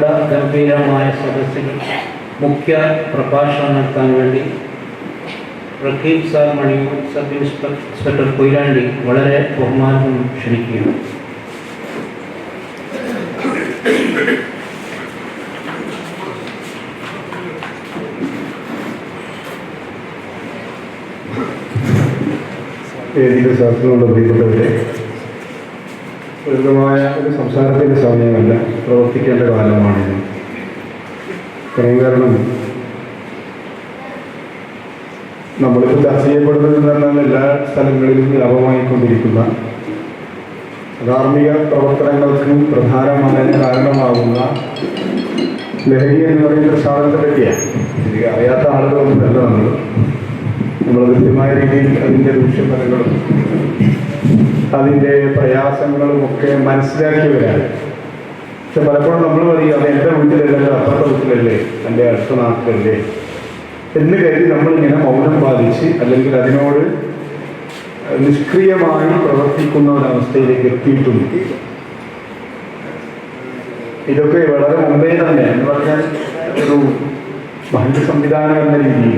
ഗംഭീരമായ സദസ്സിൽ മുഖ്യ പ്രഭാഷണം നടത്താൻ വേണ്ടി Raqeeb sir Maniyur sub inspector Koyilandy വളരെ ബഹുമാനം ക്ഷണിക്കുകയാണ്. വേദിയുടെ ശാസ്ത്രമുള്ള പ്രിയപ്പെട്ടവരെ, ലളിതമായ ഒരു സംസാരത്തിൻ്റെ സമയമല്ല, പ്രവർത്തിക്കേണ്ട കാലമാണിത്. കാരണം നമ്മളിപ്പോൾ ചർച്ച ചെയ്യപ്പെടുന്നത് പറഞ്ഞാൽ എല്ലാ സ്ഥലങ്ങളിലും വ്യാപകമായിക്കൊണ്ടിരിക്കുന്ന ധാർമ്മിക പ്രവർത്തനങ്ങൾക്ക് പ്രധാനമായ കാരണമാകുന്ന ലഹരി എന്ന് പറയുന്ന സാധനത്തെ പറ്റിയാണ്. ഇത് അറിയാത്ത ആളുകളൊന്നുമല്ല നമ്മൾ കൃത്യമായ രീതിയിൽ അതിൻ്റെ ദൂഷ്യഫലങ്ങളും അതിൻ്റെ പ്രയാസങ്ങളും ഒക്കെ മനസ്സിലാക്കിയവരാണ്. പക്ഷെ പലപ്പോഴും നമ്മൾ പറയും അത് എൻ്റെ വീട്ടിലല്ലേ, അപ്പുറത്തെ വീട്ടിലല്ലേ, എൻ്റെ അടുത്ത നാട്ടിലല്ലേ എന്ന് കരുതി നമ്മളിങ്ങനെ മൗനം പാലിച്ച് അല്ലെങ്കിൽ അതിനോട് നിഷ്ക്രിയമായി പ്രവർത്തിക്കുന്ന ഒരവസ്ഥയിലേക്ക് എത്തിയിട്ടുണ്ട്. ഇതൊക്കെ വളരെ മുമ്പേ തന്നെ എന്ന് പറഞ്ഞാൽ ഒരു ഭരണ സംവിധാനം എന്ന രീതിയിൽ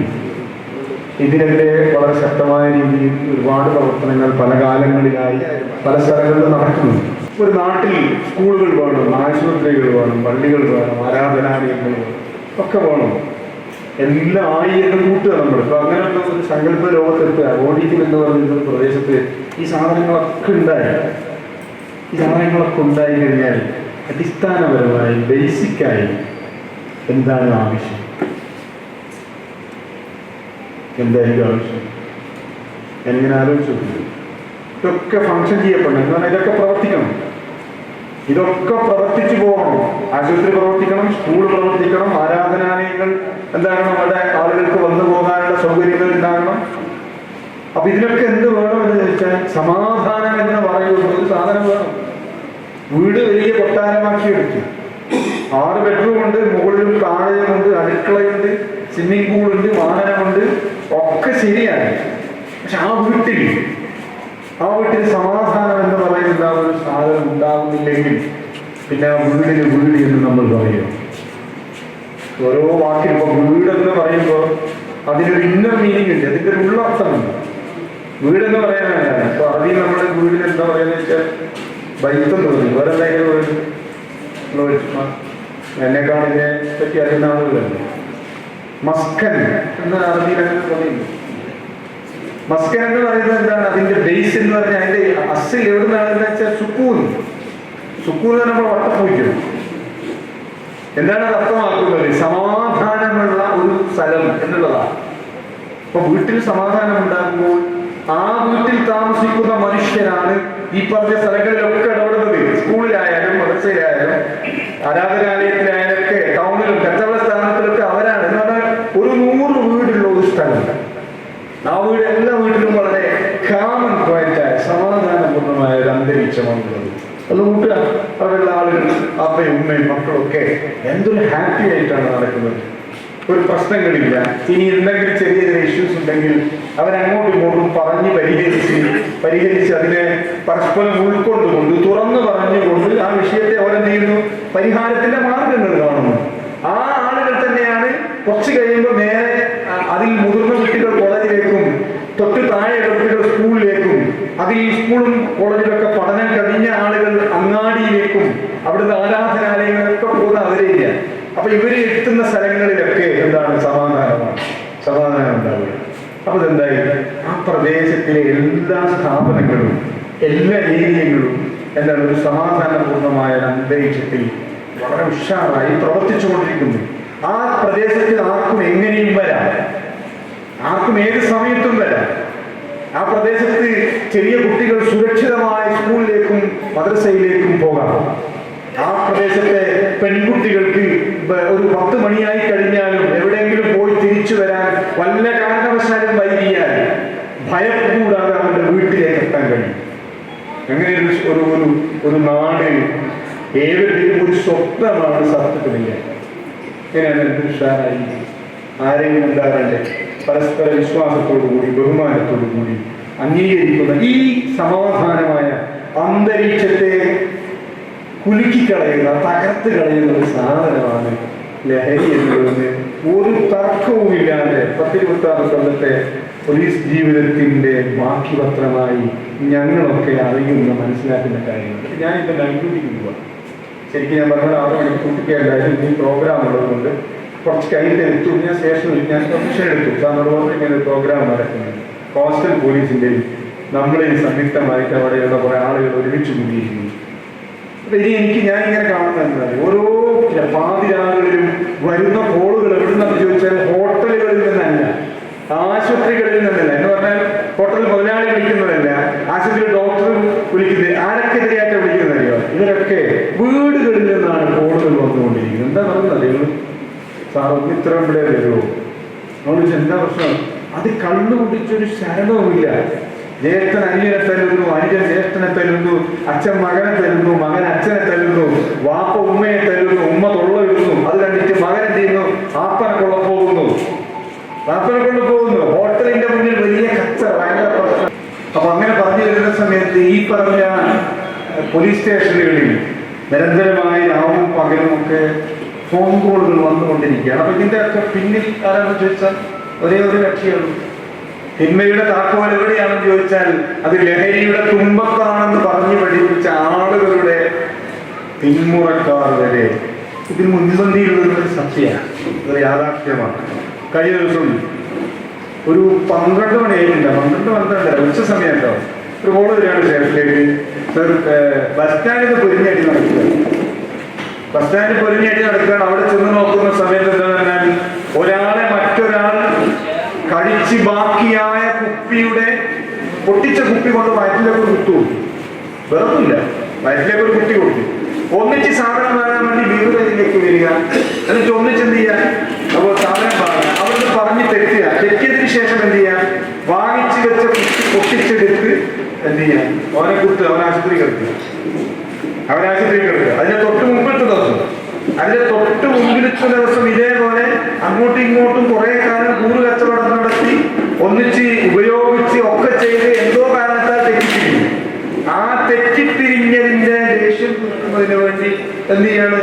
ഇതിനെതിരെ വളരെ ശക്തമായ രീതിയിൽ ഒരുപാട് പ്രവർത്തനങ്ങൾ പല കാലങ്ങളിലായി പല സ്ഥലങ്ങളിലും നടക്കുന്നുണ്ട്. ഒരു നാട്ടിൽ സ്കൂളുകൾ വേണം, ആശുപത്രികൾ വേണം, പള്ളികൾ വേണം, ആരാധനാലയങ്ങൾ ഒക്കെ വേണം, എല്ലാം ആയിരം കൂട്ടുക. നമ്മളിപ്പോൾ അങ്ങനെയുള്ള ഒരു സങ്കല്പ ലോകത്തെത്തുക. ഓഡിറ്റിൽ എന്ന് പറയുന്ന പ്രദേശത്ത് ഈ സാധനങ്ങളൊക്കെ ഉണ്ടായി കഴിഞ്ഞാൽ അടിസ്ഥാനപരമായി ബേസിക്കായി എന്താണ് ആവശ്യം, എന്തായിരിക്കും ആവശ്യം? ഞാനിങ്ങനെ ആലോചിച്ചു. ഇതൊക്കെ ഫങ്ഷൻ ചെയ്യപ്പെടണം എന്ന് പറഞ്ഞാൽ ഇതൊക്കെ പ്രവർത്തിക്കണം, ഇതൊക്കെ പ്രവർത്തിച്ചു പോകണം. ആശുപത്രി പ്രവർത്തിക്കണം, സ്കൂൾ പ്രവർത്തിക്കണം, ആരാധനാലയങ്ങൾ എന്താകണം, അവിടെ ആളുകൾക്ക് വന്നു പോകാനുള്ള സൗകര്യങ്ങൾ ഉണ്ടാകണം. അപ്പൊ ഇതിനൊക്കെ എന്ത് വേണമെന്ന് ചോദിച്ചാൽ സമാധാനം എന്ന് പറയുന്ന ഒരു സാധനം വേണം. വീട് വലിയ കൊട്ടാരമാക്കിയെടുത്തു. 6 ബെഡ്റൂം ഉണ്ട്, മുകളിലും താഴെയുമുണ്ട്, അടുക്കളയുണ്ട്, സ്വിമ്മിംഗ് പൂളുണ്ട്, വാഹനമുണ്ട്, ഒക്കെ ശരിയാണ്. പക്ഷെ ആ വീട്ടിൽ സമാധാനം എന്ന് പറയുന്ന ഒരു സാധനം ഉണ്ടാകുന്നില്ലെങ്കിൽ പിന്നെ വീട് എന്ന് നമ്മൾ പറയും. ഓരോ വാക്കിലും ഇപ്പൊ വീടെന്ന് പറയുമ്പോൾ അതിനൊരു ഇന്നർ മീനിങ് ഉണ്ട്, അതിൻ്റെ ഒരു ഉള്ളർത്ഥമുണ്ട്. വീടെന്ന് പറയാനാണ്. ഇപ്പൊ അറബി നമ്മുടെ വീടിന് എന്താ പറയാന്ന് വെച്ചാൽ ബൈത്തെന്ന് പറയും. വേറെ എന്തെങ്കിലും എന്നെക്കാൾ ഇതിനെ പറ്റി അറിയുന്ന ആളുകളല്ലേ. മസ്കൻ എന്ന അറബിയിലങ്ങനെ പറയുന്നു. മസ്കൻ എന്ന് പറയുന്നത് എന്താണ്? അതിന്റെ ബേസ് എന്ന് പറഞ്ഞാൽ അതിന്റെ അസിൽ എവിടുന്നാണെന്ന് വെച്ചാൽ സുക്കൂൻ നമ്മൾ വട്ടപ്പൂയ്ക്കും. എന്താണ് അത് അർത്ഥമാക്കുന്നത്? സമാധാനമുള്ള ഒരു സ്ഥലം എന്നുള്ളതാണ്. ഇപ്പൊ വീട്ടിൽ സമാധാനം ഉണ്ടാകുമ്പോൾ ആ വീട്ടിൽ താമസിക്കുന്ന മനുഷ്യരാണ് ഈ പറഞ്ഞ സ്ഥലങ്ങളിലൊക്കെ ഇടപെടുന്നത്. സ്കൂളിലായാലും മദ്രസയിലായാലും ആരാധനാലയത്തിലായാലും ഒക്കെ ടൗണിലും കച്ചവട സ്ഥാനത്തിലൊക്കെ അവരാണ്. എന്ന് പറഞ്ഞാൽ ഒരു 100 വീടുള്ള ഒരു സ്ഥലമുണ്ട്. ആ വീട് എല്ലാ വീട്ടിലും വളരെ കാമൻ ക്വയറ്റായ സമാധാനപൂർണ്ണമായ ഒരു അന്തരീക്ഷമാണുള്ളത്. അത് കൂട്ടുക. അവിടെയുള്ള ആളുകൾ, അപ്പയും ഉമ്മയും മക്കളൊക്കെ എന്തൊരു ഹാപ്പി ആയിട്ടാണ് നടക്കുന്നത്. ഒരു പ്രശ്നങ്ങളില്ല. ഇനി എന്തെങ്കിലും ചെറിയ ഇഷ്യൂസ് ഉണ്ടെങ്കിൽ അവരങ്ങോട്ടും ഇങ്ങോട്ടും പറഞ്ഞ് പരിഹരിച്ച് അതിനെ പരസ്പരം ഉൾക്കൊണ്ടുകൊണ്ട് തുറന്നു പറഞ്ഞുകൊണ്ട് ആ വിഷയത്തെ അവരെന്ത് ചെയ്യുന്നു, പരിഹാരത്തിന്റെ മാർഗങ്ങൾ കാണുന്നു. ആ ആളുകൾ തന്നെയാണ് കുറച്ച് കഴിയുമ്പോൾ നേരെ അതിൽ മുതിർന്ന കുട്ടികൾ കോളേജിലേക്കും തൊട്ട് താഴെയുള്ള കുട്ടികൾ സ്കൂളിലേക്കും അതിൽ സ്കൂളും കോളേജിലൊക്കെ പഠനം കഴിഞ്ഞ ആളുകൾ അങ്ങാടിയിലേക്കും അവിടുത്തെ ആരാധനാലയങ്ങളൊക്കെ പോകുന്ന അവരില്ല. അപ്പൊ ഇവര് എത്തുന്ന സ്ഥലങ്ങളിലൊക്കെ എന്താണ്? സമാധാനം ഉണ്ടാവുക. അപ്പൊ ഇതെന്തായി? ആ പ്രദേശത്തിലെ എല്ലാ സ്ഥാപനങ്ങളും എല്ലാ ഏരിയകളും എന്താണ്? ഒരു സമാധാനപൂർണമായ അന്തരീക്ഷത്തിൽ വളരെ ഉഷാറായി പ്രവർത്തിച്ചുകൊണ്ടിരിക്കുന്നു. ആ പ്രദേശത്തിൽ ആർക്കും എങ്ങനെയും വരാം, ആർക്കും ഏത് സമയത്തും വരാം. ആ പ്രദേശത്ത് ചെറിയ കുട്ടികൾ സുരക്ഷിതമായി സ്കൂളിലേക്കും മദ്രസയിലേക്കും പോകാം. ആ പ്രദേശത്തെ പെൺകുട്ടികൾക്ക് ഒരു 10 മണിയായി കഴിഞ്ഞാലും എവിടെയെങ്കിലും പോയി തിരിച്ചു വരാൻ വല്ല കാരണവശാലും വൈകിയാൽ ഭയം കൂടാതെ അവരുടെ വീട്ടിലേക്ക് എത്താൻ കഴിയും. അങ്ങനെ ഒരു നാട് ഏവരുടെയും ഒരു സ്വപ്നമാണ് സത്യത്തിലില്ല. ഇങ്ങനെയാണ് എന്ത് ഉഷാറായി ആരെയും ഉണ്ടാകണ്ടേ പരസ്പര വിശ്വാസത്തോടുകൂടി ബഹുമാനത്തോടുകൂടി അംഗീകരിക്കുന്ന ഈ സമാധാനമായ അന്തരീക്ഷത്തെ കുലുക്കിക്കളയുന്ന, തകർത്ത് കളയുന്ന ഒരു സാധനമാണ് ലഹരി എന്നുള്ളത്. ഒരു തർക്കവുമില്ലാതെ 10-26 കൊല്ലത്തെ പോലീസ് ജീവിതത്തിന്റെ ബാക്കി പത്രമായി ഞങ്ങളൊക്കെ അറിയുന്ന മനസ്സിലാക്കുന്ന കാര്യങ്ങൾ. ഞാൻ ഇപ്പം ഡ്യൂട്ടിക്ക് പോവാ. ശരിക്കും ഞാൻ പറഞ്ഞത് 6 മണിക്ക് കൂട്ടിക്കേണ്ടായിരുന്നു. ഈ പ്രോഗ്രാം ഉള്ളതുകൊണ്ട് കുറച്ച് കഴിഞ്ഞിട്ട് എടുത്തു. ഞാൻ സ്റ്റേഷനിൽ ഞാൻ പെർമിഷൻ എടുത്തു. സാറിനോട് ഇങ്ങനെ ഒരു പ്രോഗ്രാം നടക്കുന്നത് കോസ്റ്റൽ പോലീസിന്റെയും നമ്മളെയും സംയുക്തമായിട്ട് അവിടെയുള്ള കുറെ ആളുകൾ ഒരുമിച്ച് കൂടിയിരിക്കുന്നു. അപ്പൊ ഇനി ഞാൻ ഇങ്ങനെ കാണുന്നത് ഓരോ പാതിരാകളിലും വരുന്ന കോളുകൾ എവിടുന്നെന്ന് ചോദിച്ചാൽ ഹോട്ടലുകളിൽ നിന്നല്ല, ആശുപത്രികളിൽ നിന്നല്ല. എന്ന് പറഞ്ഞാൽ ഹോട്ടൽ മുതലാളി വിളിക്കുന്നതല്ല, ആശുപത്രി ഡോക്ടർ വിളിക്കുന്നത്. ആരൊക്കെതിരെയായിട്ട് വിളിക്കുന്നതറിയോ? ഇവരൊക്കെ വീടുകളിൽ നിന്നാണ് കോളുകൾ വന്നുകൊണ്ടിരിക്കുന്നത്. എന്താ പറയുന്നത്? നിങ്ങൾ സാർ ഒന്ന് ഇത്രയും ഇവിടെ വരുമോ? നമ്മൾ എന്താ പ്രശ്നം? അത് കണ്ണു കുടിച്ചൊരു ശരണവുമില്ല. ജ്യേഷ്ഠൻ അനിയനെ തല്ലുന്നു, അനുജൻ ജ്യേഷ്ഠനെ തല്ലുന്നു, അച്ഛൻ മകനെ തല്ലുന്നു, മകൻ അച്ഛനെ തല്ലുന്നു, വാപ്പ ഉമ്മയെ തല്ലുന്നു, ഉമ്മ തൊള്ളയിടുന്നു. അത് കണ്ടിട്ട് മകൻ എന്ത് ചെയ്യുന്നു? ആപ്പനെ കൊണ്ടുപോകുന്നു. ഹോട്ടലിന്റെ മുന്നിൽ വലിയ കച്ചറ, ഭയങ്കര പ്രശ്നം. അപ്പൊ അങ്ങനെ പറഞ്ഞു വരുന്ന സമയത്ത് ഈ പറഞ്ഞ പോലീസ് സ്റ്റേഷനുകളിൽ നിരന്തരമായി രാവും പകലും ഒക്കെ ഫോൺ കോളുകൾ വന്നുകൊണ്ടിരിക്കുകയാണ്. അപ്പൊ ഇതിന്റെ ഒക്കെ പിന്നിൽ ആരാണെന്ന് ചോദിച്ചാൽ ഒരേ ഒരു കക്ഷിയുള്ളൂ. തിന്മയുടെ താക്കോൽ എവിടെയാണെന്ന് ചോദിച്ചാൽ അത് ലഹരിയുടെ തുമ്പത്താണെന്ന് പറഞ്ഞു പഠിപ്പിച്ച ആളുകളുടെ പിന്മുറക്കാർ വരെ ഇതിന് മുൻപന്തിയിലുള്ളൊരു സത്യമാണ്, ഒരു യാഥാർത്ഥ്യമാണ്. കഴിഞ്ഞ ദിവസം ഒരു 12 മണിയായിട്ടില്ല, 12 ഉച്ച സമയത്തോ ഒരു കോള് വരികയാണ് സ്റ്റേഷനിലേക്ക്. ബസ് സ്റ്റാൻഡിൽ പൊരിഞ്ഞടി നടക്കുക. ബസ് സ്റ്റാൻഡിൽ പൊരിഞ്ഞടി നടക്കുകയാണ്. അവിടെ ചെന്ന് നോക്കുന്ന സമയത്ത് എന്താ പറഞ്ഞാൽ ഒരാളെ മറ്റൊരാൾ കഴിച്ച് ബാക്കിയായ കുപ്പിയുടെ പൊട്ടിച്ച കുപ്പി കൊണ്ട് വയറ്റിലേക്ക് കുത്തു. വെറുമില്ല, വയറ്റിലേക്ക് ഒരു കുട്ടി കൊടുത്തു. ഒന്നിച്ച് സാധനം വാങ്ങാൻ വേണ്ടി വീടുകളിലേക്ക് വരിക, എന്നിട്ട് ഒന്നിച്ച് എന്ത് ചെയ്യാൻ? അപ്പോൾ സാധനം വാങ്ങുക, അവർക്ക് പറഞ്ഞ് തെറ്റുക. തെറ്റിയതിന് ശേഷം എന്ത് ചെയ്യാൻ? വാങ്ങിച്ച് വെച്ച കുട്ടി പൊട്ടിച്ചെടുത്ത് എന്ത് ചെയ്യാൻ? അവനെ കുത്ത്, അവൻ ആശുപത്രി കിടക്കുക. അതിന്റെ തൊട്ട് മുമ്പിലത്തെ ദിവസം ഇതേപോലെ അങ്ങോട്ടും ഇങ്ങോട്ടും കുറെ കാലം കൂറ് കച്ചവടം നടത്തി ഒന്നിച്ച് ഉപയോഗിച്ച് ഒക്കെ ചെയ്ത് എന്തോ കാരണത്താൽ തെറ്റിപ്പിരിഞ്ഞു. ആ തെറ്റിപ്പിരിഞ്ഞതിന്റെ ദേഷ്യം തീർക്കുന്നതിന് വേണ്ടി എന്ത് ചെയ്യാണ്?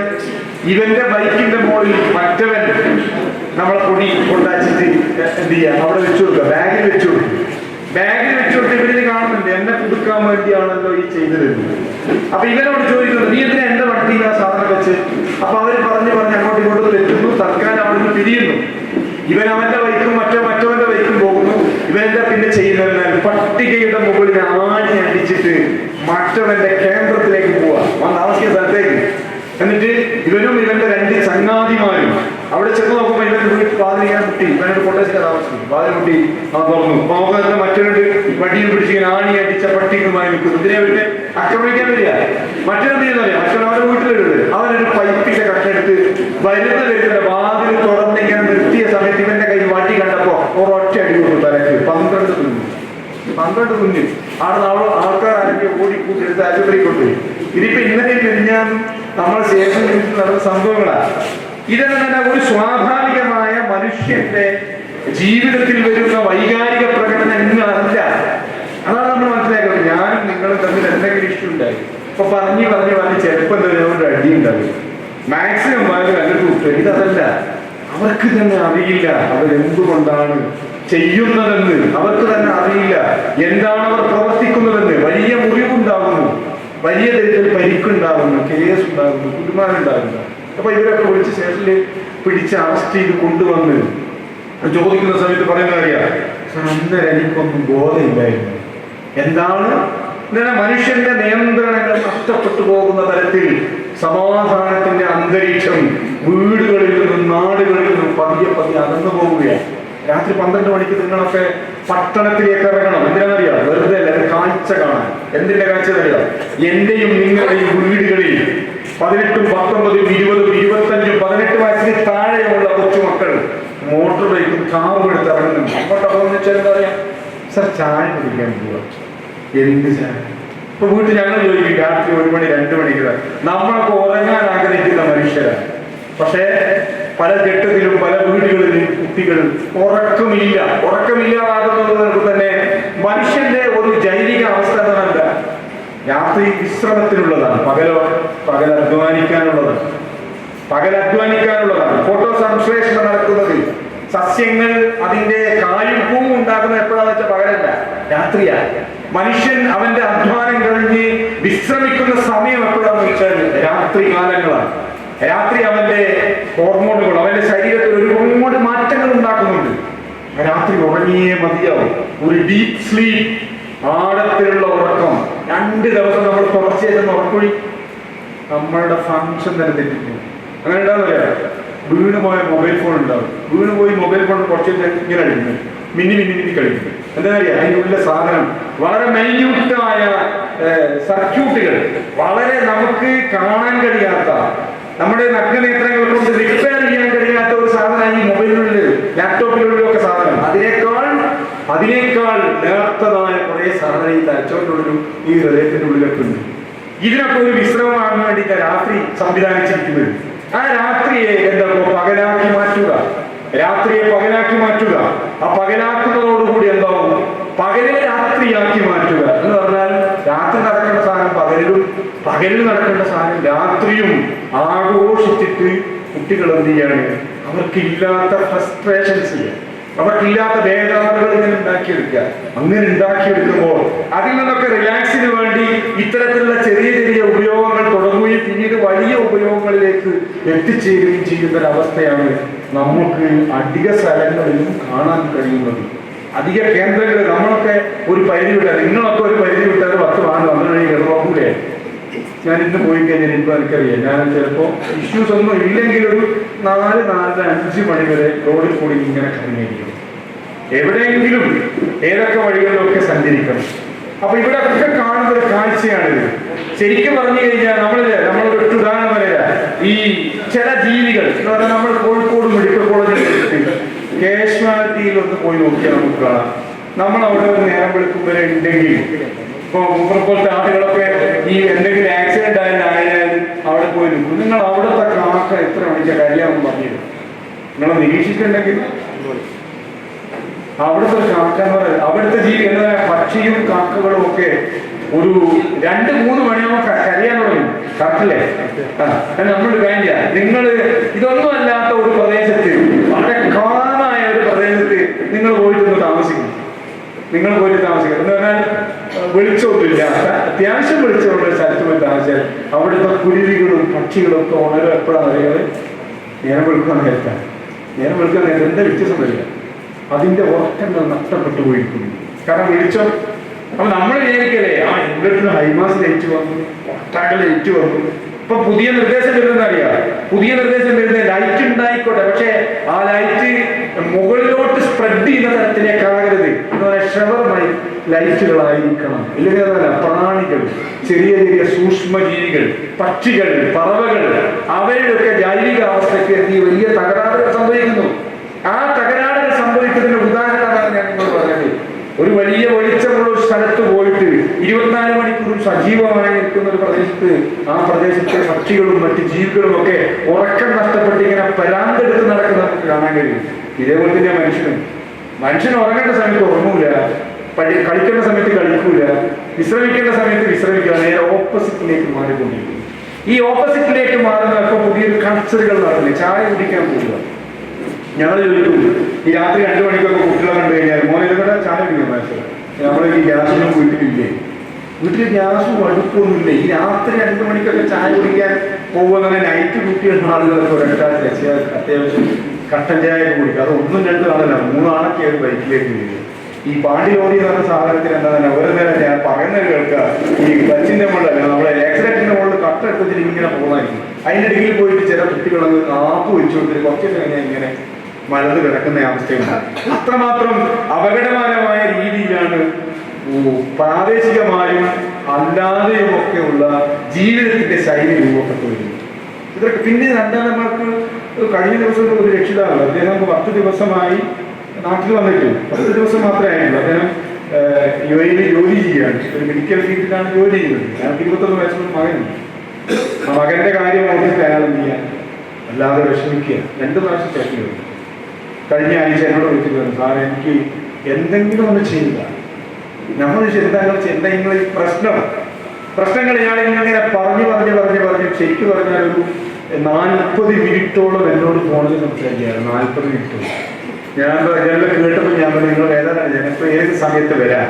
ഇവന്റെ ബൈക്കിന്റെ മുകളിൽ മറ്റവൻ നമ്മളെ പൊടി കൊണ്ടാച്ചിട്ട് എന്ത് ചെയ്യാം? അവിടെ വെച്ചു കൊടുക്കുക, ബാഗിൽ വെച്ചു കൊടുക്കും. ഇവരിത് കാണുന്നുണ്ട്, എന്നെ പുതുക്കാൻ വേണ്ടിയാണല്ലോ ഈ ചെയ്തത്. അപ്പൊ ഇവനോട് ചോദിക്കുന്നത്, നീ എന്തിനാ എന്റെ വണ്ടിയിൽ ആ സാധനം വെച്ച്? അപ്പൊ അവര് പറഞ്ഞ് അങ്ങോട്ടും ഇങ്ങോട്ടും എത്തുന്നു. തൽക്കാലം അവിടുന്ന് പിരിയുന്നു. ഇവൻ അവന്റെ ബൈക്കും മറ്റവന്റെ ബൈക്കും പോകുന്നു. ഇവനെന്താ പിന്നെ ചെയ്യുന്നതിനാൽ പട്ടികയുടെ മുകളിൽ ആണി അടിച്ചിട്ട് മറ്റവന്റെ കേന്ദ്രത്തിലേക്ക് പോവാ, താമസിക്കുന്ന സ്ഥലത്തേക്ക്. എന്നിട്ട് ഇവനും ഇവന്റെ 2 ചങ്ങാതിമാരും അവിടെ ചെന്ന് നോക്കുമ്പോൾ ഇവന്റെ വീട്ടിൽ വാതിലിക്കാൻ കുട്ടി, ഇവനൊരു കൊട്ടേഷൻ താമസിക്കും. വാതിൽ കുട്ടി തുറന്നു നോക്കുന്ന മറ്റൊരു വടിയും പിടിച്ച് ആണി അടിച്ച പട്ടികമായി നിൽക്കുന്നു. ഇതിനെ അവരുടെ ആക്രമിക്കാൻ വരിക. മറ്റൊരെന്ത് ചെയ്യുന്നറിയാം? മറ്റൊരു വീട്ടിലുള്ളത് അവനൊരു പൈപ്പിന്റെ കട്ടെടുത്ത് വരുന്ന വാതിൽ തുറന്നിങ്ങനെ നിർത്തിയ സമയത്ത് ഇവന്റെ കയ്യിൽ വടി കണ്ടപ്പോ ഒരൊറ്റ അടി കൊടുത്തു തലക്ക്. 12 കുഞ്ഞ് ആൾക്കാർ ആരെങ്കിലും ഓടിക്കൂട്ടിയെടുത്ത് ആശുപത്രി കൊണ്ടുപോയി. ഇതിപ്പോ ഇന്നലെ കഴിഞ്ഞാൽ നമ്മൾ ശേഷം നടന്ന സംഭവങ്ങളാണ്. ഇതെന്ന് തന്നെ ഒരു സ്വാഭാവികമായ മനുഷ്യന്റെ ജീവിതത്തിൽ വരുന്ന വൈകാരിക പ്രകടനം എന്നല്ല. അതാണ് നമ്മൾ മനസ്സിലാക്കുന്നത്. ഞാനും നിങ്ങളും തമ്മിൽ എന്തെങ്കിലും ഇഷ്യൂ ഉണ്ടായി, ഇപ്പൊ പറഞ്ഞ് ചിലപ്പോൾ എന്തെങ്കിലും അടി ഉണ്ടാവില്ല, മാക്സിമം അങ്ങോട്ട്. ഇതല്ല, അവർക്ക് തന്നെ അറിയില്ല അവരെന്തുകൊണ്ടാണ് ചെയ്യുന്നതെന്ന്. അവർക്ക് തന്നെ അറിയില്ല എന്താണ് അവർ പ്രവർത്തിക്കുന്നതെന്ന്. വലിയ മുറിവുണ്ടാകുന്നു, വലിയ തരത്തിൽ പരിക്കുണ്ടാകുന്നു, കേസ് ഉണ്ടാകുന്നു, കുടുംബാനുണ്ടാകുന്നു. അപ്പൊ ഇവരൊക്കെ വിളിച്ച് സ്റ്റേഷനിൽ പിടിച്ച് അറസ്റ്റ് ചെയ്ത് കൊണ്ടുവന്ന് ചോദിക്കുന്ന സമയത്ത് പറയുന്ന അറിയാം, അന്നേരം എനിക്കൊന്നും ബോധമില്ലായിരുന്നു. എന്താണ് മനുഷ്യന്റെ നിയന്ത്രണങ്ങൾ നഷ്ടപ്പെട്ടു പോകുന്ന തരത്തിൽ സമാധാനത്തിന്റെ അന്തരീക്ഷം വീടുകളിൽ നിന്നും നാടുകളിൽ നിന്നും പതിയെ അകന്നു പോവുകയാണ്. രാത്രി 12 മണിക്ക് നിങ്ങളൊക്കെ പട്ടണത്തിലേക്ക് ഇറങ്ങണം. എന്തിനാണെന്നറിയാം? വെറുതെ അല്ല, കാഴ്ച കാണാൻ. എന്തിന്റെ കാഴ്ച അറിയാം? എന്റെയും നിങ്ങളുടെയും വീടുകളിൽ 18, 19, 20, 25, 18 വയസ്സിന് താഴെയുള്ള കൊച്ചുമക്കൾ മോട്ടോർ ബൈക്കും കാറും എടുത്ത് ഇറങ്ങുന്നുണ്ട്. അങ്ങോട്ടൊക്കെ വെച്ചാൽ എന്താ പറയാ? സർ ചായ കുടിക്കാൻ പോവുക. എന്ത് ചായ? ഇപ്പൊ വീട്ടിൽ ഞങ്ങൾ ചോദിക്കും രാത്രി 1 മണി 2 മണിക്ക്. നമ്മളൊക്കെ ഉറങ്ങാൻ ആഗ്രഹിക്കുന്ന മനുഷ്യരാണ്. പക്ഷേ പല ഘട്ടത്തിലും പല വീടുകളിലും കുട്ടികൾ ഉറക്കമില്ലാതാകുന്നത് തന്നെ മനുഷ്യന്റെ ഒരു ജൈവിക അവസ്ഥ എന്നല്ല. രാത്രി വിശ്രമത്തിനുള്ളതാണ്. പകൽ അധ്വാനിക്കാനുള്ളതാണ്. ഫോട്ടോ സംശ്ലേഷണം നടക്കുന്നത്, സസ്യങ്ങൾ അതിന്റെ കായും പൂവും ഉണ്ടാക്കുന്നത് എപ്പോഴാന്ന് വെച്ചാൽ പകലല്ല, രാത്രിയാണ്. മനുഷ്യൻ അവന്റെ അധ്വാനം കഴിഞ്ഞ് വിശ്രമിക്കുന്ന സമയം എപ്പോഴാന്ന് വെച്ചാൽ രാത്രി കാലങ്ങളാണ്. രാത്രി അവന്റെ ഹോർമോണുകൾ അവന്റെ ശരീരത്തിൽ ഒരുപാട് മാറ്റങ്ങൾ ഉണ്ടാക്കുന്നുണ്ട്. രാത്രി ഉറങ്ങിയേ മതിയാവും. ഒരു ഡീപ് സ്ലീപ്പ്, ആഴത്തിലുള്ള ഉറക്കം. 2 ദിവസം നമ്മൾ തുടർച്ചയായിട്ട് ഉറക്കൊഴി നമ്മളുടെ ഫങ്ഷൻ തന്നെ തെറ്റിപ്പോകും. അങ്ങനെ ഉണ്ടാവില്ല. വീണുപോയ മൊബൈൽ ഫോൺ ഉണ്ടാവും. വീണുപോയി മൊബൈൽ ഫോൺ കുറച്ച് ഇങ്ങനെ അടിക്കുന്നു, മിന്നി കളിക്കുന്നു. എന്താ പറയുക, അതിനുള്ള സാധനം വളരെ മൈന്യൂട്ടായ സർക്യൂട്ടുകൾ, വളരെ നമുക്ക് കാണാൻ കഴിയാത്ത, നമ്മുടെ നഗ്നനേത്രങ്ങൾ കൊണ്ട് റിപ്പയർ ചെയ്യാൻ കഴിയാത്ത ഒരു സാധനം ഈ മൊബൈലിനുള്ളിൽ, ലാപ്ടോപ്പിനുള്ളിലൊക്കെ സാധനം. അതിനേക്കാൾ നേർത്തതായ കുറെ സാധനം ഈ തലച്ചോറിനുള്ളിലും ഈ ഹൃദയത്തിന്റെ ഉള്ളിലൊക്കെ ഉണ്ട്. ഇതിനൊക്കെ ഒരു വിശ്രമമാകാൻ വേണ്ടിയിട്ട് രാത്രി സംവിധാനിച്ചിരിക്കുന്നത്. ആ രാത്രിയെ പകലാക്കി മാറ്റുക. ആ പകലാക്കുന്നതോടുകൂടി എന്താവും, പകലിനെ രാത്രിയാക്കി മാറ്റുക എന്ന് പറഞ്ഞാൽ രാത്രി നടക്കേണ്ട സാധനം പകലിൽ നടക്കേണ്ട സാധനം രാത്രിയും ആഘോഷിച്ചിട്ട് കുട്ടികൾ എന്ത് ചെയ്യാണ്, അവർക്കില്ലാത്ത ഫ്രസ്ട്രേഷൻസ്, അവർക്കില്ലാത്ത വേദനകൾ ഇങ്ങനെ ഉണ്ടാക്കിയെടുക്കുക. അങ്ങനെ ഉണ്ടാക്കിയെടുക്കുമ്പോൾ അതിൽ നിന്നൊക്കെ റിലാക്സിന് വേണ്ടി ഇത്തരത്തിലുള്ള ചെറിയ ഉപയോഗങ്ങൾ തുടങ്ങുകയും പിന്നീട് വലിയ ഉപയോഗങ്ങളിലേക്ക് എത്തിച്ചേരുകയും ചെയ്യുന്ന ഒരവസ്ഥയാണ് നമുക്ക് അധിക സ്ഥലങ്ങളിലും കാണാൻ കഴിയുന്നത്. അധിക കേന്ദ്രങ്ങൾ നമ്മളൊക്കെ ഒരു പരിധി വിട്ടാൽ, നിങ്ങളൊക്കെ ഒരു പരിധി വിട്ടാൽ 10 വാഹനം അങ്ങനെ കിടന്നോക്കൂലേ. ഞാൻ ഇന്ന് പോയി കഴിഞ്ഞാൽ ഇപ്പോൾ എനിക്കറിയാം, ഞാൻ ചിലപ്പോൾ ഇഷ്യൂസ് ഒന്നും ഇല്ലെങ്കിൽ ഒരു 4-5 മണി വരെ റോഡിൽ കൂടി ഇങ്ങനെ കറങ്ങിയിരിക്കും. എവിടെയെങ്കിലും ഏതൊക്കെ വഴികളിലൊക്കെ സഞ്ചരിക്കണം. അപ്പൊ ഇവിടെ ഒക്കെ കാണുന്ന ഒരു കാഴ്ചയാണിത്. ശരിക്കും പറഞ്ഞു കഴിഞ്ഞാൽ നമ്മളൊരു ഉദാഹരണം വരിക, ഈ ചില ജീവികൾ എന്ന് പറഞ്ഞാൽ നമ്മൾ കോഴിക്കോട് മെഡിക്കൽ കോളേജിൽ കാഷ്വാലിറ്റിയിൽ ഒന്ന് പോയി നോക്കിയാൽ നമുക്ക് കാണാം. നമ്മൾ അവിടെ ഒരു നേരം വെളുക്കുമ്പോൾ ഉണ്ടെങ്കിൽ, ഇപ്പൊ പോലത്തെ ആളുകളൊക്കെ ഈ എന്തെങ്കിലും ആക്സിഡന്റ് ആയാൽ അവിടെ പോയി നിൽക്കും. നിങ്ങൾ അവിടുത്തെ കാക്ക എത്ര മണിക്കാ കഴിയാമെന്ന് പറഞ്ഞിരുന്നു. നിങ്ങൾ നിരീക്ഷിച്ചിട്ടുണ്ടെങ്കിൽ അവിടുത്തെ കാക്ക എന്ന് പറയുന്നത്, അവിടുത്തെ ജീവി എന്താ, പക്ഷിയും കാക്കകളും ഒക്കെ ഒരു 2-3 മണിയാകുമ്പോൾ കരയാൻ തുടങ്ങും. കറക്റ്റല്ലേ? നമ്മളൊരു കാര്യം, നിങ്ങൾ ഇതൊന്നും അല്ലാത്ത ഒരു പ്രദേശത്ത്, വളരെ കാമായ ഒരു പ്രദേശത്ത് നിങ്ങൾ പോയിട്ട് താമസിക്കും. എന്ന് പറഞ്ഞാൽ വെളിച്ചമൊന്നുമില്ല, അത്യാവശ്യം വെളിച്ചമുള്ള ഒരു സ്ഥലത്ത് പോയി താമസിച്ചാൽ അവിടുത്തെ കുരുവികളും പക്ഷികളും ഒക്കെ ഉണരും. എപ്പോഴാണ് അറിയാതെ? നേരം വെളുക്കാൻ നേരത്താണ്. എന്താ വ്യത്യാസം വരില്ല, അതിന്റെ ഉറക്കങ്ങൾ നഷ്ടപ്പെട്ടു പോയിരിക്കുന്നു. കാരണം വെളിച്ചം. അപ്പൊ നമ്മൾ വിചാരിക്കല്ലേ, ഇവിടെ ഹൈമാസ് ലൈറ്റ് വന്നു, ഒട്ടാകെ ലൈറ്റ് വന്നു. ഇപ്പൊ പുതിയ നിർദ്ദേശം വരുന്നത് അറിയാം. ലൈറ്റ് ഉണ്ടായിക്കോട്ടെ, പക്ഷെ ആ ലൈറ്റ് മുകളിലോട്ട് സ്പ്രെഡ് ചെയ്യുന്ന തരത്തിലേക്കാകരുത്. എന്ന് പറയാൻ ഷവർ ലൈറ്റുകളായിരിക്കണം. ഇല്ലെങ്കിൽ അതല്ല, പ്രാണികൾ, ചെറിയ സൂക്ഷ്മജീവികൾ, പക്ഷികൾ, പറവകൾ, അവരുടെയൊക്കെ ജൈവിക അവസ്ഥയ്ക്ക് വലിയ തകരാറുകൾ സംഭവിക്കുന്നു. ആ തകരാറുകൾ സംഭവിക്കുന്നതിന് ഉദാഹരണമാണ് ഞാൻ നിങ്ങൾ പറഞ്ഞത്. ഒരു വലിയ വെളിച്ചമുള്ള ഒരു സ്ഥലത്ത് പോയിട്ട് 24 മണിക്കൂറും സജീവമായി നിൽക്കുന്ന ഒരു പ്രദേശത്ത്, ആ പ്രദേശത്തെ പക്ഷികളും മറ്റ് ജീവികളും ഒക്കെ ഉറക്കം നഷ്ടപ്പെട്ട് ഇങ്ങനെ പരാന്തെടുത്ത് നടക്കുന്ന നമുക്ക് കാണാൻ കഴിയും. ഇതേപോലെ തന്നെ മനുഷ്യൻ ഉറങ്ങേണ്ട സമയത്ത് ഉറങ്ങൂല, കളിക്കേണ്ട സമയത്ത് കളിക്കൂല, വിശ്രമിക്കേണ്ട സമയത്ത് വിശ്രമിക്കുക. നേരെ ഓപ്പോസിറ്റിലേക്ക് മാറിക്കൊണ്ടിരിക്കും. ഈ ഓപ്പോസിറ്റിലേക്ക് മാറുന്ന ഇപ്പോൾ പുതിയൊരു കൾച്ചറുകൾ നടന്നില്ല. ചായ കുടിക്കാൻ പോവുക. ഞങ്ങൾ ചോദിക്കും, ഈ രാത്രി 2 മണിക്കൊക്കെ കുട്ടികളെ കണ്ടു കഴിഞ്ഞാൽ, മോനെ ഇതൊക്കെ ചായ കുടിക്കാൻ മനസ്സിലായി, നമ്മൾ ഈ ഗ്യാസൊന്നും വീട്ടിലില്ലേ? വീട്ടിൽ ഗ്യാസും അടുപ്പൊന്നുമില്ല. ഈ രാത്രി 2 മണിക്കൊക്കെ ചായ കുടിക്കാൻ പോകുന്ന നൈറ്റ് കുട്ടികളുടെ ആളുകളൊക്കെ ഒരൊക്കെ അത്യാവശ്യം കട്ടൻ ചായ കുടിക്കുക. അത് 1-2 ആളല്ല, 3 ആളൊക്കെ ഒരു ബൈക്കിലേക്ക് വരിക. ഈ പാണ്ടി ലോറി എന്ന് പറഞ്ഞ സാധനത്തിന് എന്താ തന്നെ ഒരു നേരം ഞാൻ പറയുന്നത് കേൾക്കുക, ഈ ബസ്സിന്റെ മുകളിലല്ല, നമ്മുടെ ആക്സിഡന്റിന്റെ മുകളിൽ കട്ട എടുത്തിട്ട് ഇങ്ങനെ പോകുന്നതായിരിക്കും. അതിന്റെ ഇടയിൽ പോയിട്ട് ചില കുട്ടികളൊന്ന് കാപ്പ് വെച്ചു കൊടുത്തിട്ട് കുറച്ച് കഴിഞ്ഞാൽ ഇങ്ങനെ മലന്ന് കിടക്കുന്ന അവസ്ഥയുണ്ട്. അത്രമാത്രം അപകടകരമായ രീതിയിലാണ് പ്രാദേശികമായും അല്ലാതെയും ഒക്കെയുള്ള ജീവിതത്തിന്റെ ശൈലി രൂപപ്പെട്ടു വരുന്നത്. ഇതൊക്കെ പിന്നെ നമ്മൾക്ക് കഴിഞ്ഞ ദിവസം ഒരു രക്ഷിതാവ്, അദ്ദേഹം 10 ദിവസമായി നാട്ടിൽ വന്നിട്ട് 10 ദിവസം മാത്രമേ ആയിട്ടുള്ളൂ. അദ്ദേഹം UAE ജോലി ചെയ്യുകയാണ്, ഒരു മെഡിക്കൽ ഫീൽഡിലാണ് ജോലി ചെയ്യുന്നത്. ഞങ്ങൾക്ക് 21 വയസ്സുള്ള മകനുണ്ട്. ആ മകന്റെ കാര്യം ഓർത്തിട്ട് അയാൾ എന്ത് ചെയ്യാൻ അല്ലാതെ വിഷമിക്കുക. 2 പ്രാവശ്യം ചേർത്തി വരും. കഴിഞ്ഞ ആഴ്ച എന്നോട് വിളിച്ചിട്ട് വന്നു, സാർ എനിക്ക് എന്തെങ്കിലും ഒന്ന് ചെയ്യുക. നമ്മൾ ചിന്ത ഈ പ്രശ്നം പ്രശ്നങ്ങൾ ഞാൻ ഇങ്ങനെ പറഞ്ഞു ശരിക്കും പറഞ്ഞാൽ ഒരു 40 മിനിറ്റോളം എന്നോട് ഫോണിൽ സംസാരിക്കുകയാണ്. 40 മിനിറ്റോളം. ഞാൻ കേട്ടപ്പോൾ ഞാൻ പറഞ്ഞു, നിങ്ങൾ ഏതാണ് ഞാനിപ്പോൾ ഏത് സമയത്ത് വരാം,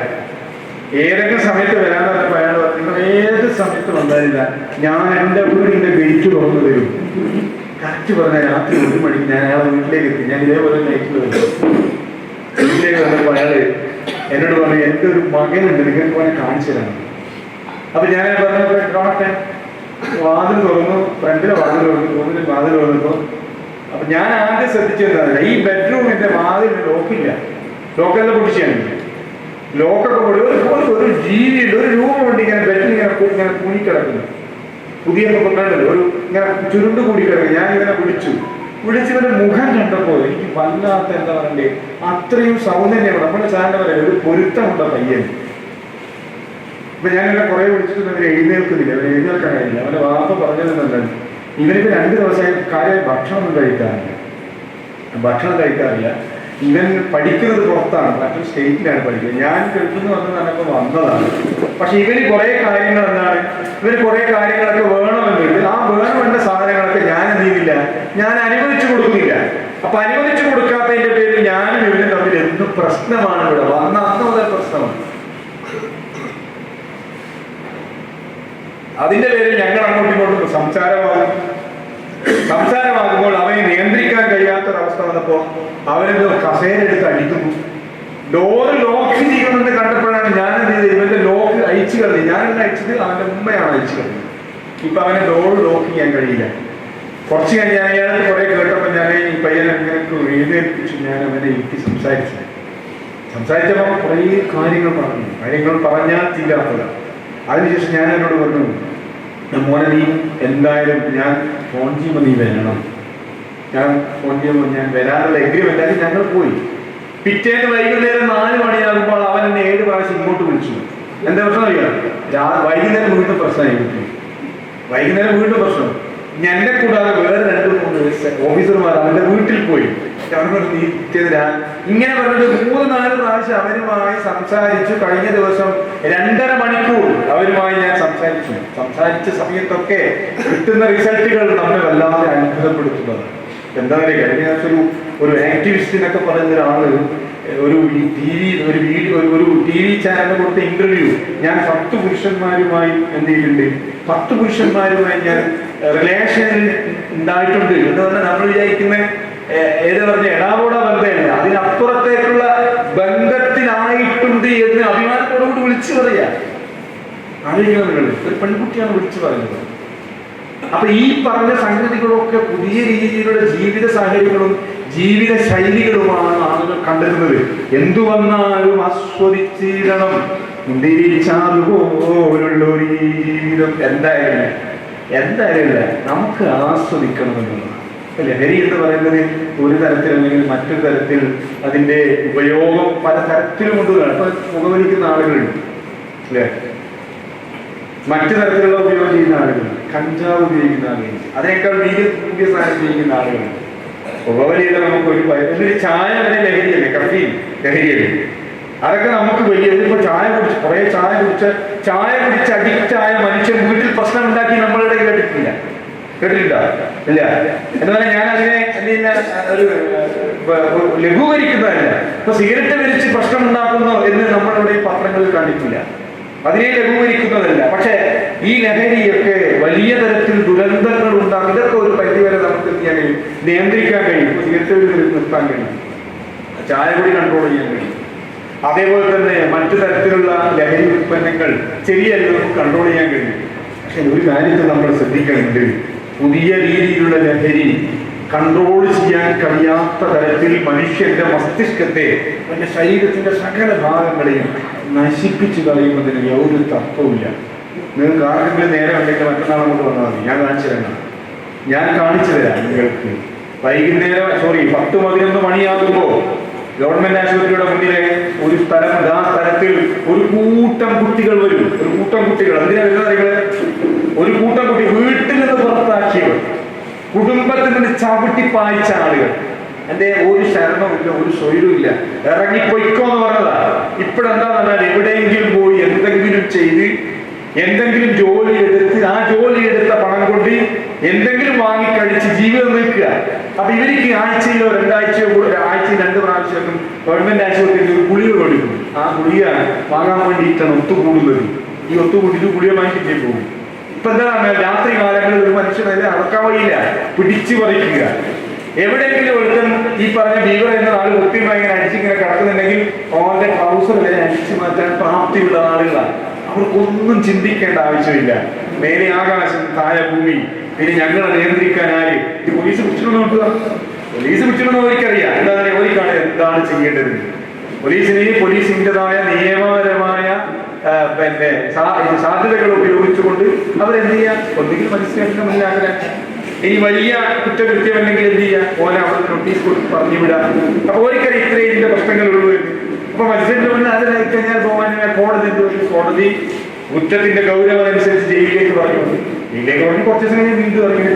ഏതൊക്കെ സമയത്ത് വരാമെന്ന് പറഞ്ഞപ്പോൾ അയാൾ നിങ്ങൾ ഏത് സമയത്ത് വന്നാലില്ല, ഞാൻ എൻ്റെ വീടിൻ്റെ ഗേറ്റ് തുറന്നു തരും. കറക്റ്റ് പറഞ്ഞാൽ രാത്രി 1 മണിക്ക് ഞാൻ അയാളെ വീട്ടിലേക്ക് എത്തി. ഞാൻ ഇതേപോലെ നൈറ്റിൽ വരും. വീട്ടിലേക്ക് വന്നപ്പോൾ അയാൾ എന്നോട് പറഞ്ഞു, എൻ്റെ ഒരു മകനുണ്ട്, നിങ്ങൾക്ക് അവനെ കാണിച്ചു തരാം. അപ്പൊ ഞാൻ പറഞ്ഞത് കാണട്ടെ. വാതിൽ തുറന്നു, ഫ്രണ്ടിലെ വാതിൽ തുറന്നു, റൂമിലെ വാതിൽ തുറന്നപ്പോ അപ്പൊ ഞാൻ ആദ്യം ശ്രദ്ധിച്ചെന്താ, ഈ ബെഡ്റൂമിന്റെ വാതിൽ ലോക്കില്ല, ലോക്കെല്ലാം പൊടിച്ചാണ്. ലോക്കൊക്കെ പൊടി ഒരു ജീവിയുണ്ട്, ഒരു രൂപമുണ്ട് ഇങ്ങനെ ബെഡിൽ ഇങ്ങനെ കൂടിക്കിടക്കുന്നു. പുതിയ കണ്ടല്ലോ, ഒരു ഇങ്ങനെ ചുരുണ്ട് കൂടി കിടക്കുന്നു. ഞാൻ ഇവനെ വിളിച്ചവന്റെ മുഖം കണ്ടപ്പോ എനിക്ക് വല്ലാത്ത എന്താ പറയണ്ടേ, അത്രയും സൗന്ദര്യമാണ്. നമ്മുടെ ചാനൽ പറയാം, ഒരു പൊരുത്തമുണ്ട പയ്യൻ. അപ്പൊ ഞാനിവിടെ കുറെ വിളിച്ചിട്ട് അവര് എഴുന്നേൽക്കുന്നില്ല, അവര് എഴുന്നേൽക്കാൻ കഴിയില്ല. അവന്റെ വാപ്പ പറഞ്ഞതെന്നല്ല, ഇവനിപ്പോ 2 ദിവസമായി കാര്യമായി ഭക്ഷണം കഴിക്കാറില്ല. ഇവൻ പഠിക്കുന്നത് പുറത്താണ്, മറ്റൊരു സ്റ്റേറ്റിലാണ് പഠിക്കുന്നത്. ഞാൻ കേൾക്കുന്നു വന്ന് പറഞ്ഞപ്പോൾ വന്നതാണ്. പക്ഷെ ഇവന് കുറെ കാര്യങ്ങൾ എന്താണ്, ഇവന് കുറെ കാര്യങ്ങളൊക്കെ വേണമെന്നുണ്ട്. ആ വേണ്ട സാധനങ്ങളൊക്കെ ഞാൻ എന്ത് ചെയ്യുന്നില്ല, ഞാൻ അനുവദിച്ചു കൊടുക്കുന്നില്ല. അപ്പൊ അനുവദിച്ചു കൊടുക്കാത്തതിന്റെ പേരിൽ ഞാനും ഇവനും തമ്മിൽ എന്ത് പ്രശ്നമാണ്. ഇവിടെ വന്ന അന്ന് മുതൽ പ്രശ്നമാണ്. അതിന്റെ പേരിൽ ഞങ്ങൾ അങ്ങോട്ടും ഇങ്ങോട്ടും സംസാരമാകുമ്പോൾ അവനെ നിയന്ത്രിക്കാൻ കഴിയാത്തൊരവസ്ഥ വന്നപ്പോ അവനെന്തോ കസേരയെടുത്ത് അടിക്കുന്നു. ഡോറ് ലോക്ക് ചെയ്യണമെന്ന് കണ്ടപ്പോഴാണ് ഞാൻ എന്ത് ചെയ്തത്, ഇവന്റെ ലോക്ക് അയച്ചു കളഞ്ഞു. ഞാനിന്ന് അയച്ചത് അവന്റെ ഉമ്മയാണ് അയച്ചു കളഞ്ഞത്. ഇപ്പൊ അവനെ ഡോറ് ലോക്ക് ചെയ്യാൻ കഴിയില്ല. കുറച്ച് കഴിഞ്ഞ് ഞാൻ അയാൾക്ക് കുറെ കേട്ടപ്പോൾ ഞാൻ ഈ പയ്യനെ ഇങ്ങനെ എഴുന്നേൽപ്പിച്ചു. ഞാൻ അവനെ ഇരുത്തി സംസാരിച്ചപ്പോൾ കുറേ കാര്യങ്ങൾ പറഞ്ഞാൽ തീരാത്തതാണ്. അതിനുശേഷം ഞാൻ എന്നോട് പറഞ്ഞു, മോനെ നീ എന്തായാലും ഞാൻ ഫോൺ ചെയ്യുമ്പോൾ നീ വരണം. ഞാൻ ഫോൺ ചെയ്യുമ്പോൾ ഞാൻ വരാനുള്ള എഗ്രിമെന്റ് ആക്കി ഞങ്ങൾ പോയി. പിറ്റേന്ന് വൈകുന്നേരം 4 മണിയാകുമ്പോൾ അവൻ എന്നെ 7 പ്രാവശ്യം ഇങ്ങോട്ട് വിളിച്ചു. എന്താ പ്രശ്നം അറിയാം, വൈകുന്നേരം വീണ്ടും പ്രശ്നമായി. വൈകുന്നേരം പ്രശ്നം. എന്നെ കൂടാതെ വേറെ 2-3 ഓഫീസർമാർ അവന്റെ വീട്ടിൽ പോയി. ഇങ്ങനെ പറഞ്ഞിട്ട് 3-4 പ്രാവശ്യം അവരുമായി സംസാരിച്ചു. കഴിഞ്ഞ ദിവസം 2.5 മണിക്കൂർ അവരുമായി ഞാൻ സംസാരിച്ച സമയത്തൊക്കെ കിട്ടുന്ന റിസൾട്ടുകൾ നമ്മെ വല്ലാതെ അത്ഭുതപ്പെടുത്തുന്നത്. എന്താ പറയുക, കഴിഞ്ഞ ദിവസം ഒരു ആക്ടിവിസ്റ്റിനൊക്കെ പറയുന്ന ഒരാള് ഒരു ടി വി ചാനലിന് കൊടുത്ത ഇന്റർവ്യൂ, ഞാൻ 10 പുരുഷന്മാരുമായി എന്ത് ചെയ്തിട്ടുണ്ട്, 10 പുരുഷന്മാരുമായി ഞാൻ റിലേഷനിൽ ഉണ്ടായിട്ടുണ്ട് എന്ന് പറഞ്ഞാൽ നമ്മൾ വിചാരിക്കുന്ന ഏത് പറഞ്ഞ എടാപോട ബന്ധമല്ല, അതിനപ്പുറത്തേക്കുള്ള ബന്ധത്തിലായിട്ടുണ്ട് എന്ന് അഭിമാനത്തോടുകൂടി വിളിച്ചു പറയാ. ആലോചിക്കുക, ഒരു പെൺകുട്ടിയാണ് വിളിച്ചു പറയുന്നത്. അപ്പൊ ഈ പറഞ്ഞ സംഗതികളൊക്കെ പുതിയ രീതിയിലുള്ള ജീവിത സാഹചര്യങ്ങളും ജീവിത ശൈലികളുമാണ് ആളുകൾ കണ്ടെത്തുന്നത്. എന്തു വന്നാലും ആസ്വദിച്ചിരണം, പോലുള്ള ഒരു ജീവിതം എന്തായാലും നമുക്ക് ആസ്വദിക്കണമെന്നുള്ളതാണ്. ലഹരി എന്ന് പറയുന്നത് ഒരു തരത്തിൽ അല്ലെങ്കിൽ മറ്റൊരു തരത്തിൽ അതിന്റെ ഉപയോഗം പല തരത്തിലും കൊണ്ടുവരാണ്. ഇപ്പൊ പുകവലിക്കുന്ന ആളുകളുണ്ട് അല്ലെ, മറ്റു തരത്തിലുള്ള ഉപയോഗം ചെയ്യുന്ന ആളുകൾ, കഞ്ചാവ് ഉപയോഗിക്കുന്ന ആളുകൾ, അതിനേക്കാൾ പുതിയ സാധനം ഉപയോഗിക്കുന്ന ആളുകളുണ്ട്. പുകവലിയുടെ നമുക്ക് ഒരു ചായ വരെ ലഹരിയല്ലേ, കഫീൻ ലഹരിയല്ലേ. അതൊക്കെ നമുക്ക് വലിയ ഇപ്പൊ കുറെ ചായ കുടിച്ച് അഡിക്റ്റായ മനുഷ്യൻ വീട്ടിൽ പ്രശ്നം ഉണ്ടാക്കി നമ്മളുടെ കേട്ടിട്ടില്ല ഇല്ല. എന്നാൽ ഞാൻ അതിനെ ഒരു ലഘൂകരിക്കുന്നതല്ല. ഇപ്പൊ സിഗരറ്റ് വലിച്ച് പ്രശ്നം ഉണ്ടാക്കുന്നു എന്ന് നമ്മളിവിടെ പത്രങ്ങളിൽ കണ്ടിട്ടില്ല, അതിനെ ലഘൂകരിക്കുന്നതല്ല. പക്ഷെ ഈ ലഹരിയൊക്കെ വലിയ തരത്തിൽ ദുരന്തങ്ങൾ ഉണ്ടാക്കും. ഇതൊക്കെ ഒരു പരിധിവരെ നമുക്ക് നിയന്ത്രിക്കാൻ കഴിയും. സിഗരറ്റ് നിർത്താൻ കഴിയും, ചായ കൂടി കൺട്രോൾ ചെയ്യാൻ കഴിയും. അതേപോലെ തന്നെ മറ്റു തരത്തിലുള്ള ലഹരി ഉൽപ്പന്നങ്ങൾ ശരിയല്ല നമുക്ക് കൺട്രോൾ ചെയ്യാൻ കഴിയും. പക്ഷെ ഒരു കാര്യത്തിൽ നമ്മൾ ശ്രദ്ധിക്കുന്നുണ്ട്, പുതിയ രീതിയിലുള്ള ലഹരി കൺട്രോൾ ചെയ്യാൻ കഴിയാത്ത തരത്തിൽ മനുഷ്യന്റെ മസ്തിഷ്കത്തെ, അവന്റെ ശരീരത്തിന്റെ സകല ഭാഗങ്ങളെയും നശിപ്പിച്ചു കളയുന്നതിന് യാതൊരു തത്വമില്ല. നിങ്ങൾക്ക് ആർക്കെങ്കിലും നേരെ ഉണ്ടെങ്കിൽ മറ്റന്നാൾ നമുക്ക് വന്നാൽ മതി, ഞാൻ കാണിച്ചു തരാം നിങ്ങൾക്ക്. വൈകുന്നേരം 10-11 മണിയാകുമ്പോൾ ഗവൺമെന്റ് ആശുപത്രിയുടെ മുന്നിലെ ഒരു സ്ഥലമുണ്ട്. ആ സ്ഥലത്തിൽ ഒരു കൂട്ടം കുട്ടികൾ വരും. എന്തിനാ വരുന്നത്? ഒരു കൂട്ടം കുട്ടി വീട്ടിൽ നിന്ന് പുറത്താക്കിയവർ, കുടുംബത്തിൽ നിന്ന് ചവിട്ടി പായിച്ച ആളുകൾ. എന്റെ ഒരു ശരണമില്ല, ഒരു സ്വൈരമില്ല, ഇറങ്ങിപ്പൊയ്ക്കോന്ന് പറഞ്ഞതാ. ഇപ്പോഴെന്താന്ന് പറഞ്ഞാൽ എവിടെയെങ്കിലും പോയി എന്തെങ്കിലും ചെയ്ത് എന്തെങ്കിലും ജോലി എടുത്ത് ആ ജോലി എടുത്ത പണം കൊണ്ട് എന്തെങ്കിലും വാങ്ങിക്കഴിച്ച് ജീവിതം നിൽക്കുക. അപ്പൊ ഇവർക്ക് ആഴ്ചയിലോ രണ്ടാഴ്ചയോ ആഴ്ചയിൽ 2 പ്രാവശ്യമൊക്കെ ഗവൺമെന്റ് ആശുപത്രിയിൽ ഒരു ഗുളിക കൊടുക്കും. ആ ഗുളിക വാങ്ങാൻ വേണ്ടിയിട്ടാണ് ഒത്തുകൂടുന്നത്. ഈ ഒത്തുകൂടിയിട്ട് ഗുളിക വാങ്ങിച്ചിട്ടേ പോകും. ഇപ്പൊ എന്താണ് രാത്രി കാലങ്ങളിൽ ഒരു മനുഷ്യനെ അടക്കാൻ വഴിയില്ല, പിടിച്ചു പറിക്കുക. എവിടെയെങ്കിലും ഒരുത്തൻ ഈ പറഞ്ഞ ബീവർ എന്ന ആൾ കൃത്യമായി ഇങ്ങനെ അടിച്ചിങ്ങനെ കിടക്കുന്നുണ്ടെങ്കിൽ ഓന്റെ ട്രൗസർ വരെ അടിച്ചു മാറ്റാൻ പ്രാപ്തിയുള്ള ആളുകളാണ്. അവർക്കൊന്നും ചിന്തിക്കേണ്ട ആവശ്യമില്ല. മേലെ ആകാശം, താഴെ ഭൂമി, പിന്നെ ഞങ്ങളെ നിയന്ത്രിക്കാൻ ആര്? ഈ പോലീസ് പിടിച്ചിട്ട് നോക്കുക. പോലീസ് പിടിച്ചിട്ട് അവർക്കറിയാം എന്താണ് ഓരിക്കാണ് എന്താണ് ചെയ്യേണ്ടത്. പോലീസിൻ്റെതായ നിയമപരമായ സാധ്യതകൾ ഉപയോഗിച്ചുകൊണ്ട് അവരെന്ത് ചെയ്യാം? ഒന്നുകിൽ മജിസ്ട്രേറ്റിന്റെ മുന്നിലാക്കാൻ, ഇനി വലിയ കുറ്റകൃത്യം അല്ലെങ്കിൽ എന്ത് ചെയ്യാം? ഓനെ അവിടെ നോട്ടീസ് കൊടുത്ത് പറഞ്ഞു വിടാം. അപ്പൊ ഓരിക്കറിയാം ഇത്രയും ഇതിന്റെ പ്രശ്നങ്ങളുള്ളൂ. അപ്പൊ മജിസ്ട്രേറ്റിന്റെ മുന്നിൽ അതിലായി കഴിഞ്ഞാൽ പോകാൻ കോടതി കുറ്റത്തിന്റെ ഗൗരവം അനുസരിച്ച് ജയിലിലേക്ക് പറഞ്ഞു. ജയിലിലേക്ക് പറഞ്ഞ് കുറച്ച് ദിവസം കഴിഞ്ഞ് വീണ്ടും പറഞ്ഞു.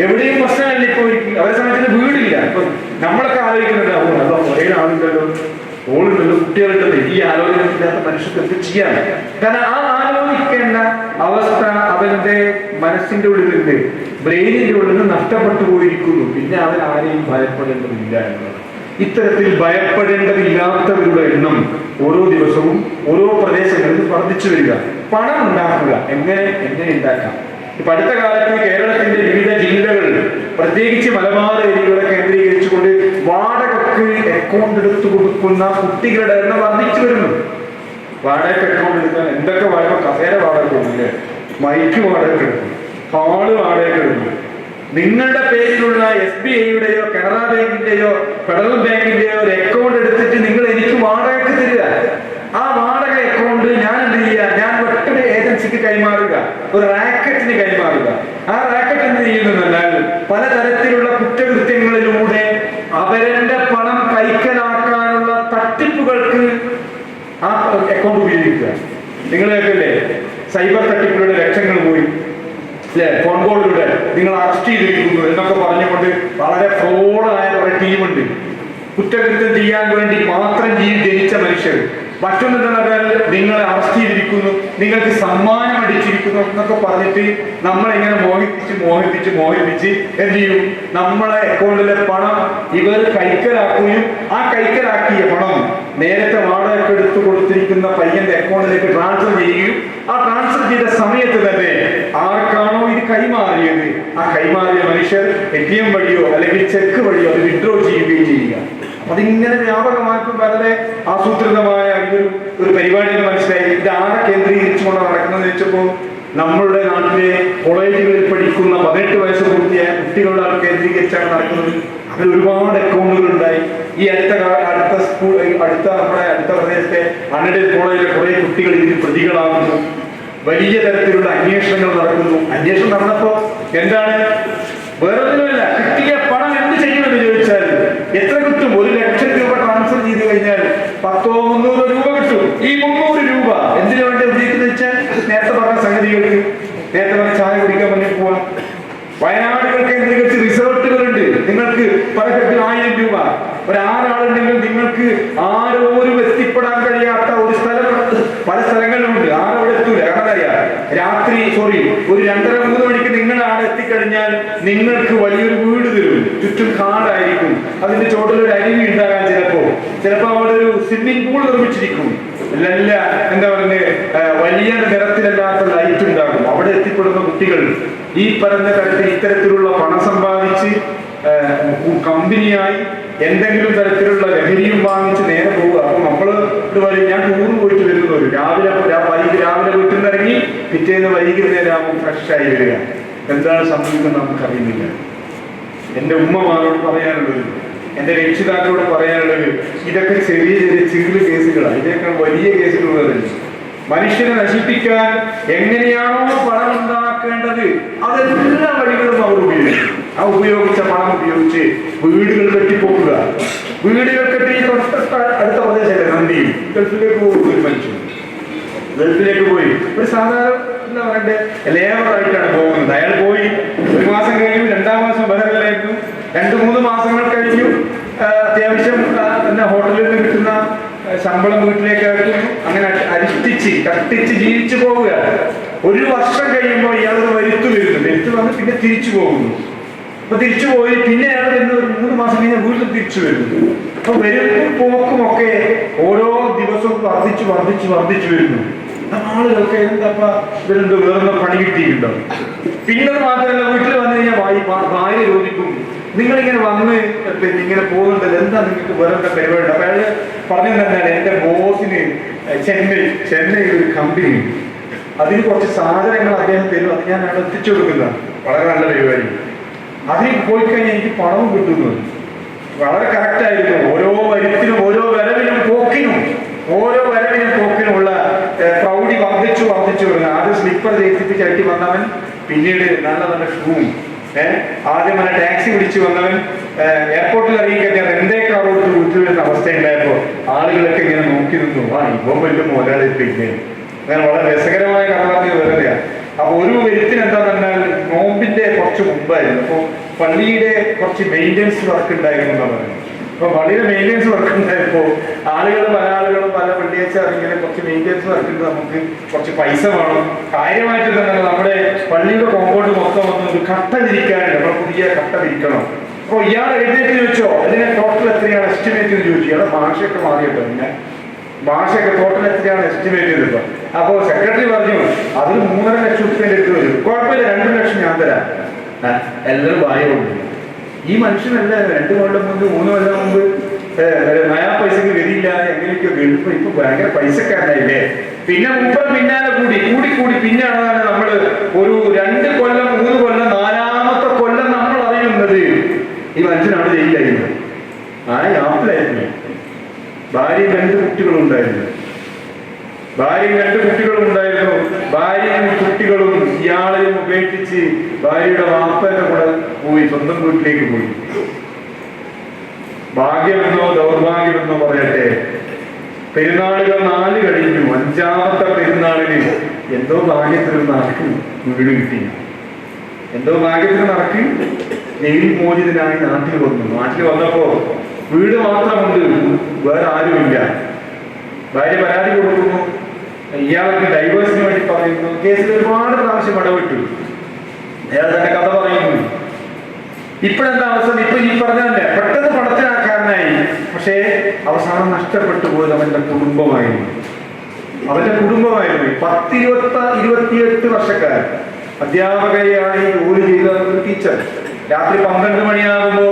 എവിടെയും പ്രശ്നമല്ല. ഇപ്പൊ അവരെ സമയത്തിന് വീടില്ല. ഇപ്പൊ നമ്മളൊക്കെ ആലോചിക്കുന്നുണ്ട്, അതോ ഒരേ ആളുണ്ടല്ലോ, ഓളുണ്ടല്ലോ, കുട്ടികളുണ്ടല്ലോ, ഈ ആലോചന ഇല്ലാത്ത മനുഷ്യർക്ക് ചെയ്യാൻ. കാരണം ആ ആലോചിക്കേണ്ട അവസ്ഥ അവന്റെ മനസ്സിന്റെ ഉള്ളിലുണ്ട്, ബ്രെയിനിന്റെ ഉള്ളിൽ നിന്ന് നഷ്ടപ്പെട്ടു പോയിരിക്കുന്നു. പിന്നെ അവൻ ആരെയും ഭയപ്പെടേണ്ടതില്ല എന്നുള്ളത്. ഇത്തരത്തിൽ ഭയപ്പെടേണ്ടതില്ലാത്തവരുടെ എണ്ണം ഓരോ ദിവസവും ഓരോ പ്രദേശങ്ങളിൽ വർദ്ധിച്ചു വരിക. പണം ഉണ്ടാക്കുക എങ്ങനെ ഉണ്ടാക്കാം? ഇപ്പൊ അടുത്ത കാലത്ത് കേരളത്തിന്റെ വിവിധ ജില്ലകൾ, പ്രത്യേകിച്ച് മലബാർ ഏരിയകളെ കേന്ദ്രീകരിച്ചുകൊണ്ട് വാടകയ്ക്ക് അക്കൗണ്ട് എടുത്തു കൊടുക്കുന്ന കുട്ടികളുടെ എണ്ണം വർദ്ധിച്ചു വരുന്നു. വാടകയ്ക്ക് അക്കൗണ്ട് എടുക്കാൻ എന്തൊക്കെ വാടക? കസേര വാടക കൊടുക്കില്ലേ, മൈക്ക് വാടക എടുക്കും, ഹാള് വാടക എടുക്കും. നിങ്ങളുടെ പേരിലുള്ള SBIയുടെയോ കനറ ബാങ്കിന്റെയോ ഫെഡറൽ ബാങ്കിന്റെയോ ഒരു അക്കൗണ്ട് എടുത്തിട്ട് നിങ്ങൾ എനിക്ക് വാടകയ്ക്ക് തരിക. ആ വാടക അക്കൗണ്ട് ഞാൻ എന്ത് ചെയ്യുക? ഞാൻ ഒറ്റൊരു ഏജൻസിക്ക് കൈമാറുക, ഒരു റാക്കറ്റിന് കൈമാറുക. ആ റാക്കറ്റ് എന്ത് ചെയ്യുന്നതെന്നാൽ പലതരത്തിലുള്ള കുറ്റകൃത്യങ്ങളിലൂടെ അവരുടെ പണം കൈക്കലാക്കാനുള്ള തട്ടിപ്പുകൾക്ക് ആ അക്കൗണ്ട് ഉപയോഗിക്കുക. നിങ്ങൾ കേൾക്കല്ലേ, സൈബർ തട്ടിപ്പിലൂടെ ലക്ഷങ്ങൾ പോയി, ഫോൺ കോളിലൂടെ നിങ്ങൾ അറസ്റ്റ് ചെയ്തിരിക്കുന്നു എന്നൊക്കെ പറഞ്ഞുകൊണ്ട് വളരെ ഫ്രോഡായ കുറെ ടീമുണ്ട്. കുറ്റകൃത്യം ചെയ്യാൻ വേണ്ടി മാത്രം ജനിച്ച മനുഷ്യർ. മറ്റൊന്നെന്താ പറഞ്ഞാൽ നിങ്ങളെ അറസ്റ്റ് ചെയ്തിരിക്കുന്നു, നിങ്ങൾക്ക് സമ്മാനം അടിച്ചിരിക്കുന്നു എന്നൊക്കെ പറഞ്ഞിട്ട് നമ്മളെങ്ങനെ മോഹിപ്പിച്ച് എന്ത് ചെയ്യും? നമ്മളെ അക്കൗണ്ടിലെ പണം ഇവർ കൈക്കലാക്കുകയും ആ കൈക്കലാക്കിയ പണം നേരത്തെ വാടകയ്ക്ക് എടുത്തു കൊടുത്തിരിക്കുന്ന പയ്യന്റെ അക്കൗണ്ടിലേക്ക് ട്രാൻസ്ഫർ ചെയ്യുകയും ആ ട്രാൻസ്ഫർ ചെയ്ത സമയത്ത് തന്നെ ആർക്കാണോ ഇത് കൈമാറിയത് ആ കൈമാറിയ മനുഷ്യർ ATM വഴിയോ അല്ലെങ്കിൽ ചെക്ക് വഴിയോ അത് വിഡ്രോ ചെയ്യുകയും ചെയ്യുക. അതിങ്ങനെ വ്യാപകമാക്കും വളരെ ആസൂത്രിതമായ ഒരു പരിപാടി എന്ന് മനസ്സിലായി. ഇത് ആരെ കേന്ദ്രീകരിച്ചുകൊണ്ട് നടക്കുന്നത് വെച്ചപ്പോൾ നമ്മളുടെ നാട്ടിലെ കോളേജുകളിൽ പഠിക്കുന്ന 18 വയസ്സ് പൂർത്തിയായ കുട്ടികളുടെ ആൾ കേന്ദ്രീകരിച്ചാണ് നടക്കുന്നത്. അതിൽ ഒരുപാട് അക്കൗണ്ടുകൾ ഉണ്ടായി. ഈ അടുത്ത നമ്മുടെ അടുത്ത പ്രദേശത്തെ അണഡൽ കോളേജിലെ കുറെ കുട്ടികൾ ഇതിൽ പ്രതികളാകുന്നു. വലിയ തരത്തിലുള്ള അന്വേഷണങ്ങൾ നടക്കുന്നു. അന്വേഷണം നടന്നപ്പോ എന്താണ്? വേറൊന്നുമില്ല, കിട്ടിയ പണം എന്ത് ചെയ്യുമെന്ന് ചോദിച്ചാൽ എത്ര കിട്ടും? 1 ലക്ഷം രൂപ ട്രാൻസ്ഫർ ചെയ്ത് കഴിഞ്ഞാൽ 100-300 രൂപ കിട്ടും. ഈ 300 രൂപ എന്തിനു വേണ്ടി ഉപയോഗിക്കുന്നത് വെച്ചാൽ നേരത്തെ പറഞ്ഞ സംഗതികൾക്ക്, നേരത്തെ പറഞ്ഞ ചായ കുടിക്കാൻ വേണ്ടി പോവാം. വയനാടുകൾ കേന്ദ്രീകരിച്ച് റിസോർട്ടുകളുണ്ട്. നിങ്ങൾക്ക് പല 1000 രൂപ. ഒരു 6 ആളുണ്ടെങ്കിൽ നിങ്ങൾക്ക് ആരോരും എത്തിപ്പെടാൻ കഴിയാത്ത ഒരു സ്ഥലം പല സ്ഥലങ്ങളിലുണ്ട്. ആരവിടെ എത്തൂല. കാരണം അറിയാം, ഒരു 2:30-3 മണിക്ക് നിങ്ങൾ ആടെ എത്തിക്കഴിഞ്ഞാൽ നിങ്ങൾക്ക് വലിയൊരു വീട് തരും. ചുറ്റും കാടായിരിക്കും. അതിന്റെ ചോട്ടിലൊരു അരുവി ഉണ്ടാകാൻ ചിലപ്പോ അവിടെ ഒരു സ്വിമ്മിംഗ് പൂൾ നിർമ്മിച്ചിരിക്കും. നല്ല എന്താ പറയുന്നത്, വലിയ നിറത്തിലല്ലാത്ത ലൈറ്റ് ഉണ്ടാകും. അവിടെ എത്തിപ്പെടുന്ന കുട്ടികൾ ഈ പറഞ്ഞ തരത്തിൽ ഇത്തരത്തിലുള്ള പണം സമ്പാദിച്ച് കമ്പനിയായി എന്തെങ്കിലും തരത്തിലുള്ള ലഹരിയും വാങ്ങിച്ച് നേരെ പോവുക. അപ്പൊ നമ്മള് പറയും, ഞാൻ ടൂറ് പോയിട്ട് വരുന്നവര് രാവിലെ വീട്ടിൽ നിന്ന് ഇറങ്ങി പിറ്റേന്ന് വൈകുന്നേരമാകുമ്പോൾ ഫ്രഷ് ആയി വരിക. എന്താണ് സംഭവിക്കുന്നത് നമുക്കറിയുന്നില്ല. എന്റെ ഉമ്മമാരോട് പറയാനുള്ളത്, എന്റെ രക്ഷിതാക്കളോട് പറയാനുള്ളത്, ഇതൊക്കെ ചെറിയ ചെറിയ കേസുകളാണ്. ഇതിനേക്കാൾ വലിയ കേസുകളുള്ളതല്ല. മനുഷ്യനെ നശിപ്പിക്കാൻ എങ്ങനെയാണോ പണം ഉണ്ടാക്കേണ്ടത് അതെല്ലാ വഴികളും അവർ ഉപയോഗിക്കും. ആ ഉപയോഗിച്ച പണം ഉപയോഗിച്ച് വീടുകൾ കെട്ടിപ്പോക്കുക. വീടുകൾ കെട്ടി അടുത്ത പ്രദേശമല്ലേ നന്ദി, ഗൾഫിലേക്ക് പോകും ഒരു മനുഷ്യൻ. ഗൾഫിലേക്ക് പോയി ഒരു സാധാരണ എന്താ പറയണ്ടേ ലേബറായിട്ടാണ് പോകുന്നത്. അയാൾ പോയി 1 മാസം കഴിഞ്ഞു, 2-ാം മാസം ബഹറിലായിരുന്നു, 2-3 മാസങ്ങൾ കഴിഞ്ഞു. അത്യാവശ്യം ഹോട്ടലിൽ നിന്ന് കിട്ടുന്ന ശമ്പളം വീട്ടിലേക്ക് അയക്കുന്നു, അങ്ങനെ കട്ടിച്ച് ജീവിച്ചു പോവുക. ഒരു വർഷം കഴിയുമ്പോൾ ഇയാളൊരു വരുത്തു വന്ന് പിന്നെ തിരിച്ചു പോകുന്നു. അപ്പൊ തിരിച്ചു പോയി പിന്നെ അയാൾ വരുന്ന ഒരു 3 മാസം കഴിഞ്ഞാൽ വീണ്ടും തിരിച്ചു വരുന്നു. അപ്പൊ വരുന്ന പോക്കുമൊക്കെ ഓരോ ദിവസവും വർദ്ധിച്ചു വരുന്നു. ആളുകൾക്ക് എന്താ ഇവരെന്തോ വേറൊന്നും പണി കിട്ടിയിട്ടുണ്ടോ? പിന്നെ മാത്രമല്ല, വീട്ടിൽ വന്നു കഴിഞ്ഞാൽ ഭാര്യ ചോദിക്കും, നിങ്ങളിങ്ങനെ വന്ന് ഇങ്ങനെ പോകുന്നുണ്ടല്ലോ, എന്താ നിങ്ങൾക്ക് വേറെ എന്താ പരിപാടി? അപ്പൊ അയാള് പറഞ്ഞു തന്നാൽ എന്റെ ബോസിന് ചെന്നൈ ഒരു കമ്പനി, അതിന് കുറച്ച് സാധനങ്ങൾ അദ്ദേഹം തരും, അത് ഞാൻ അവിടെ എത്തിച്ചു കൊടുക്കുന്നതാണ്. വളരെ നല്ല പരിപാടി. അതിന് പോയി കഴിഞ്ഞാൽ എനിക്ക് പണവും കിട്ടുന്നു. വളരെ കറക്റ്റ് ആയിരുന്നു. ഓരോ വരുത്തിനും ഓരോ വരവിനും പോക്കിനുമുള്ള പ്രൗഢി വർദ്ധിച്ചു വരുന്നു. ആദ്യം സ്ലിപ്പർ തേച്ചിപ്പിച്ച് അട്ടി വന്നവൻ പിന്നീട് നല്ല ഷൂവും, ആദ്യം നല്ല ടാക്സി പിടിച്ചു വന്നവൻ എയർപോർട്ടിൽ അറിയിക്കാൻ എന്തേ കാറോട്ട് വീട്ടിൽ വരുന്ന അവസ്ഥ ഉണ്ടായപ്പോ ആളുകളൊക്കെ ഇങ്ങനെ നോക്കി നിന്നു. ഇപ്പം വലിയ മുതലെടുപ്പില്ലേ. അങ്ങനെ വളരെ രസകരമായ കഥ പറഞ്ഞ് വെറുതെയാ. അപ്പൊ ഒരു വരുത്തിന് എന്താ പറഞ്ഞാൽ നോമ്പിന്റെ കുറച്ച് മുമ്പായിരുന്നു. അപ്പൊ പള്ളിയുടെ കുറച്ച് മെയിൻ്റെനൻസ് വർക്ക് ഉണ്ടായിരുന്നു എന്നാ പറയുന്നത്. അപ്പൊ പള്ളിയുടെ മെയിൻ്റെനൻസ് വർക്ക് ഉണ്ടായപ്പോ പല ആളുകളും പല വെള്ളിയാഴ്ച ഇങ്ങനെ കുറച്ച് മെയിൻ്റെനൻസ് വർക്ക് ഉണ്ട്, നമുക്ക് കുറച്ച് പൈസ വേണം. കാര്യമായിട്ട് തന്നെ നമ്മുടെ പള്ളിയുടെ കോമ്പൗണ്ട് മൊത്തം ഒരു കട്ട വിരിക്കാനുണ്ട്, നമ്മുടെ പുതിയ കട്ട വിരിക്കണം. അപ്പൊ ഇയാൾ എഴുന്നേറ്റ് ചോദിച്ചോ അതിനെ ടോട്ടൽ എത്രയാണ് എസ്റ്റിമേറ്റ് എന്ന് ചോദിച്ചു. ഇയാളെ ഭാഷയൊക്കെ മാറിയിട്ടോ, പിന്നെ ഭാഷയൊക്കെ ടോട്ടൽ എത്രയാണ് എസ്റ്റിമേറ്റ് ചെയ്തപ്പോ. അപ്പോ സെക്രട്ടറി പറഞ്ഞു അതിൽ 3.5 ലക്ഷം റുപ്യന്റെ അടുത്ത് വരും. കുഴപ്പമില്ല, 2 ലക്ഷം ഞാൻ തരാം. എല്ലാവരും വായ കൊണ്ടു. ഈ മനുഷ്യനല്ല 2 കൊല്ലം മുമ്പ് 3 കൊല്ലം മുമ്പ് നയാ പൈസക്ക് ഗതിയില്ലാതെ എങ്ങനെയൊക്കെ ഗൾഫ് ഇപ്പൊ ഭയങ്കര പൈസക്കാരനായില്ലേ. പിന്നെ പിന്നാലെ കൂടി പിന്നെയാണ് നമ്മള് ഒരു 2 കൊല്ലം 3 കൊല്ലം 4ാമത്തെ കൊല്ലം നമ്മൾ അറിയുന്നത് ഈ മനുഷ്യനാണ് ജയിലായിരുന്നത്. ആപ്പിലായിരുന്നു. ഭാര്യയും 2 കുട്ടികളുണ്ടായിരുന്നു. ഭാര്യയും കുട്ടികളും ഇയാളെയും ഉപേക്ഷിച്ച് ഭാര്യയുടെ വാപ്പന്റെ കൂടെ പോയി, സ്വന്തം വീട്ടിലേക്ക് പോയി. ഭാഗ്യമെന്നോ ദൗർഭാഗ്യമെന്നോ പറയട്ടെ, പെരുന്നാളുകൾ 4 കഴിഞ്ഞു. 5ാമത്തെ പെരുന്നാളിന് എന്തോ ഭാഗ്യത്തിന് നടക്കും വീട് കിട്ടി. ജയിൽ മോചിതനായി നാട്ടിൽ വന്നപ്പോ വീട് മാത്രമുണ്ട്, വേറെ ആരുമില്ല. ഭാര്യ പരാതി കൊടുക്കുന്നു, ഇയാൾക്ക് ഡൈവേഴ്സിന് വേണ്ടി പറയുന്നു. കേസിൽ ഒരുപാട് പ്രാവശ്യം ഇടപെട്ടു. അയാൾ തന്നെ കഥ പറയുന്നു. ഇപ്പോഴെന്താ അവസ്ഥ? ഇപ്പൊ ഈ പറഞ്ഞ തന്നെ പെട്ടെന്ന് പണത്തിനാക്കാരനായി. പക്ഷേ അവസാനം നഷ്ടപ്പെട്ടു പോയത് അവന്റെ കുടുംബമായിരുന്നു. 28 വർഷക്കാരൻ അധ്യാപകയായി ജോലി ചെയ്ത ഒരു ടീച്ചർ രാത്രി 12 മണിയാകുമ്പോ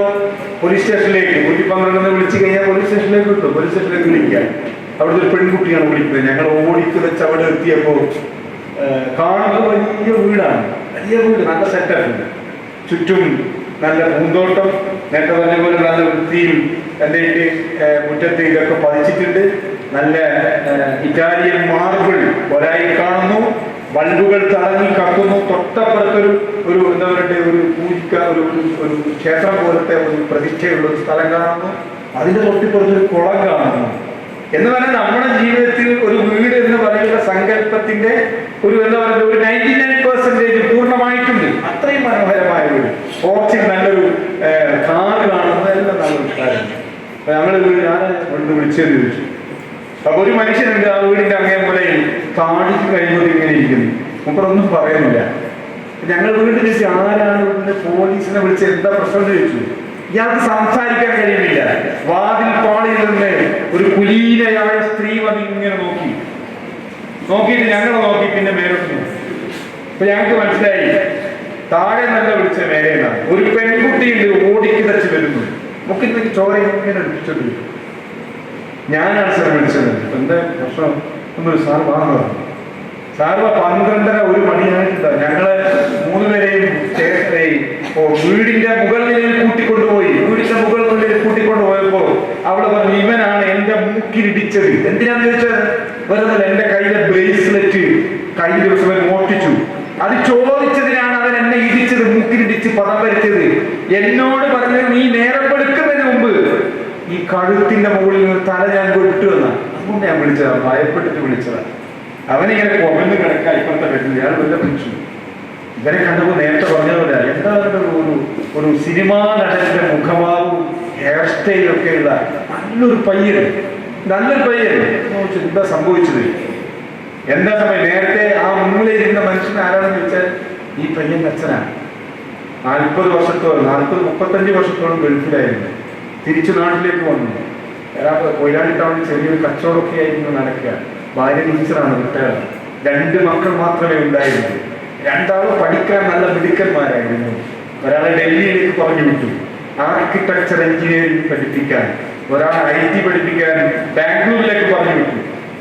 പോലീസ് സ്റ്റേഷനിലേക്ക് 112 വിളിച്ചു കഴിഞ്ഞാൽ പോലീസ് സ്റ്റേഷനിലേക്ക് കിട്ടും. പോലീസ് സ്റ്റേഷനിലേക്ക് വിളിക്കാൻ അവിടുത്തെ ഒരു പെൺകുട്ടിയാണ് വിളിക്കുന്നത്. ഞങ്ങൾ ഓടിക്ക് വെച്ച് അവിടെ എത്തിയപ്പോ കാണുന്നത് വലിയ വീട്, നല്ല സെറ്റപ്പ്, ചുറ്റും നല്ല പൂന്തോട്ടം, നേരത്തെ പറഞ്ഞ പോലെ നല്ല വൃത്തിയും എന്നിട്ട് മുറ്റത്ത് ഇതൊക്കെ പതിച്ചിട്ടുണ്ട്. നല്ല ഇറ്റാലിയൻ മാർബിൾ ഒരായി കാണുന്നു. ബൾബുകൾ തിളങ്ങി കത്തുന്നു. തൊട്ടപ്പുറത്തൊരു എന്താ പറയുക ഒരു ക്ഷേത്രം പോലത്തെ ഒരു പ്രതിഷ്ഠയുള്ള ഒരു സ്ഥലം കാണുന്നു. അതിന്റെ തൊട്ടിപ്പുറത്തൊരു കുളം കാണുന്നു. എന്ന് പറഞ്ഞാൽ നമ്മുടെ ജീവിതത്തിൽ ഒരു വീട് എന്ന് പറയുന്ന സങ്കല്പത്തിന്റെ എന്താ പറയുക ഒരു 99% പൂർണ്ണമായിട്ടുണ്ട്. അത്രയും മനോഹരമായ വീട്. പോർച്ചിൽ നല്ലൊരു കാറ് കാണുന്നതെല്ലാം നല്ലൊരു കാര്യം. ഞാൻ വിളിച്ചെന്ന് ചോദിച്ചു. അപ്പൊ ഒരു മനുഷ്യനുണ്ട് ആ വീടിന്റെ അങ്ങേ മൂലയിൽ താടിക്ക് കഴിയുമ്പോൾ ഇങ്ങനെ ഇരിക്കുന്നു. മുമ്പൊന്നും പറയുന്നില്ല. ഞങ്ങൾ വീട്ടിൽ ചോദിച്ചു ആരാണ് വീട്ടിലെ പോലീസിനെ വിളിച്ച് എന്താ പ്രശ്നം ചോദിച്ചു. ഇയാൾക്ക് സംസാരിക്കാൻ കഴിയുന്നില്ല. വാതിൽ പാളിയിൽ നിന്ന് ഒരു കുലീനയായ സ്ത്രീ വന്ന് ഇങ്ങനെ നോക്കിയിട്ട് ഞങ്ങൾ നോക്കി, പിന്നെ മേലോട്ട്. അപ്പൊ ഞങ്ങൾക്ക് മനസ്സിലായി താഴെ നല്ല വിളിച്ച മേലെയാണ്. ഒരു പെൺകുട്ടിയുണ്ട് ഓടിക്കിതച്ച് വരുന്നു. മുക്കിലേക്ക് ചോര ഇങ്ങനെ എടുപ്പിച്ചത്. ഞാനാണ് സാർ വിളിച്ചത്. എന്താ പ്രശ്നം? ഒന്നൊരു സാർ വാങ്ങുന്നത്. സാറ് 12:30 മണിയായിട്ടില്ല. ഞങ്ങള് 3 പേരെയും വീടിന്റെ മുകൾ നിലയിൽ കൂട്ടിക്കൊണ്ടുപോയപ്പോ അവിടെ പറഞ്ഞു ഇവനാണ് എന്റെ മൂക്കിലിടിച്ചത്. എന്തിനാന്ന് ചോദിച്ചത്? വെറുതെ എന്റെ കയ്യിലെ ബ്രേസ്ലെറ്റ് കഴിഞ്ഞ ദിവസം മോഷ്ടിച്ചു. അത് ചോദിച്ചതിനാണ് അവൻ എന്നെ ഇടിച്ചത്, മൂക്കിലിടിച്ച് പദം വരുത്തിയത്. എന്നോട് പറഞ്ഞത് നീ നേരം വെളുക്കുന്നതിന് മുമ്പ് ഈ കഴുത്തിന്റെ മുകളിൽ നിന്ന് തല ഞാൻ വെട്ടുവെന്നാ. അതുകൊണ്ട് ഞാൻ വിളിച്ചതാണ്, ഭയപ്പെട്ടിട്ട് വിളിച്ചതാണ്. അവനിങ്ങനെ കൊമന്ന് കിടക്കാൻ ഇപ്പോഴത്തെ പറ്റില്ല. ഇയാൾ വല്ല വിളിച്ചു. ഇവരെ കണ്ടപ്പോൾ നേരത്തെ പറഞ്ഞതുപോലെ എന്താ ഒരു സിനിമാ നടന്റെ മുഖഭാവവും ഹെയർ സ്റ്റൈലൊക്കെയുള്ള നല്ലൊരു പയ്യൻ. നല്ലൊരു പയ്യൻ. ചോദിച്ചു എന്താ സംഭവിച്ചത്, എന്താ സമയം. നേരത്തെ ആ മുന്നിലിരുന്ന മനുഷ്യൻ ആരാണെന്ന് വെച്ചാൽ ഈ പയ്യന്റെ അച്ഛനാണ്. 40 വർഷത്തോളം 35 വർഷത്തോളം ഗൾഫിലായിരുന്നു. തിരിച്ചു നാട്ടിലേക്ക് വന്നു. കൊയിലാണ്ടി ടൗണിൽ ചെറിയൊരു കച്ചവടമൊക്കെ ആയിരുന്നു നടക്കുക. ഭാര്യ ടീച്ചറാണ്, റിട്ടയർഡ്. 2 മക്കൾ മാത്രമേ ഉണ്ടായിരുന്നു. 2 ആളും പഠിക്കാൻ നല്ല മിടുക്കന്മാരായിരുന്നു. ഒരാളെ ഡൽഹിയിലേക്ക് പറഞ്ഞു വിട്ടു ആർക്കിടെക്ചർ എഞ്ചിനീയറിംഗ് പഠിപ്പിക്കാൻ, ഒരാളെ IT പഠിപ്പിക്കാൻ ബാംഗ്ലൂരിലേക്ക് പറഞ്ഞു വിട്ടു.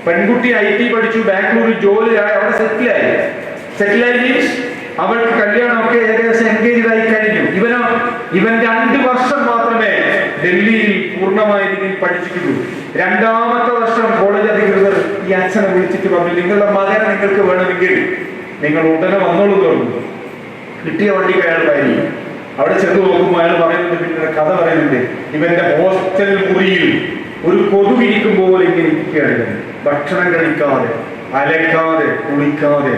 പെൺകുട്ടി IT പഠിച്ചു, ബാംഗ്ലൂരിൽ ജോലിയായി, അവിടെ സെറ്റിലായി മീൻസ് അവൾക്ക് കല്യാണമൊക്കെ ഏകദേശം എൻഗേജ് ആയി കഴിഞ്ഞു. ഇവൻ 2 വർഷം മാത്രമേ ഡൽഹിയിൽ പൂർണ്ണമായ രീതിയിൽ പഠിച്ചിട്ടുള്ളൂ. 2ാമത്തെ വർഷം കോളേജ് അധികൃതർ ഈ അച്ഛനെ വിളിച്ചിട്ട് പറഞ്ഞു, നിങ്ങളുടെ മകനെ നിങ്ങൾക്ക് വേണമെങ്കിൽ നിങ്ങൾ ഉടനെ വന്നോളൂ തോന്നുന്നു. കിട്ടിയ വണ്ടിക്ക് അയാൾ കയറി. അവിടെ ചെന്ന് നോക്കുമ്പോൾ അയാൾ പറയുന്നുണ്ട്, പിന്നെ കഥ പറയുന്നുണ്ട്, ഇവന്റെ ഹോസ്റ്റൽ മുറിയിൽ ഒരു കൊതുകിരിക്കും പോലെ ഇങ്ങനെ ഇരിക്കുകയാണ്. ഭക്ഷണം കഴിക്കാതെ, അലക്കാതെ, കുളിക്കാതെ,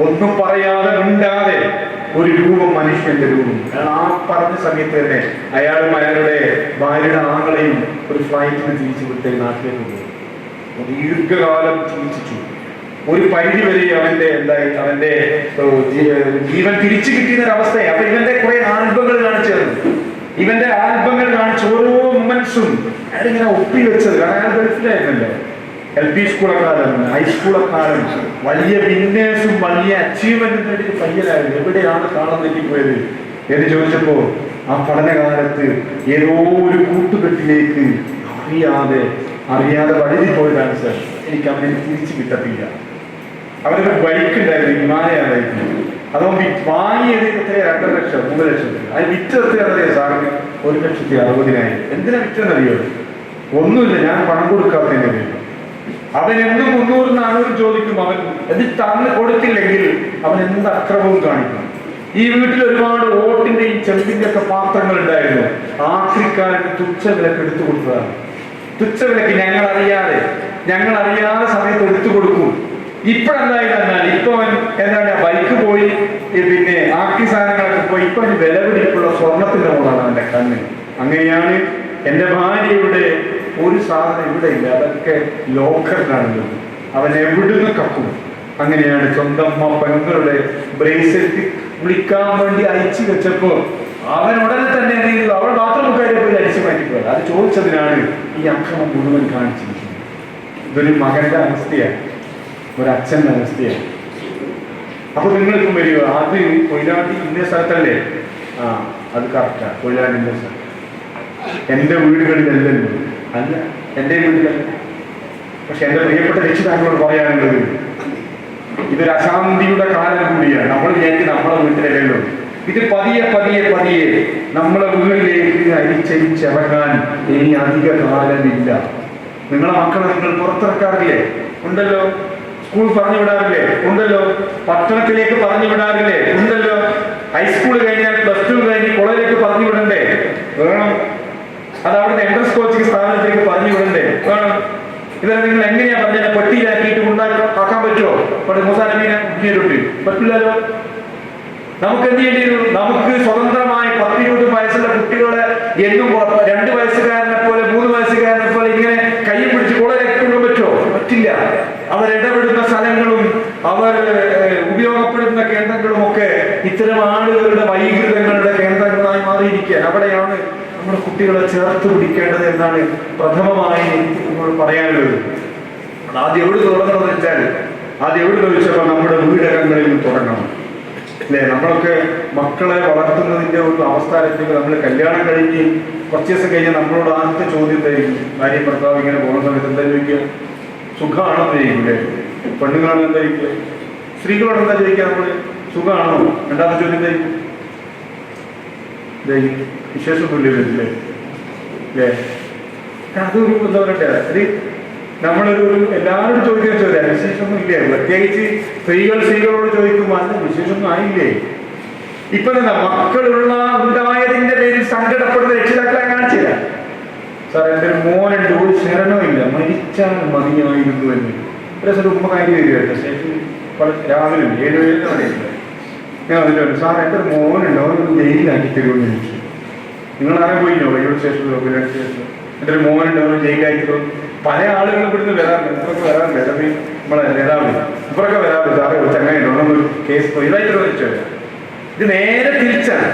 ഒന്നും പറയാതെ, മിണ്ടാതെ ഒരു രൂപം, മനുഷ്യന്റെ രൂപം. ആ പറഞ്ഞ സമയത്ത് തന്നെ അയാളും അയാളുടെ ഭാര്യയുടെ ആങ്ങളെയും ഒരു ഫ്ലൈറ്റിന് തിരിച്ചു വിട്ട് നാട്ടിലേക്ക് പോയി. ദീർഘകാലം ചികിത്സിച്ചു. ഒരു പരിധി വരെ അവന്റെ ജീവൻ തിരിച്ചു കിട്ടിയൊരവസ്ഥയെ. അപ്പൊ ഇവന്റെ കുറെ ആൽബങ്ങൾ കാണിച്ചു തന്നു. ഇവന്റെ ആൽബങ്ങൾ കാണിച്ച് ഓരോ മൊമെന്റ്സും അയാളിങ്ങനെ ഒപ്പി വെച്ചത്. കാരണം അയാൾ ഗൾഫിലായിരുന്നല്ലോ. LP സ്കൂളക്കാരൻ, ഹൈസ്കൂളക്കാരൻ, വലിയ വിന്നേഴ്സും വലിയ അച്ചീവ്മെന്റ് നേടിയ പയ്യനായിരുന്നു. എവിടെയാണ് കാണാൻ തെറ്റിപ്പോയത് എന്ന് ചോദിച്ചപ്പോ ആ പഠനകാലത്ത് ഏതോ ഒരു കൂട്ടുകെട്ടിലേക്ക് അറിയാതെ വഴുതി പോയതാണ് സർ. എനിക്ക് അവനെ തിരിച്ചു കിട്ടത്തില്ല. അവരൊരു ബൈക്ക് ഉണ്ടായിരുന്നു, ഹിമാലയായിരുന്നു. അതുകൊണ്ട് വാങ്ങിയത് എത്രയാ, 2 ലക്ഷം 3 ലക്ഷത്തിന്. അത് വിറ്റത് അറിയാം സാറിന് 1,60,000. എന്തിനാ വിറ്റെന്നറിയോ? ഒന്നുമില്ല, ഞാൻ പണം കൊടുക്കാത്തതിന്റെ പേര്. അവൻ എന്നും 300-400 ചോദിക്കും. അവൻ ഇത് തന്ന് കൊടുത്തില്ലെങ്കിൽ അവൻ എന്ത് അക്രമവും കാണിക്കും. ഈ വീട്ടിൽ ഒരുപാട് ഓട്ടിന്റെയും ചെമ്പിന്റെ ഒക്കെ പാത്രങ്ങൾ ഉണ്ടായിരുന്നു. ആക്രിക്കാരന് തുച്ഛ വിലക്ക് എടുത്തു കൊടുത്തതാണ്. തുച്ഛ വിലക്ക് ഞങ്ങൾ അറിയാതെ സമയത്ത് എടുത്തു കൊടുക്കും. ഇപ്പോഴെന്തായിരുന്നാൽ ഇപ്പൊ അവൻ എന്താണ്, ബൈക്ക് പോയി, പിന്നെ ആക്രി സാധനങ്ങളൊക്കെ പോയി. ഇപ്പൊ അവന് വില പിടിപ്പുള്ള സ്വർണത്തിന്റെ മോളാണ് അവന്റെ കണ്ണ്. അങ്ങനെയാണ് എന്റെ ഭാര്യയുടെ ഒരു സാധനം ഇവിടെ ഇല്ല, അതൊക്കെ ലോക്കറിലാണുള്ളത്. അവൻ എവിടുന്ന് കക്കും. അങ്ങനെയാണ് സ്വന്തം പെങ്ങളുടെ ബ്രേസ്ലെറ്റ് വിളിക്കാൻ വേണ്ടി അയച്ചു വെച്ചപ്പോ അവൻ ഉടനെ തന്നെ അവൾ ബാത്റൂമുകാരെ പോയി അടിച്ചു മാറ്റിപ്പോയത്. അത് ചോദിച്ചതിനാണ് ഈ അക്രമം മുഴുവൻ കാണിച്ചിരിക്കുന്നത്. ഇതൊരു മകന്റെ അവസ്ഥയാണ്, ഒരച്ഛന്റെ അവസ്ഥയാണ്. അപ്പൊ നിങ്ങൾക്കും വരിക, അത് കൊയിലാണ്ടി ഇന്ന സ്ഥലത്തല്ലേ? അത് കറക്റ്റാ, കൊയിലാണ്ടി ഇന്ന സ്ഥലം. എന്റെ വീടുകളിലല്ലല്ലോ, അല്ല എന്റെ വീട്ടിലല്ല. പക്ഷെ എന്റെ പ്രിയപ്പെട്ട രക്ഷിതാക്കളോട് പറയാനുള്ളത്, ഇതൊരു അശാന്തിയുടെ കാലം കൂടിയാണ്. നമ്മൾ വിചാരിക്കും നമ്മളെ വീട്ടിലല്ലോ. ഇത് പതിയെ നമ്മളെ വീട്ടിലേക്ക് അരിച്ചരിച്ചിറങ്ങാൻ ഇനി അധിക കാലമില്ല. നിങ്ങളെ മക്കളെ നിങ്ങൾ പുറത്തിറക്കാറില്ലേ? ഉണ്ടല്ലോ. സ്കൂൾ പറഞ്ഞു വിടാറില്ലേ? ഉണ്ടല്ലോ. പട്ടണത്തിലേക്ക് പറഞ്ഞു വിടാറില്ലേ? ഉണ്ടല്ലോ. ഹൈസ്കൂൾ കഴിഞ്ഞാൽ +2 കഴിഞ്ഞ് കോളേജിലേക്ക് പറഞ്ഞു വിടണ്ടേ? വേണം. അത് അവിടുത്തെ എൻട്രൻസ് കോച്ചിങ് സ്ഥാപനത്തിലേക്ക് പറഞ്ഞു വിടണ്ടേ? വേണം. ഇവരെ നിങ്ങൾ എങ്ങനെയാ പറഞ്ഞാൽ പെട്ടിയിലാക്കിയിട്ട് ആക്കാൻ പറ്റുമോ? പണ്ട് മൂസാനബീനെ ഉള്ളിയിട്ടുണ്ട്, പറ്റില്ലല്ലോ. നമുക്ക് എന്ത് ചെയ്യേണ്ടി വരും? നമുക്ക് സ്വതന്ത്രമായി 10-20 വയസ്സുള്ള കുട്ടികളെ എന്നും 2 വയസ്സുകാരനെ പോലെ 3 വയസ്സുകാരനെ പോലെ ഇങ്ങനെ കൈ പിടിച്ച് കോളേജിലേക്ക് കൊണ്ടുപോകാൻ പറ്റുമോ? പറ്റില്ല. അവരിടപെടുന്ന സ്ഥലങ്ങളും അവർ ഉപയോഗപ്പെടുന്ന കേന്ദ്രങ്ങളും ഒക്കെ ഇത്തരം ആളുകളുടെ വൈകൃതങ്ങളുടെ കേന്ദ്രങ്ങളായി മാറിയിരിക്കാൻ. അവിടെയാണ് നമ്മുടെ കുട്ടികളെ ചേർത്ത് പിടിക്കേണ്ടത് എന്നാണ് പ്രഥമമായി എനിക്ക് നിങ്ങൾ പറയാനുള്ളത്. ആദ്യം എവിടെ തുടങ്ങണമെന്ന് വെച്ചാൽ, ചോദിച്ചപ്പോൾ നമ്മുടെ വീടകങ്ങളിൽ തുടങ്ങണം, അല്ലേ? നമ്മളൊക്കെ മക്കളെ വളർത്തുന്നതിന്റെ ഒരു അവസ്ഥാനത്തേക്ക് നമ്മൾ കല്യാണം കഴിഞ്ഞ് കുറച്ച് ദിവസം കഴിഞ്ഞാൽ നമ്മളോട് ആദ്യത്തെ ചോദ്യം എന്തായിരിക്കും? ഭാര്യ ഭർത്താവ് ഇങ്ങനെ പോകുന്ന സമയത്ത് എന്താ ചോദിക്കുക? സുഖമാണോ എന്ന് ചോദിക്കില്ലേ? പെണ്ണുങ്ങളാണ് എന്താ ചോദിക്കുക? സ്ത്രീകളോട് എന്താ ചോദിക്കുക? നമ്മള് സുഖമാണോ? രണ്ടാമത്തെ ചോദ്യം എന്തായിരിക്കും? വിശേഷമൊന്നുമില്ലേ വീട്ടില്? അല്ലേ? അതൊരു എന്താ പറയട്ടെ, അത് നമ്മളൊരു എല്ലാവരോടും ചോദിക്കാൻ ചോദ്യം, വിശേഷമൊന്നും ഇല്ലേ? പ്രത്യേകിച്ച് സ്ത്രീകളോട് ചോദിക്കുമ്പോൾ അത് വിശേഷമൊന്നും ആയില്ലേ? ഇപ്പൊ എന്താ ഉണ്ടായതിന്റെ പേരിൽ സങ്കടപ്പെടുന്ന രക്ഷിതാക്കളെ കാണിച്ചില്ല. സാർ എൻ്റെ ഒരു മോനുണ്ട്, ഒരു ശരണവും ഇല്ല, മരിച്ചാൽ മതിയായിരുന്നു എന്ന്. ഒരു ദിവസം ഉമ്മ കാര്യം വരികയായിരുന്നു സ്റ്റേഷനിൽ. രാവിലെ 7 ഞാൻ വന്നിട്ടുണ്ട്, സാർ എൻ്റെ ഒരു മോനുണ്ട്, അവനൊന്ന് ജയിലിലാക്കി തരുമെന്ന് ചോദിച്ചു. നിങ്ങൾ ആരെ പോയില്ലോ? റെയിൽവേ സ്റ്റേഷനിലോ സ്റ്റേഷനിലോ? എൻ്റെ ഒരു മോനുണ്ട്, അവന് ജയിലാക്കി തരും. പല ആളുകളും ഇവിടുന്ന് വരാറുണ്ട്. ഇപ്പൊക്കെ വരാറുണ്ട്. അതായത് നമ്മളെ നേതാവ് ഇപ്പൊക്കെ വരാറുണ്ട്. സാറേ ഒരു ചങ്ങായി ഒരു കേസ് ഇതായിട്ട് ചോദിച്ചോ. ഇത് നേരെ തിരിച്ചാണ്.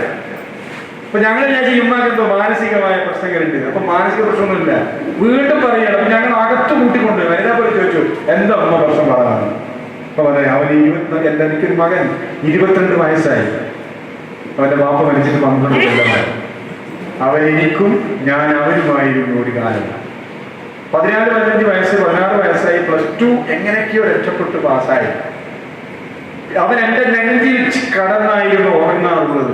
അപ്പൊ ഞങ്ങൾ വിചാരിച്ചു ഇമ്മാക്കെന്തോ മാനസികമായ പ്രശ്നങ്ങളുണ്ട്. അപ്പൊ മാനസിക പ്രശ്നമൊന്നുമില്ല. വീണ്ടും പറയുകയാണ്. അപ്പൊ ഞങ്ങൾ അകത്ത് കൂട്ടിക്കൊണ്ട് വനിതാ പോലെ ചോദിച്ചു എന്താ അമ്മ പ്രശ്നം പറയാൻ. അപ്പൊ പറയാം അവന് എനിക്കൊരു മകൻ 22 വയസ്സായി. അവന്റെ വാപ്പ മരിച്ചിട്ട് 12 കൊല്ലമായി. അവൻ എനിക്കും ഞാൻ അവനുമായിരുന്നു ഒരു കാലം. 14-15 വയസ്സ് 16 വയസ്സായി. +2 എങ്ങനെയൊക്കെയോ രക്ഷപ്പെട്ട് പാസ്സായി. അവൻ എന്റെ നെഞ്ചിൽ കടന്നായിരുന്നു ഉറങ്ങാറുള്ളത്.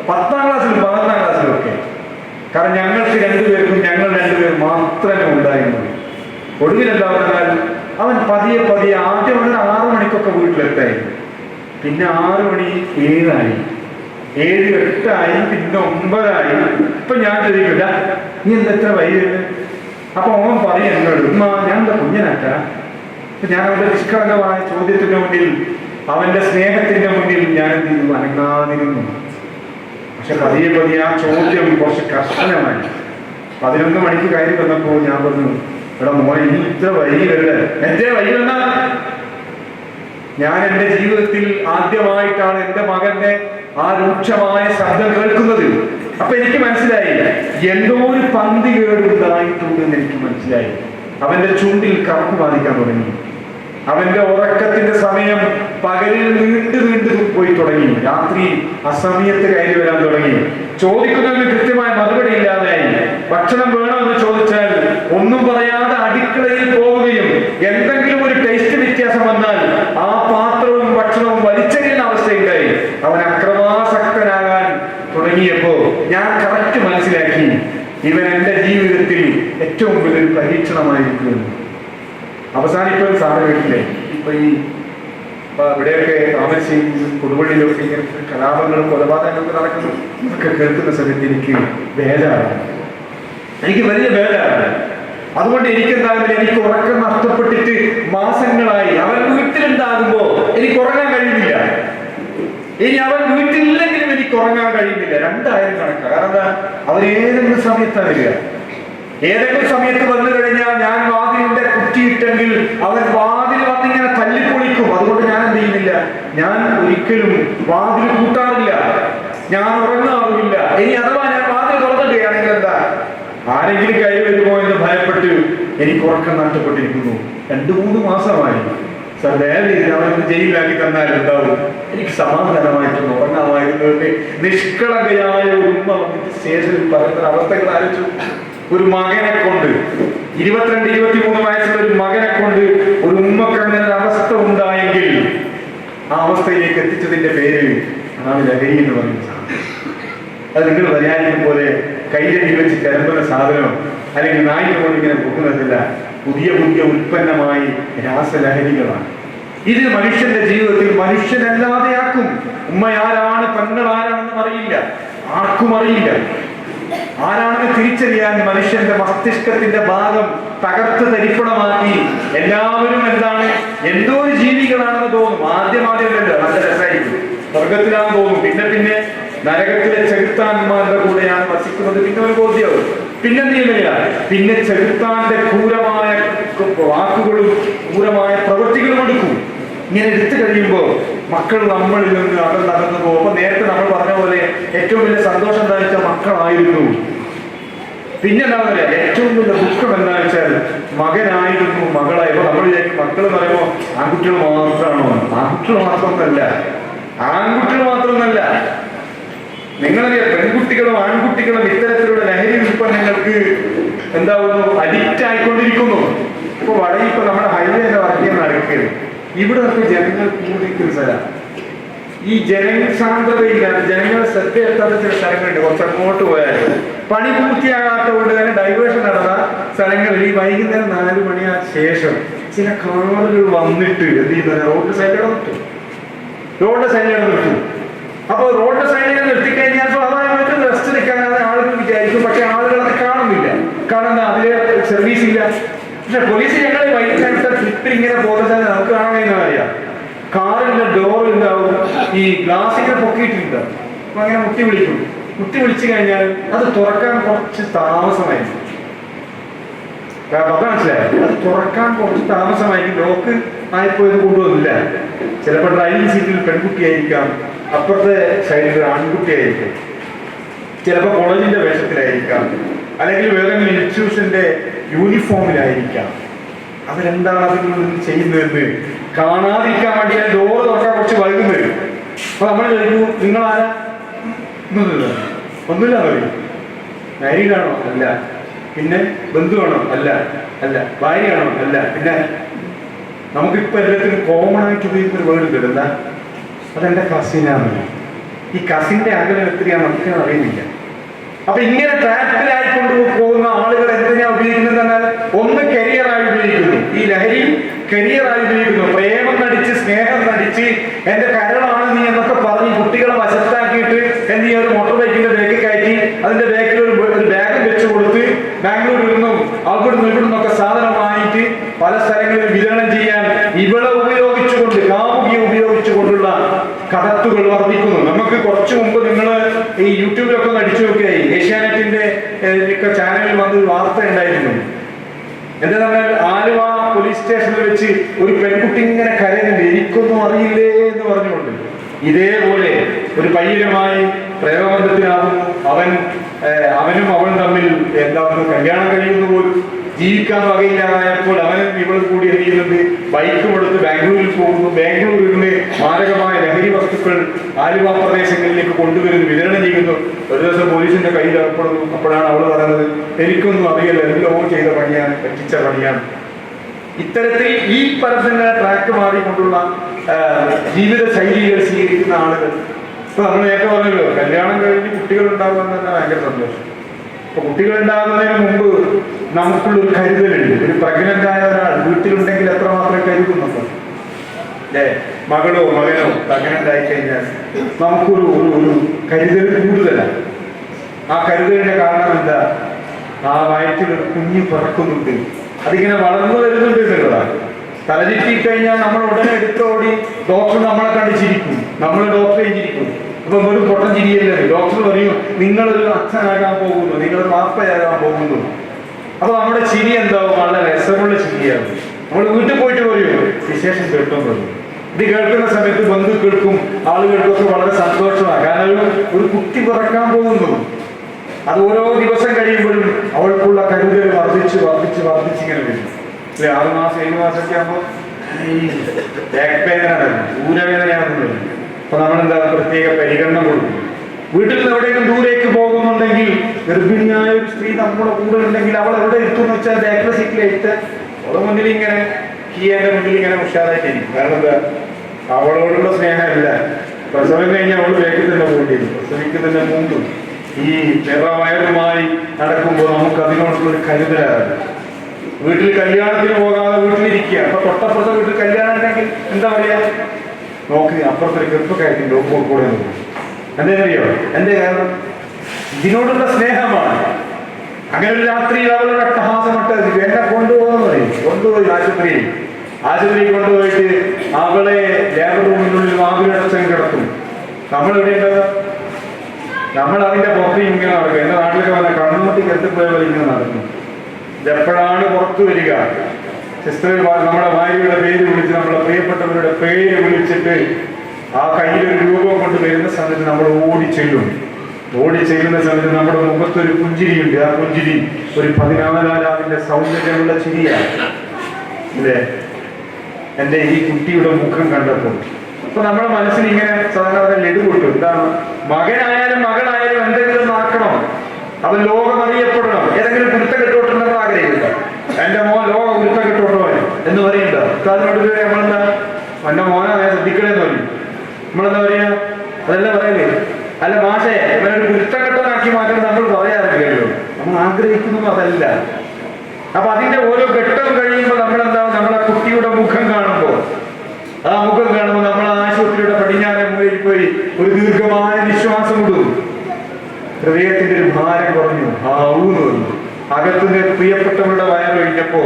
10ാം ക്ലാസ്സിലും 11ാം ക്ലാസ്സിലും ഒക്കെ. കാരണം ഞങ്ങൾക്ക് രണ്ടുപേർക്കും ഞങ്ങൾ രണ്ടുപേരും മാത്രമേ ഉണ്ടായിരുന്നുള്ളൂ. ഒടുവിൽ എന്താ പറഞ്ഞാൽ അവൻ പതിയെ ആദ്യം ഒരു 6 മണിക്കൊക്കെ വീട്ടിലെത്തായിരുന്നു. പിന്നെ 6 മണി 7 ആയി, 7, 8 ആയി, പിന്നെ 9 ആയി. ഇപ്പൊ ഞാൻ ചോദിക്കില്ല നീ എന്തെത്ര വൈകുന്നു. അപ്പൊ അവൻ പറയും എന്നോട് ഞാൻ എന്താ കുഞ്ഞനാക്ക. ഞാൻ അവന്റെ നിഷ്കളങ്കമായ ചോദ്യത്തിന്റെ മുന്നിൽ, അവന്റെ സ്നേഹത്തിന്റെ മുന്നിൽ ഞാൻ എന്ത് ചെയ്തു, അനങ്ങാതിരുന്നു. പക്ഷെ പതിയെ ആ ചോദ്യം കുറച്ച് കർശനമായി. 11 മണിക്ക് കയറി വന്നപ്പോ ഞാൻ പറഞ്ഞു ഇവിടെ മോനെ ഇനി ഇത്ര വൈകില്ല. എന്റെ വൈകുന്ന ഞാൻ എന്റെ ജീവിതത്തിൽ ആദ്യമായിട്ടാണ് എന്റെ മകന്റെ ആ രൂക്ഷമായ ശബ്ദം കേൾക്കുന്നത്. അപ്പൊ എനിക്ക് മനസ്സിലായി എന്തോ ഒരു പന്തി കേടുണ്ടായിട്ടുണ്ടെന്ന് എനിക്ക് മനസ്സിലായി. അവന്റെ ചുണ്ടിൽ കറുപ്പ് ബാധിക്കാൻ തുടങ്ങി. അവന്റെ ഉറക്കത്തിന്റെ സമയം പകലിൽ നീണ്ടു പോയി തുടങ്ങി. രാത്രി അസമയത്ത് കയറി വരാൻ തുടങ്ങി. ചോദിക്കുന്നതിന് കൃത്യമായ മറുപടി ഇല്ലാതെയായി. ഭക്ഷണം വേണമെന്ന് ചോദിച്ചാൽ ഒന്നും പറയാതെ അടുക്കളയിൽ പോവുകയും എന്തെങ്കിലും ഒരു ടേസ്റ്റ് വ്യത്യാസം വന്നാൽ ആ പാത്രവും ഭക്ഷണവും വലിച്ചെറിയുന്ന അവസ്ഥയുണ്ടായി. അവൻ അക്രമാസക്തനാകാൻ തുടങ്ങിയപ്പോ ഞാൻ കറക്റ്റ് മനസ്സിലാക്കി ഇവൻ എന്റെ ജീവിതത്തിൽ ഏറ്റവും വലിയൊരു പരീക്ഷണമായിരിക്കുന്നു. അവസാനിപ്പോൾ സാറ് വീട്ടിലെ ഇപ്പൊ ഇവിടെയൊക്കെ താമരശ്ശേരി കൊടുവള്ളിയിലൊക്കെ ഇങ്ങനത്തെ കലാപങ്ങളും കൊലപാതകങ്ങളൊക്കെ നടക്കുന്നു. ഇതൊക്കെ കേൾക്കുന്ന സമയത്ത് എനിക്ക് ബേജാറാണ്, എനിക്ക് വലിയ ബേജാറാണ്. അതുകൊണ്ട് എനിക്കെന്താകുന്നില്ല, എനിക്ക് ഉറക്കം നഷ്ടപ്പെട്ടിട്ട് മാസങ്ങളായി. അവൻ വീട്ടിലുണ്ടാകുമ്പോ എനിക്ക് ഉറങ്ങാൻ കഴിയുന്നില്ല. ഇനി അവൻ വീട്ടിലില്ലെങ്കിലും എനിക്ക് ഉറങ്ങാൻ കഴിയുന്നില്ല. 2 കണക്കാണ്. കാരണം എന്താ, അവർ ഏതെങ്കിലും സമയത്താണ് വരിക. ഏതെങ്കിലും സമയത്ത് വന്നു കഴിഞ്ഞാൽ ഞാൻ വാതിലിന്റെ കുറ്റിയിട്ടെങ്കിൽ അവൻ വാതിൽ വന്നിങ്ങനെ തല്ലിപ്പൊളിക്കും. അതുകൊണ്ട് ഞാൻ എന്ത് ചെയ്യുന്നില്ല, ഞാൻ ഒരിക്കലും വാതിൽ കൂട്ടാറില്ല, ഞാൻ ഉറങ്ങാറില്ല. ഇനി അഥവാ ഞാൻ വാതിൽ തുറന്നിടുകയാണെങ്കിൽ എന്താ, ആരെങ്കിലും കൈ വരുമോ എന്ന് ഭയപ്പെട്ട് എനിക്ക് ഉറക്കം നഷ്ടപ്പെട്ടിരിക്കുന്നു. 2-3 മാസമായി. സാർ ദയവേത് അവനൊന്ന് ജയിലിലാക്കി തന്നാൽ എന്താവും, എനിക്ക് സമാധാനമായിട്ടൊന്ന് ഉറങ്ങാമായിരുന്നു. നിഷ്കളങ്കയായ ഒരു ഉമ്മ വന്നിട്ട് സ്റ്റേഷനിൽ പറയുന്ന അവസ്ഥകൾ ആലോചിച്ചു. ഒരു മകനെ കൊണ്ട് 22-23 വയസ്സുള്ള ഒരു മകനെ കൊണ്ട് ഒരു ഉമ്മക്ക് അങ്ങനെ ഒരു അവസ്ഥ ഉണ്ടായെങ്കിൽ ആ അവസ്ഥയിലേക്ക് എത്തിച്ചതിന്റെ പേര് ആണ് ലഹരി എന്ന് പറയുന്ന സാധനം. അത് നിങ്ങൾ പരിഹാരിക്കും പോലെ കൈരടി വെച്ച് കരമ്പുന്ന സാധനം അല്ലെങ്കിൽ നായിക കൊണ്ട് ഇങ്ങനെ പോകുന്നതല്ല, പുതിയ ഉൽപ്പന്നമായി രാസലഹരികളാണ്. ഇത് മനുഷ്യന്റെ ജീവിതത്തിൽ മനുഷ്യനല്ലാതെയാക്കും. ഉമ്മ ആരാണ്, പെങ്ങൾ ആരാണെന്ന് അറിയില്ല, ആർക്കും അറിയില്ല. ആരാണെന്ന് തിരിച്ചറിയാൻ മനുഷ്യന്റെ മസ്തിഷ്കത്തിന്റെ ഭാഗം തകർത്ത് തരിപ്പണമാക്കി എല്ലാവരും എന്താണ്, എന്തോ ഒരു ജീവികളാണെന്ന് തോന്നും. ആദ്യമല്ല, നല്ല രസമായിരിക്കും, സ്വർഗത്തിലാണെന്ന് തോന്നും. പിന്നെ നരകത്തിലെ ചെകുത്താന്മാരുടെ കൂടെയാണ് വസിക്കുന്നത്. പിന്നെ ഒരു ബോധ്യവും പിന്നെന്തില്ല, പിന്നെ ചെകുത്താന്റെ ക്രൂരമായ വാക്കുകളും ക്രൂരമായ പ്രവൃത്തികളും എടുക്കും. ഇങ്ങനെ എടുത്തു കഴിയുമ്പോൾ മക്കൾ നമ്മളിൽ നിന്ന് അകന്നു പോകും. അപ്പൊ നേരത്തെ നമ്മൾ പറഞ്ഞ പോലെ ഏറ്റവും വലിയ സന്തോഷം എന്താ വെച്ചാൽ മക്കളായിരുന്നു. പിന്നെ എന്താ പറയുക, ഏറ്റവും വലിയ ദുഃഖം എന്താ വെച്ചാൽ മകനായിരുന്നു, മകളായപ്പോ നമ്മൾ വിചാരിക്കും മക്കൾ എന്ന് പറയുമ്പോൾ ആൺകുട്ടികൾ മാത്രമാണോ? ആൺകുട്ടികൾ മാത്രമൊന്നല്ല. നിങ്ങളറിയാം, പെൺകുട്ടികളും ആൺകുട്ടികളും ഇത്തരത്തിലുള്ള ലഹരി ഉൽപ്പന്നങ്ങൾക്ക് എന്താവുന്നു, അഡിക്റ്റ് ആയിക്കൊണ്ടിരിക്കുന്നു. ഇപ്പൊ ഇപ്പൊ നമ്മുടെ ഹൈവേന്റെ വർക്ക് നടക്കുകയാണ്. ഇവിടെ നമുക്ക് ജനങ്ങൾ കൂടിയിരിക്കുന്ന സ്ഥലം. ഈ ജനസാന്ദ്രതയില്ലാതെ ജനങ്ങളെ ശ്രദ്ധയെത്താത്ത ചില സ്ഥലങ്ങളുണ്ട്. കുറച്ചങ്ങോട്ട് പോയാലും പണി പൂർത്തിയാകാത്തതുകൊണ്ട് തന്നെ ഡൈവേഷൻ നടന്ന സ്ഥലങ്ങളിൽ ഈ വൈകുന്നേരം 4 മണിക്ക് ശേഷം ചില കാറുകൾ വന്നിട്ട് എന്ത് ചെയ്യുന്നത്, റോഡ് സൈഡിൽ നിർത്തും. അപ്പൊ റോഡ് സൈഡിൽ നിർത്തിക്കഴിഞ്ഞാൽ സ്വാഭാവികമായിട്ട് റെസ്റ്റ് നിൽക്കാനാണ് ആളുകൾ വിചാരിക്കും. പക്ഷെ ആളുകൾ അത് കാണുന്നില്ല. കാരണം അതിലെ സർവീസ് ഇല്ല. പക്ഷെ പോലീസ് ഞങ്ങൾ വൈകുന്നേരത്തെ ട്രിപ്പിൽ ഇങ്ങനെ പോകുന്നത് നമുക്ക് കാണാൻ കഴിയുന്ന അറിയാം. കാറിന്റെ ഡോർ ഉണ്ടാവും, ഈ ഗ്ലാസിനെ പൊക്കിയിട്ടുണ്ട്. അപ്പൊ അങ്ങനെ മുട്ടി വിളിച്ചു കഴിഞ്ഞാൽ അത് തുറക്കാൻ കുറച്ച് താമസമായിരിക്കും. അപ്പൊ മനസ്സിലായി, അത് തുറക്കാൻ കുറച്ച് താമസമായിരിക്കും. ലോക്ക് ആയിപ്പോയത് കൊണ്ടുവന്നില്ല. ചിലപ്പോൾ ഡ്രൈവിംഗ് സീറ്റിൽ പെൺകുട്ടിയായിരിക്കാം, അപ്പുറത്തെ സൈഡിൽ ആൺകുട്ടിയായിരിക്കും, ചിലപ്പോൾ കോളേജിന്റെ വേഷത്തിലായിരിക്കാം, അല്ലെങ്കിൽ വേറെങ്കിലും ഇൻസ്റ്റിറ്റ്യൂഷന്റെ യൂണിഫോമിലായിരിക്കാം. അവരെന്താണ് അതിനുള്ളിൽ ചെയ്യുന്നതെന്ന് കാണാതിരിക്കാൻ വേണ്ടി ഡോറ് തുറക്കാൻ കുറച്ച് വൈകും വരും. അപ്പൊ നമ്മൾ ചോദിക്കും, നിങ്ങളാരാ? ഒന്നുമില്ല പറയും. മാരീഡാണോ? അല്ല. പിന്നെ ബന്ധുവാണോ? അല്ല. അല്ല. ഭാര്യയാണോ? അല്ല. പിന്നെ നമുക്കിപ്പോൾ എല്ലാത്തിനും കോമൺ ആയിട്ട് ഉപയോഗിക്കുന്ന ഒരു വേർഡ് ഉണ്ട്, എന്താ? അതെന്റെ കസിനാണ്. ഈ കസിന്റെ അകലം എത്രയാണ് നമുക്കത് അറിയുന്നില്ല. അപ്പൊ ഇങ്ങനെ ട്രാപ്പിലായിക്കൊണ്ട് പോകുന്ന ആളുകൾ എന്തിനാ ഉപയോഗിക്കുന്നത് എന്നാൽ, ഒന്ന് കരിയറായി ഉപയോഗിക്കുന്നു, ഈ ലഹരി കരിയറായി ഉപയോഗിക്കുന്നു. പ്രേമം നടിച്ച്, സ്നേഹം നടിച്ച്, എന്റെ കരളാണ് നീ എന്നൊക്കെ പറഞ്ഞ് കുട്ടികളെ വശത്താക്കിയിട്ട് എന്ത് ചെയ്യാൻ ഒരു മോട്ടോർ ബൈക്കിന്റെ ബാക്കിൽ കയറ്റി അതിന്റെ ബാക്കിൽ ഒരു ബാഗ് വെച്ച് കൊടുത്ത് ബാംഗ്ലൂരിൽ നിന്നും അവിടുന്ന് ഇവിടുന്നൊക്കെ സാധനം വാങ്ങിയിട്ട് പല സ്ഥലങ്ങളിൽ വിതരണം ചെയ്യാൻ ഇവളെ ഉപയോഗിച്ചുകൊണ്ട്, കാമുകിയെ ഉപയോഗിച്ചുകൊണ്ടുള്ള കടത്തുകൾ വർദ്ധിക്കുന്നു. നമുക്ക് കുറച്ചു മുമ്പ് നിങ്ങൾ ഈ യൂട്യൂബിലൊക്കെ ഒന്ന് അടിച്ചു നോക്കിയായി, ഏഷ്യാനെറ്റിന്റെ ഒക്കെ ചാനലിൽ വന്നൊരു വാർത്ത ഉണ്ടായിരുന്നു. എന്താ പറഞ്ഞാൽ, ആലുവ പോലീസ് സ്റ്റേഷനിൽ വെച്ച് ഒരു പെൺകുട്ടി ഇങ്ങനെ കരയുന്നുണ്ട്, എനിക്കൊന്നും അറിയില്ലേ എന്ന് പറഞ്ഞുകൊണ്ട്. ഇതേപോലെ ഒരു പയ്യനുമായി പ്രേമബന്ധത്തിലാകുന്നു, അവനും അവളും തമ്മിൽ എന്താണെന്ന് കല്യാണം കഴിയുന്ന പോലും ജീവിക്കാൻ വകയില്ലാതായപ്പോൾ അവനും ഇവളും കൂടി എറിയുന്നുണ്ട്, ബൈക്കും എടുത്ത് ബാംഗ്ലൂരിൽ പോകുന്നു. ബാംഗ്ലൂരിൽ നിന്ന് മാരകമായ ലഹരി വസ്തുക്കൾ ആലുവ പ്രദേശങ്ങളിലേക്ക് കൊണ്ടുവരുന്നു, വിതരണം ചെയ്യുന്നു. ഒരു ദിവസം പോലീസിന്റെ കയ്യിൽ അകപ്പെടുന്നു. അപ്പോഴാണ് അവൾ പറയുന്നത്, എനിക്കൊന്നും അറിയില്ല, എല്ലോ ചെയ്ത പണിയാണ്, പറ്റിച്ച പണിയാണ്. ഇത്തരത്തിൽ ഈ പരസ്യങ്ങൾ ട്രാക്ക് മാറിക്കൊണ്ടുള്ള ജീവിത ശൈലികൾ സ്വീകരിക്കുന്ന ആളുകൾ. ഇപ്പൊ നമ്മൾ നേരത്തെ പറഞ്ഞല്ലോ, കല്യാണം കഴിഞ്ഞ് കുട്ടികൾ ഉണ്ടാകുമെന്ന് തന്നെ ഭയങ്കര സന്തോഷം. അപ്പൊ കുട്ടികൾ ഉണ്ടാകുന്നതിന് മുമ്പ് നമുക്കുള്ളൊരു കരുതലുണ്ട്. ഒരു പ്രഗ്നന്റ് ആയ ഒരാൾ വീട്ടിലുണ്ടെങ്കിൽ എത്രമാത്രം കരുതുന്നുണ്ടോ അല്ലേ? മകളോ മകനോ പ്രഗ്നന്റ് ആയി കഴിഞ്ഞാൽ നമുക്കൊരു ഒരു കരുതൽ കൂടുതലാണ്. ആ കരുതലിന്റെ കാരണം എന്താ? ആ വയറ്റിൽ ഒരു കുഞ്ഞ് പറക്കുന്നുണ്ട്, അതിങ്ങനെ വളർന്നു വരുന്നുണ്ട് എന്നുള്ളതാണ്. തലചുറ്റി കഴിഞ്ഞാൽ നമ്മൾ ഉടനെ എടുത്തോടി ഡോക്ടർ നമ്മളെ കണ്ട് ചിരിക്കും, നമ്മൾ ഡോക്ടറെ ചിരിക്കും. അപ്പൊ ഒരു പൊട്ടൻ ചിരിയല്ലേ, ഡോക്ടർ പറയും നിങ്ങളൊരു അച്ഛനാകാൻ പോകുന്നു, നിങ്ങളൊരു വാപ്പയാകാൻ പോകുന്നു. അപ്പൊ നമ്മുടെ ചിരി എന്താവും? വളരെ രസമുള്ള ചിരിയാണ്. നമ്മൾ വീട്ടിൽ പോയിട്ട് പറയും വിശേഷം കേട്ടോ പറയും. ഇത് കേൾക്കുന്ന സമയത്ത് ബന്ധുക്കൾക്കും ആളുകൾക്കൊക്കെ വളരെ സന്തോഷമാണ്. കാരണം ഒരു കുട്ടി പിറക്കാൻ പോകുന്നു. അത് ഓരോ ദിവസം കഴിയുമ്പോഴും അവൾക്കുള്ള കരുതൽ വർദ്ധിച്ച് വർദ്ധിച്ച് വർദ്ധിച്ച് ഇങ്ങനെ വരും. അല്ലെ, 6 മാസം 7 മാസമൊക്കെ ആകുമ്പോൾ ഈ ബാക്ക് വേദനയാണ്, ഊരവേദനയാണെന്ന്. അപ്പൊ നമ്മളെന്താ പ്രത്യേക പരിഗണന കൊടുക്കും. വീട്ടിൽ നിന്ന് എവിടെയെങ്കിലും ദൂരേക്ക് പോകുന്നുണ്ടെങ്കിൽ, ഗർഭിണിയായ ഒരു സ്ത്രീ നമ്മുടെ കൂടെ ഉണ്ടെങ്കിൽ അവൾ എവിടെ എത്തുമെന്ന് വെച്ചാൽ ബാക്കിലെ സീറ്റിലേക്ക് അവളെ മുന്നിൽ ഇങ്ങനെ കീയാന്റെ മുന്നിൽ ഇങ്ങനെ ഉഷാറായിട്ടിരിക്കും. കാരണം എന്താ? അവളോടുള്ള സ്നേഹമല്ല. പ്രസവം കഴിഞ്ഞാൽ അവൾ ബാക്കിൽ തന്നെ പോകേണ്ടിയിരുന്നു. പ്രസവിക്കുന്നതിന്റെ മുമ്പ് ഈ നിറവയറുമായി നടക്കുമ്പോൾ നമുക്ക് അതിനോടുള്ളൊരു കരുതലാണ്. വീട്ടിൽ കല്യാണത്തിന് പോകാതെ വീട്ടിലിരിക്കുക. അപ്പൊ തൊട്ടപ്പുറത്തെ വീട്ടിൽ കല്യാണം ഉണ്ടെങ്കിൽ എന്താ പറയാ, നോക്ക് അപ്പുറത്തൊരു ഗർഭക്കായിരിക്കും ഡോക്ടർ കൂടെ നോക്കും. എന്തേന്നറിയോ? എന്റെ കാരണം ഇതിനോടുള്ള സ്നേഹമാണ്. അങ്ങനെ ഒരു രാത്രിയിൽ അവളുടെ അട്ടഹാസമിട്ട് എന്നെ കൊണ്ടുപോകുന്നു പറയും. കൊണ്ടുപോയി ആശുപത്രിയിൽ കൊണ്ടുപോയിട്ട് അവളെ ലേബർ റൂമിനുള്ളിൽ വാതിലടച്ചങ്ങ് കിടത്തും. നമ്മൾ എവിടെയുണ്ടാവുക? നമ്മൾ അതിന്റെ പുറത്ത് ഇങ്ങനെ നടക്കും. എന്റെ നാട്ടിലൊക്കെ വന്ന കണ്ണുമുട്ടി കെട്ടിപ്പോയ പോലെ ഇങ്ങനെ നടക്കും. ഇതെപ്പോഴാണ് പുറത്തു വരിക? സിസ്റ്റർ നമ്മുടെ ഭാര്യയുടെ പേര് വിളിച്ച്, നമ്മളെ പ്രിയപ്പെട്ടവരുടെ പേര് വിളിച്ചിട്ട് ആ കയ്യിലൊരു രൂപം കൊണ്ട് വരുന്ന സമയത്ത് നമ്മൾ ഓടിച്ചെല്ലും. ഓടിച്ചെല്ലുന്ന സമയത്ത് നമ്മുടെ മുഖത്തൊരു പുഞ്ചിരിയുണ്ട്. ആ പുഞ്ചിരി ഒരു 14,000 സൗന്ദര്യമുള്ള ചിരിയാണ് അല്ലേ? എൻ്റെ ഈ കുട്ടിയുടെ മുഖം കണ്ടപ്പോൾ അപ്പൊ നമ്മുടെ മനസ്സിൽ ഇങ്ങനെ സാധാരണ ലഡു കൊട്ടു. എന്താണ്? മകനായാലും മകളായാലും എന്തെങ്കിലും ആക്കണം, അവൻ ലോകം അറിയപ്പെടണം, ഏതെങ്കിലും കുരുത്തം കെട്ടോട്ടുണ്ടെന്ന് ആഗ്രഹിക്കുക. എന്റെ മോൻ ലോകം കുരുത്തം കെട്ടോട്ടോ എന്ന് പറയണ്ട. അതിനോട് നമ്മളെന്താ, എന്റെ മോനെ ശ്രദ്ധിക്കണേന്ന് പറയും. നമ്മളെന്താ പറയാ? അതല്ല പറയല്ലേ? അല്ല മാഷേ, ഇവനൊരു കുരുത്തം കെട്ടോനാക്കി മാറ്റം നമ്മൾ പറയാറില്ലല്ലോ. നമ്മൾ ആഗ്രഹിക്കുന്നത് അതല്ല. അപ്പൊ അതിന്റെ ഓരോ ഘട്ടം കഴിയുമ്പോൾ നമ്മളെന്താ, നമ്മളെ കുട്ടിയുടെ മുഖം കാണുമ്പോൾ, ആ മുഖം കാണുമ്പോൾ നമ്മൾ ആശുപത്രിയുടെ പടിഞ്ഞാറെ മൂലയിൽ പോയി ഒരു ദീർഘമായ നിശ്വാസം വിടും. ഹൃദയത്തിന്റെ ഒരു ഭാരം കുറഞ്ഞു, ഊന്ന് വന്നു. അകത്തുനിന്ന് പ്രിയപ്പെട്ടവരുടെ വയറൊഴിഞ്ഞപ്പോ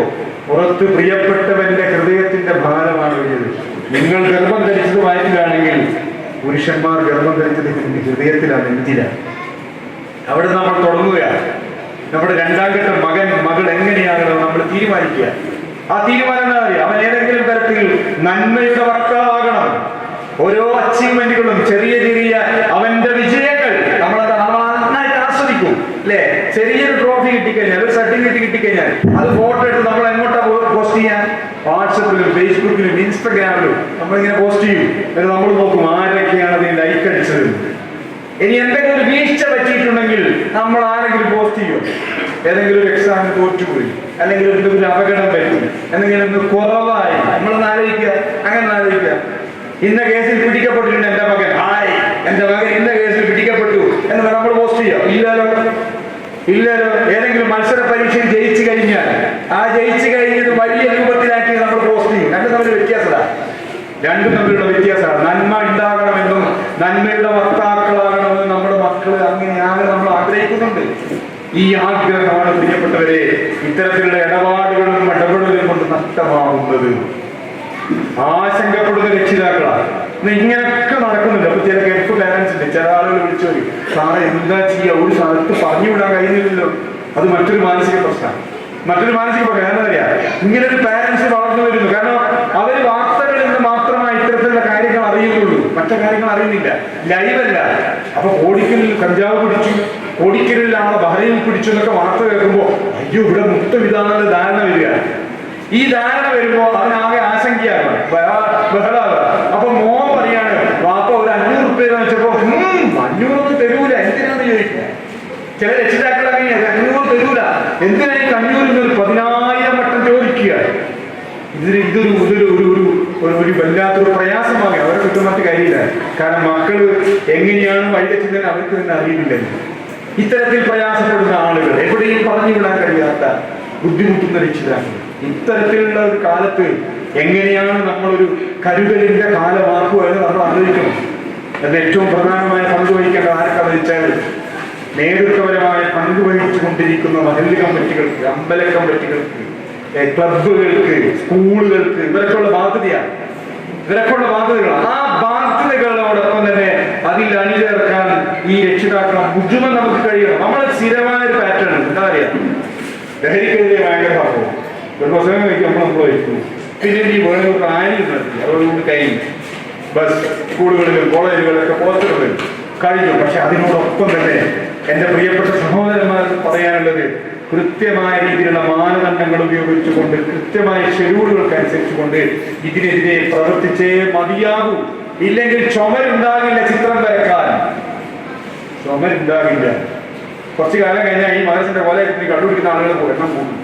പുറത്ത് പ്രിയപ്പെട്ടവന്റെ ഹൃദയത്തിന്റെ ഭാരമാണ് ഒഴിഞ്ഞത്. നിങ്ങൾ ഗർഭം ധരിച്ചത് വയറ്റിലാണെങ്കിൽ പുരുഷന്മാർ ഗർഭം ധരിച്ചത് ഹൃദയത്തിലാണ്, നെഞ്ചിലാണ്. അവിടെ നമ്മൾ തുടങ്ങുകയാണ്. നമ്മുടെ രണ്ടാം ഘട്ട മകൾ എങ്ങനെയാകണം നമ്മൾ തീരുമാനിക്കുക. ആ തീരുമാനം എന്താ പറയുക? അവൻ ഏതെങ്കിലും തരത്തിൽ നന്മയുടെ വക്താവാകണം. ഓരോ അച്ചീവ്മെന്റുകളും ചെറിയ ചെറിയ അവന്റെ വിജയങ്ങൾ നമ്മളത് നന്നായിട്ട് ആസ്വദിക്കും അല്ലെ. ചെറിയൊരു ട്രോഫി കിട്ടിക്കഴിഞ്ഞാൽ, ഒരു സർട്ടിഫിക്കറ്റ് കിട്ടിക്കഴിഞ്ഞാൽ അത് ഫോട്ടോ എടുത്ത് നമ്മൾ എങ്ങോട്ടാ പോസ്റ്റ് ചെയ്യാൻ? വാട്സപ്പിലും ഫേസ്ബുക്കിലും ഇൻസ്റ്റഗ്രാമിലും നമ്മളിങ്ങനെ പോസ്റ്റ് ചെയ്യും. എന്നിട്ട് നമ്മൾ നോക്കും ആരൊക്കെയാണ് അതിന് ലൈക്ക് അടിച്ചത്. ഇനി എന്തെങ്കിലും ഒരു വീഴ്ച പറ്റിയിട്ടുണ്ടെങ്കിൽ നമ്മൾ ആരെങ്കിലും പോസ്റ്റ് ചെയ്യും. ഏതെങ്കിലും ഒരു എക്സാമിന് തോറ്റുപോയി, അല്ലെങ്കിൽ എന്തെങ്കിലും അപകടം പറ്റി, എന്തെങ്കിലും ഒന്ന് കുറവായി, നമ്മളൊന്ന് ആലോചിക്കുക. അങ്ങനെ ആലോചിക്കുക, ഇന്ന കേസിൽ പിടിക്കപ്പെട്ടിട്ടുണ്ട് എന്റെ മകൻ, എന്റെ മകൻ ഇന്ന കേസിൽ പിടിക്കപ്പെട്ടു എന്ന് നമ്മൾ പോസ്റ്റ് ചെയ്യാം? ഇല്ലല്ലോ. ഏതെങ്കിലും മത്സര പരീക്ഷയിൽ ജയിച്ചു കഴിഞ്ഞാൽ ആ ജയിച്ചു കഴിഞ്ഞത് വലിയ രൂപത്തിലാക്കി നമ്മൾ പോസ്റ്റ് ചെയ്യും. രണ്ടും തമ്മിലുള്ള വ്യത്യാസമാണ്. നന്മ ഉണ്ടാകണമെന്നും നന്മയുടെ വക്താക്കളാകണമെന്നും നമ്മുടെ മക്കൾ അങ്ങനെയാണ് നമ്മൾ ആഗ്രഹിക്കുന്നുണ്ട്. ഈ ആഗ്രഹമാണ് പ്രിയപ്പെട്ടവരെ ഇത്തരത്തിലുള്ള ഇടപാടുകളും ഇടപെടലുകളും കൊണ്ട് നഷ്ടമാകുന്നത്. ആശങ്കപ്പെടുന്ന രക്ഷിതാക്കളാണ്. ഇങ്ങനെയൊക്കെ നടക്കുന്നുണ്ട്. അപ്പൊ ചില ഗൾഫ് പാരന്റ്സ് ഉണ്ട്, ചില ആളുകൾ വിളിച്ചു വരും, സാറേ എന്താ ചെയ്യുക, ഒരു സ്ഥലത്ത് പറഞ്ഞു വിടാൻ കഴിയുന്നില്ലല്ലോ. അത് മറ്റൊരു മാനസിക പ്രശ്നം. എന്താ പറയാ, ഇങ്ങനെ ഒരു പാരന്റ്സ് വളർന്നു വരുന്നു. കാരണം അവര് വാർത്തകളിൽ നിന്ന് മാത്രമായി ഇത്തരത്തിലുള്ള കാര്യങ്ങൾ അറിയുന്നുള്ളൂ, മറ്റു കാര്യങ്ങൾ അറിയുന്നില്ല, ലൈവല്ല. അപ്പൊ കോടിക്കലിൽ കഞ്ചാവ് പിടിച്ചു, കോടിക്കലിൽ ആളെ ബഹ്റൈനിൽ പിടിച്ചു എന്നൊക്കെ വാർത്ത കേൾക്കുമ്പോ അയ്യോ ഇവിടെ മൊത്തം ഇതാണെന്നുള്ള ധാരണ വരിക. ഈ ധാരണ വരുമ്പോ അവനാകെ ആശങ്കയാകും, ബഹളാകുക. അപ്പൊ മോൻ പറയാണ്, വാപ്പ ഒരു 500 രൂപ വെച്ചപ്പോ 500 തരൂല, എന്തിനാന്ന് ചോദിക്കുക. ചില രക്ഷിതാക്കൾ അങ്ങനെയാണ്, 500 തരൂല, എന്തിനായി 500 10,000 വട്ടം ചോദിക്കുക. ഇതൊരു വല്ലാത്തൊരു പ്രയാസമാകുക. അവരെ കുറ്റം മറ്റു കാര്യമില്ല. കാരണം മക്കള് എങ്ങനെയാണ് വഴിതെറ്റുന്നതിന് അവർക്ക് തന്നെ അറിയുന്നില്ലല്ലോ. ഇത്തരത്തിൽ പ്രയാസപ്പെടുന്ന ആളുകൾ, എവിടെയും പറഞ്ഞു വിടാൻ കഴിയാത്ത ബുദ്ധിമുട്ടുന്ന രക്ഷിതാക്കൾ, ഇത്തരത്തിലുള്ള ഒരു കാലത്ത് എങ്ങനെയാണ് നമ്മളൊരു കരുതലിന്റെ കാലമാക്കുക എന്ന് നമ്മൾ ആലോചിക്കണം. അത് ഏറ്റവും പ്രധാനമായ പങ്ക് വഹിക്കേണ്ട ആർക്കാന്ന് വെച്ചാൽ നേതൃത്വപരമായ പങ്ക് വഹിച്ചുകൊണ്ടിരിക്കുന്ന മഹല്ല് കമ്മിറ്റികൾക്ക്, അമ്പല കമ്മിറ്റികൾക്ക്, ക്ലബുകൾക്ക്, സ്കൂളുകൾക്ക് ഇവരൊക്കെയുള്ള ബാധ്യതയാണ്. ആ ബാധ്യതകളോടൊപ്പം തന്നെ അതിൽ അണിചേർക്കാൻ ഈ രക്ഷിതാക്കളെ മുഴുവൻ നമുക്ക് കഴിയണം. നമ്മളെ സ്ഥിരമായ ഒരു പാറ്റേൺ എന്താ പറയാ, ലഹരിക്കെതിരെ ഭയങ്കര സംഭവം ഒരു പ്രസംഗം വയ്ക്കും, നമ്മൾ വഹിക്കുന്നു. പിന്നെ ഈ വേണൂർ റാലി നടത്തി, അതോടുകൂടി കഴിഞ്ഞു. ബസ് സ്കൂളുകളിലും കോളേജുകളിലൊക്കെ പോസ്റ്ററുകൾ കഴിഞ്ഞു. പക്ഷെ അതിനോടൊപ്പം തന്നെ എന്റെ പ്രിയപ്പെട്ട സഹോദരന്മാർക്ക് പറയാനുള്ളത്, കൃത്യമായ രീതിയിലുള്ള മാനദണ്ഡങ്ങൾ ഉപയോഗിച്ചുകൊണ്ട്, കൃത്യമായ ഷെഡ്യൂളുകൾക്ക് അനുസരിച്ചുകൊണ്ട് ഇതിനെതിരെ പ്രവർത്തിച്ചേ മതിയാകൂ. ഇല്ലെങ്കിൽ ചുമരുണ്ടാകില്ല, ചിത്രം വരക്കാൻ ചുമരുണ്ടാകില്ല. കുറച്ചു കാലം കഴിഞ്ഞാൽ ഈ മനസ്സിന്റെ പോലെ കണ്ടുപിടിക്കുന്ന ആളുകൾ എണ്ണം കൂടും.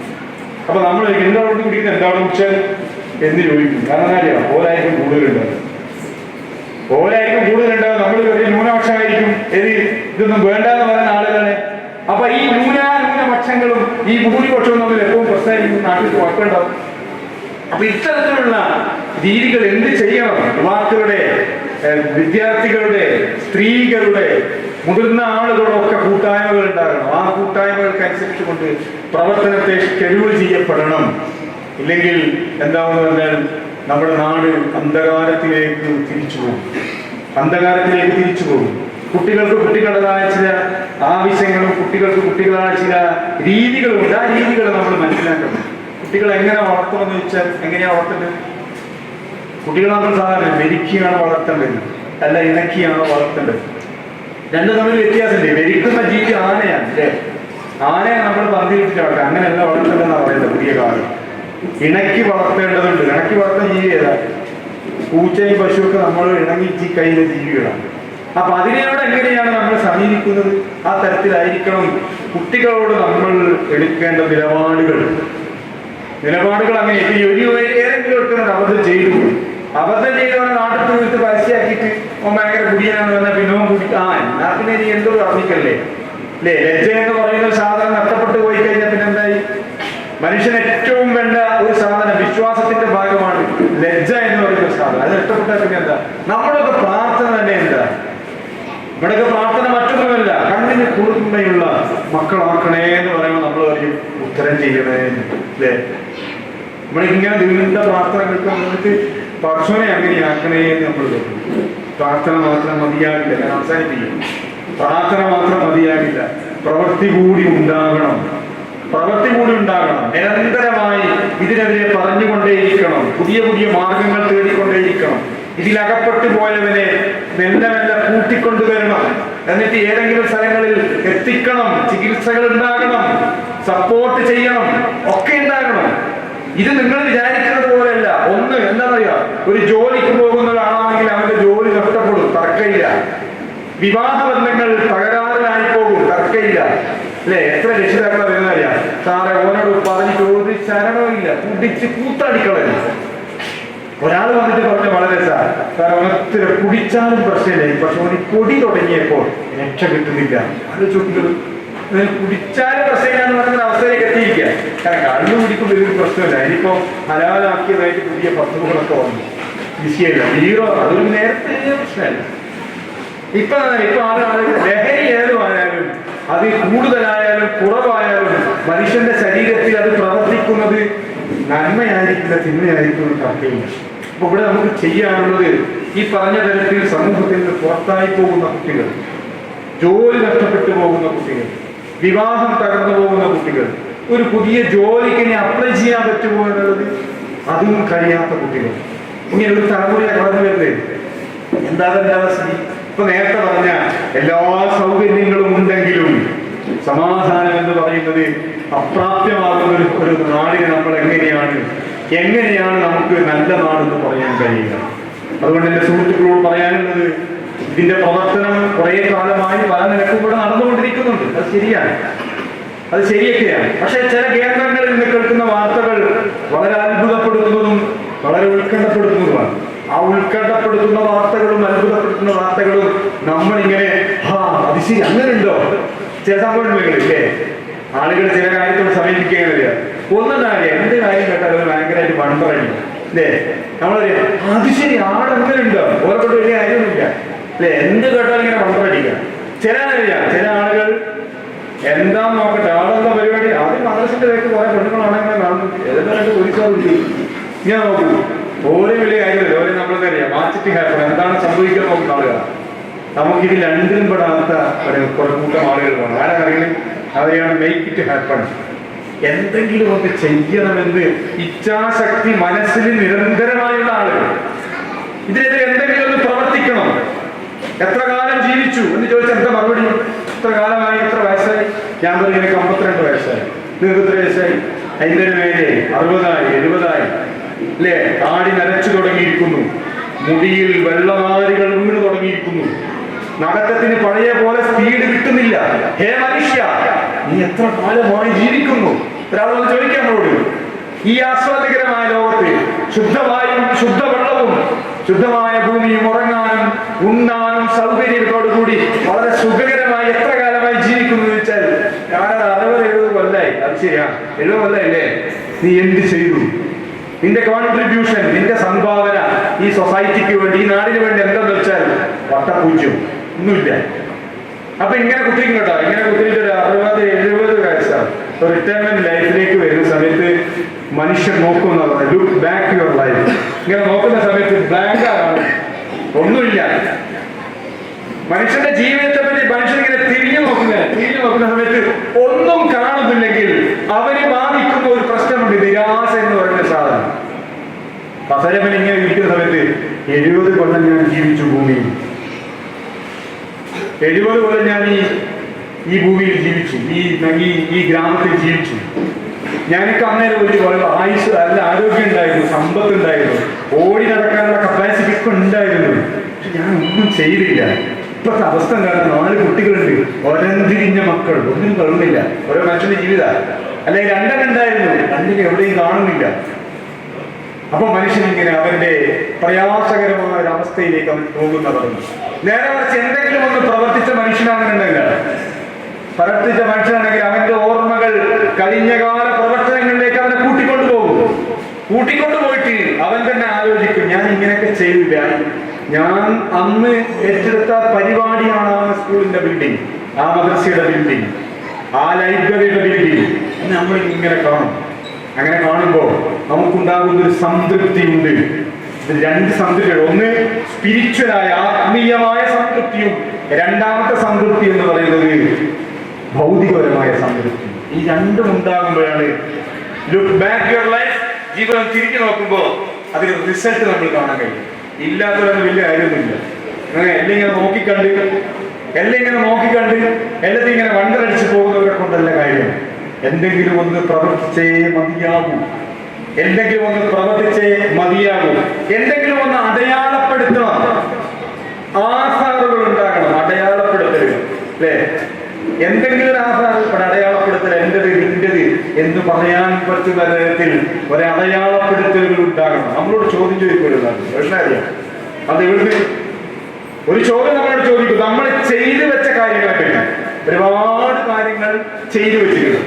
അപ്പൊ നമ്മൾ എന്താണ് കുടിക്കുന്നത്, എന്താണ് ഉച്ചൽ എന്ന് ചോദിക്കും. കാരണം അറിയാം, ഓരായിരിക്കും കൂടുതലുണ്ടാകും. നമ്മൾ വലിയ ന്യൂനപക്ഷമായിരിക്കും. ഇതൊന്നും വേണ്ടെന്ന് പറയുന്ന ആളുകളെ. അപ്പൊ ഈ ന്യൂനപക്ഷങ്ങളും ഈ ഭൂരിപക്ഷവും തമ്മിൽ എപ്പോഴും പ്രശ്നമായിരിക്കും, നാട്ടിൽ കുഴപ്പമുണ്ടാവും. അപ്പൊ ഇത്തരത്തിലുള്ള രീതികൾ എന്ത് ചെയ്യണം? യുവാക്കളുടെ, വിദ്യാർത്ഥികളുടെ, സ്ത്രീകളുടെ, മുതിർന്ന ആളുകളൊക്കെ കൂട്ടായ്മകൾ ഉണ്ടാകണം. ആ കൂട്ടായ്മകൾക്ക് അനുസരിച്ചുകൊണ്ട് പ്രവർത്തനത്തെ ഷെഡ്യൂൾ ചെയ്യപ്പെടണം. ഇല്ലെങ്കിൽ എന്താണെന്ന് പറഞ്ഞാൽ നമ്മുടെ നാട് അന്ധകാരത്തിലേക്ക് തിരിച്ചു പോകും. കുട്ടികൾക്ക് കുട്ടികളുടേതായ ചില ആവശ്യങ്ങളും കുട്ടികളായ ചില രീതികളുമുണ്ട്. ആ രീതികൾ നമ്മൾ മനസ്സിലാക്കണം. കുട്ടികൾ എങ്ങനെ വളർത്തണമെന്ന് വെച്ചാൽ എങ്ങനെയാണ് വളർത്തേണ്ടത്? കുട്ടികളെ നമ്മൾ സാധാരണ മെരുക്കിയാണ് വളർത്തേണ്ടത്, അല്ല ഇണക്കിയാണോ വളർത്തേണ്ടത്? രണ്ടും തമ്മിൽ വ്യത്യാസമില്ലേ? മെരുക്കുന്ന ജീവി ആനയാണ് അല്ലേ? ആനയെ നമ്മൾ പറഞ്ഞിട്ടാട്ടെ, അങ്ങനെയല്ല വളർത്തേണ്ടതെന്നാണ് പറയുന്നത് പുതിയ കാലം. ഇണക്കി വളർത്തേണ്ടതുണ്ട്. ഇണക്കി വളർത്തുന്ന ജീവി ഏതാ? പൂച്ചയും പശുവൊക്കെ നമ്മൾ ഇണങ്ങി കഴിയുന്ന ജീവികളാണ്. അപ്പൊ അതിനോട് എങ്ങനെയാണ് നമ്മൾ സമീപിക്കുന്നത്? ആ തരത്തിലായിരിക്കണം കുട്ടികളോട് നമ്മൾ എടുക്കേണ്ട നിലപാടുകൾ. അങ്ങനെ ഏതെങ്കിലും എടുക്കുന്നത് അബദ്ധം ചെയ്തവനെ നാട്ടിൽ വിളിച്ച് പരസ്യമാക്കിയിട്ട് ഭയങ്കര കുടിയനാന്ന് പറഞ്ഞാൽ പിന്നെ എന്നാ പിന്നെ ഇനി എന്തോ അറിയിക്കല്ലേ അല്ലേ? ലജ്ജ എന്ന് പറയുന്ന സാധനം നഷ്ടപ്പെട്ടു പോയി കഴിഞ്ഞാൽ പിന്നെ എന്തായി? മനുഷ്യന് ഏറ്റവും വേണ്ട ഒരു സാധനം, വിശ്വാസത്തിന്റെ ഭാഗമാണ് ലജ്ജ എന്ന് പറയുന്ന സാധനം. അത് നഷ്ടപ്പെട്ടാൽ പിന്നെ എന്താ? നമ്മുടെയൊക്കെ പ്രാർത്ഥന തന്നെ എന്താ? നമ്മുടെയൊക്കെ പ്രാർത്ഥന മറ്റൊന്നുമല്ല, കണ്ണിന് കുളിർമയുള്ള മക്കളാക്കണേ എന്ന് പറയുമ്പോൾ നമ്മൾ പറയും ഉത്തരം ചെയ്യണേ അല്ലേ? നമ്മളിങ്ങനെ നീണ്ട പ്രാർത്ഥന കേൾക്കാൻ നമുക്ക് പശുവിനെ അങ്ങനെയാക്കണേ എന്ന് നമ്മൾ കേൾക്കും. പ്രാർത്ഥന മാത്രം മതിയാകില്ല. ഞാൻ അവസാനിപ്പിക്കും. പ്രാർത്ഥന മാത്രം മതിയാകില്ല, പ്രവൃത്തി കൂടി ഉണ്ടാകണം. നിരന്തരമായി ഇതിനെതിരെ പറഞ്ഞുകൊണ്ടേയിരിക്കണം, പുതിയ പുതിയ മാർഗങ്ങൾ തേടിക്കൊണ്ടേയിരിക്കണം. ഇതിലകപ്പെട്ടു പോയവനെ മെല്ലെ മെല്ലെ കൂട്ടിക്കൊണ്ടുവരണം, എന്നിട്ട് ഏതെങ്കിലും സ്ഥലങ്ങളിൽ എത്തിക്കണം, ചികിത്സകൾ ഉണ്ടാകണം, സപ്പോർട്ട് ചെയ്യണം, ഒക്കെ ഉണ്ടാകണം. ഇത് നിങ്ങൾ വിചാരിക്കുന്നത് പോലെയല്ല. ഒന്ന് എന്താ പറയുക, ഒരു ജോലിക്ക് പോകുന്ന ഒരാളാണെങ്കിൽ അവന്റെ ജോലി നഷ്ടപ്പെടും, തർക്കമില്ല. വിവാഹ ബന്ധങ്ങൾ തകരാറിലായി പോകും, തർക്കമില്ല. അല്ലെ, എത്ര രക്ഷിതാക്കളെ വരുന്നറിയാം, സാറെ ഓനോട് പറഞ്ഞ് ചോദിച്ച് ശരണമില്ല, കുടിച്ച് കൂത്തടിക്കളല്ല. ഒരാൾ വന്നിട്ട് പറഞ്ഞ വളരെ സാർ ഒത്തിരി കുടിച്ചാലും പ്രശ്നമില്ല, പക്ഷെ ഓന് പൊടി തുടങ്ങിയപ്പോൾ രക്ഷ കിട്ടുന്നില്ല. അത് ചുറ്റും കുടിച്ചാലും പ്രശ്നമില്ല എന്ന് പറയുന്ന അവസ്ഥയിലേക്ക് എത്തിയിരിക്കുക. കാരണം കണ്ണു കുടിക്കുമ്പോൾ ഒരു പ്രശ്നമില്ല. ഇനിയിപ്പോ ഹലാലാക്കിയതായിട്ട് പുതിയ പത്തുകളൊക്കെ വന്നു, വിഷയമില്ല, ഹീറോ, അതൊരു നേരത്തെ പ്രശ്നമല്ല. ഇപ്പൊ ആളുകൾ ലഹരി ഏതുമായാലും അത് കൂടുതലായാലും കുറവായാലും മനുഷ്യന്റെ ശരീരത്തിൽ അത് പ്രവർത്തിക്കുന്നത് നന്മയായിരിക്കില്ല, തിന്മയായിരിക്കും തർക്കമില്ല. അപ്പൊ ഇവിടെ നമുക്ക് ചെയ്യാനുള്ളത് ഈ പറഞ്ഞ തരത്തിൽ സമൂഹത്തിൽ നിന്ന് പുറത്തായി പോകുന്ന കുട്ടികൾ, ജോലി നഷ്ടപ്പെട്ടു പോകുന്ന കുട്ടികൾ, വിവാഹം തകർന്നു പോകുന്ന കുട്ടികൾ, ഒരു പുതിയ ജോലിക്ക് ഇനി അപ്ലൈ ചെയ്യാൻ പറ്റുമോ എന്നുള്ളത് അതും കഴിയാത്ത കുട്ടികൾ, ഇങ്ങനെ ഒരു തലമുറയെ കടന്നു വരുന്നത്. എന്താ അവസ്ഥ? ഇപ്പൊ നേരത്തെ പറഞ്ഞ എല്ലാ സൗകര്യങ്ങളും ഉണ്ടെങ്കിലും സമാധാനം എന്ന് പറയുന്നത് അപ്രാപ്യമാകുന്ന ഒരു നാടിനെ നമ്മൾ എങ്ങനെയാണ് നമുക്ക് നല്ല നാടെന്ന് പറയാൻ കഴിയുക? അതുകൊണ്ട് എന്റെ സുഹൃത്തുക്കളോട് പറയാനുള്ളത്, ഇതിന്റെ പ്രവർത്തനം കുറെ കാലമായി പല നിലക്കും കൂടെ നടന്നുകൊണ്ടിരിക്കുന്നുണ്ട്. അത് ശരിയാണ്, അത് ശരിയൊക്കെയാണ്. പക്ഷെ ചില കേന്ദ്രങ്ങളിൽ നിന്ന് കേൾക്കുന്ന വാർത്തകൾ വളരെ അത്ഭുതപ്പെടുത്തുന്നതും വളരെ ഉത്കണ്ഠപ്പെടുത്തുന്നതുമാണ്. ആ ഉത്കണ്ഠപ്പെടുത്തുന്ന വാർത്തകളും അത്ഭുതപ്പെടുത്തുന്ന വാർത്തകളും നമ്മളിങ്ങനെ അത് ശരി അങ്ങനെ ഉണ്ടോ ചില സംഭവങ്ങളില്ലേ, ആളുകൾ ചില കാര്യത്തോട് സമീപിക്കുകയില്ല. ഒന്നുണ്ടാവില്ല, എന്ത് കാര്യം കേട്ടാൽ ഭയങ്കരമായിട്ട് വണ്ടറടി അല്ലേ, നമ്മളറിയാം അത് ശരി ആളെങ്ങനെ ഉണ്ടോ, ഓരോ കൊണ്ട് വലിയ കാര്യമൊന്നുമില്ല അല്ലെ, എന്ത് കേട്ടാലും ഇങ്ങനെ വണ്ടറടിക്കുക. ചില ആളുകൾ എന്താ നോക്കട്ടെ, ആളെന്താ പരിപാടി, ആദ്യം മദ്രസിന്റെ വേക്ക് കുറെ പെണ്ണുങ്ങളാണെങ്കിൽ കാണുന്നു, ഏതെല്ലാം പോലീസുകാരുണ്ട്, ഞാൻ നോക്കൂ, ഓരോ വലിയ കാര്യമില്ല. ഓരോ നമ്മളെന്തറിയാം വാച്ചിട്ട് ഹാപ്പൺ, എന്താണ് സംഭവിക്കാൻ നോക്കുന്ന ആളുകൾ. നമുക്കിത് രണ്ടിലും പെടാത്ത കുറെ കൂട്ടം ആളുകൾ വേണം. ആരാണെങ്കിലും അവരെയാണ് മേക്ക് ഇറ്റ് ഹാപ്പൺ. എന്തെങ്കിലും ഒന്ന് ചെയ്യണമെന്ന് ഇച്ഛാശക്തി മനസ്സിൽ നിരന്തരമായുള്ള ആളുകൾ, ഇതിനെതിരെ എന്തെങ്കിലും ഒന്ന് പ്രവർത്തിക്കണം. എത്ര കാലം ജീവിച്ചു എന്ന് ചോദിച്ചാൽ എന്താ മറുപടി? എത്ര കാലമായി, എത്ര വയസ്സായി? ഞാൻ പറഞ്ഞു എനിക്ക് 52 വയസ്സായി. നിങ്ങൾക്ക് എത്ര വയസ്സായി? 50 മേലെ, 60ആയി, 70ആയി അല്ലേ? താടി നരച്ചു തുടങ്ങിയിരിക്കുന്നു, മുടിയിൽ വെള്ളനാരികൾ വീണ് തുടങ്ങിയിരിക്കുന്നു, നടക്കത്തിന് പഴയ പോലെ സ്പീഡ് കിട്ടുന്നില്ല. ഹേ മനുഷ്യ, നീ എത്ര കാലമായി ജീവിക്കുന്നു? ഒരാൾ വന്ന് ചോദിക്കാൻ നമ്മളോട്. ഈ ആസ്വാദികരമായ ലോകത്ത് ശുദ്ധവായും ശുദ്ധവെള്ളവും ശുദ്ധമായ ഭൂമിയും ഉറങ്ങാനും ഉണ്ണാനും സൗകര്യത്തോടുകൂടി വളരെ സുഖകരമായി എത്ര കാലമായി ജീവിക്കുന്നു എന്ന് വെച്ചാൽ ഞാനത് 60-70 കൊല്ലായി. അത് ശരിയാ, 70 കൊല്ലായില്ലേ? നീ എന്ത് ചെയ്തു? നിന്റെ കോൺട്രിബ്യൂഷൻ, നിന്റെ സംഭാവന ഈ സൊസൈറ്റിക്ക് വേണ്ടി, ഈ നാടിന് വേണ്ടി എന്തെന്ന് വെച്ചാൽ വട്ടപൂജ്യം, ഒന്നുമില്ല. അപ്പൊ ഇങ്ങനെ കുത്തിരിക്കും കേട്ടോ. ഇങ്ങനെ കുത്തിരിട്ട് ഒരു 60-70 വയസ്സാണ് റിട്ടയർമെന്റ് ലൈഫിലേക്ക് വരുന്ന സമയത്ത് മനുഷ്യൻ നോക്കുന്നതാണ്, ലുക്ക് ബാക്ക് യുവർ ലൈഫ്. ഇങ്ങനെ നോക്കുന്ന സമയത്ത് ബ്ലാങ്ക് ആണ്, ഒന്നുമില്ല. മനുഷ്യന്റെ ജീവിതത്തെ പറ്റി മനുഷ്യൻ ഇങ്ങനെ തിരിഞ്ഞു നോക്കുന്ന സമയത്ത് ഒന്നും കാണുന്നില്ലെങ്കിൽ അവന് ബാധിക്കുന്ന ഒരു പ്രശ്നമുണ്ട്, നിരാശ എന്ന് പറയുന്ന സാധനം. കസരമൻ ഇങ്ങനെ ഇരിക്കുന്ന സമയത്ത് 70 കൊല്ലം ഞാൻ ജീവിച്ചു ഭൂമിയിൽ, 70 കൊല്ലം ഞാൻ ഈ ഭൂമിയിൽ ജീവിച്ചു, ഈ ഗ്രാമത്തിൽ ജീവിച്ചു. ഞാനൊക്കെ അന്നേരം ഒരു ആയുസ്, നല്ല ആരോഗ്യം ഉണ്ടായിരുന്നു, സമ്പത്ത് ഉണ്ടായിരുന്നു, ഓടി നടക്കാനുള്ള കപ്പാസിറ്റി ഒക്കെ ഉണ്ടായിരുന്നു. പക്ഷെ ഞാൻ ഒന്നും ചെയ്തില്ല. ഇപ്പോഴത്തെ അവസ്ഥ കാരണം 4 കുട്ടികളുണ്ട്, ഒരന്തിരിഞ്ഞ മക്കൾ, ഒന്നും കാണുന്നില്ല. ഓരോ മനുഷ്യന്റെ ജീവിത അല്ലെങ്കിൽ 2 ഉണ്ടായിരുന്നു, 2 എവിടെയും കാണുന്നില്ല. അപ്പൊ മനുഷ്യനിങ്ങനെ അവന്റെ പ്രയാസകരമായ ഒരു അവസ്ഥയിലേക്ക് അവൻ പോകുന്നതാണ്. നേരെ മറിച്ച് എന്തെങ്കിലും ഒന്ന് പ്രവർത്തിച്ച മനുഷ്യനാണെന്നുണ്ടെങ്കിൽ അവന്റെ ഓർമ്മകൾ കഴിഞ്ഞകാല പ്രവർത്തനങ്ങളിലേക്ക് അവനെ കൂട്ടിക്കൊണ്ടുപോയിട്ട് അവൻ തന്നെ ആലോചിക്കും, ഞാൻ ഇങ്ങനെയൊക്കെ ചെയ്തില്ല, ഞാൻ അന്ന് ഏറ്റെടുത്ത പരിപാടിയാണ് ആ സ്കൂളിന്റെ ബിൽഡിംഗ്, ആ മദ്രസയുടെ ബിൽഡിംഗ്, ആ ലൈബ്രറിയുടെ ബിൽഡിംഗ്. നമ്മൾ ഇങ്ങനെ കാണും. അങ്ങനെ കാണുമ്പോൾ നമുക്കുണ്ടാകുന്ന ഒരു സംതൃപ്തി ഉണ്ട്. 2 സംതൃപ്തികൾ, ഒന്ന് സ്പിരിച്വലായ ആത്മീയമായ സംതൃപ്തിയും, രണ്ടാമത്തെ സംതൃപ്തി എന്ന് പറയുന്നത് ഭൗതികപരമായ സംതൃപ്തി. ഈ രണ്ടും ഉണ്ടാകുമ്പോഴാണ് ലുക്ക് ബാക്ക് യുവർ ലൈഫ്, ജീവിതം തിരിഞ്ഞു നോക്കുമ്പോൾ അതിന് റിസൾട്ട് നമ്മൾ കാണാൻ കഴിയും. ഇല്ലാത്തതൊന്നും വലിയ കാര്യമൊന്നുമില്ല. അങ്ങനെ എല്ലാം ഇങ്ങനെ നോക്കിക്കണ്ട് എല്ലാത്തിനും ഇങ്ങനെ വണ്ടറടിച്ച് പോകുന്നവരെ കൊണ്ടല്ല കാര്യം. എന്തെങ്കിലും ഒന്ന് പ്രവർത്തിച്ചേ മതിയാകൂ, എന്തെങ്കിലും ഒന്ന് അടയാളപ്പെടുത്തണം. ആധാറുകൾ ഉണ്ടാകണം, അടയാളപ്പെടുത്തൽ അല്ലേ? എന്തെങ്കിലും ഒരു അടയാളപ്പെടുത്തൽ, എന്റേത് നിന്റേത് എന്ന് പറയാൻ പറ്റുന്ന തരത്തിൽ ഒരടയാളപ്പെടുത്തലുകൾ ഉണ്ടാകണം. നമ്മളോട് ചോദ്യം ചോദിക്കരുതാണ്, അറിയാം. അത് ഇവിടുന്ന് ഒരു ചോദ്യം നമ്മളോട് ചോദിക്കും. നമ്മൾ ചെയ്തു വെച്ച കാര്യങ്ങളെ പറ്റി ഒരുപാട് കാര്യങ്ങൾ ചെയ്തു വെച്ചിരിക്കുന്നു.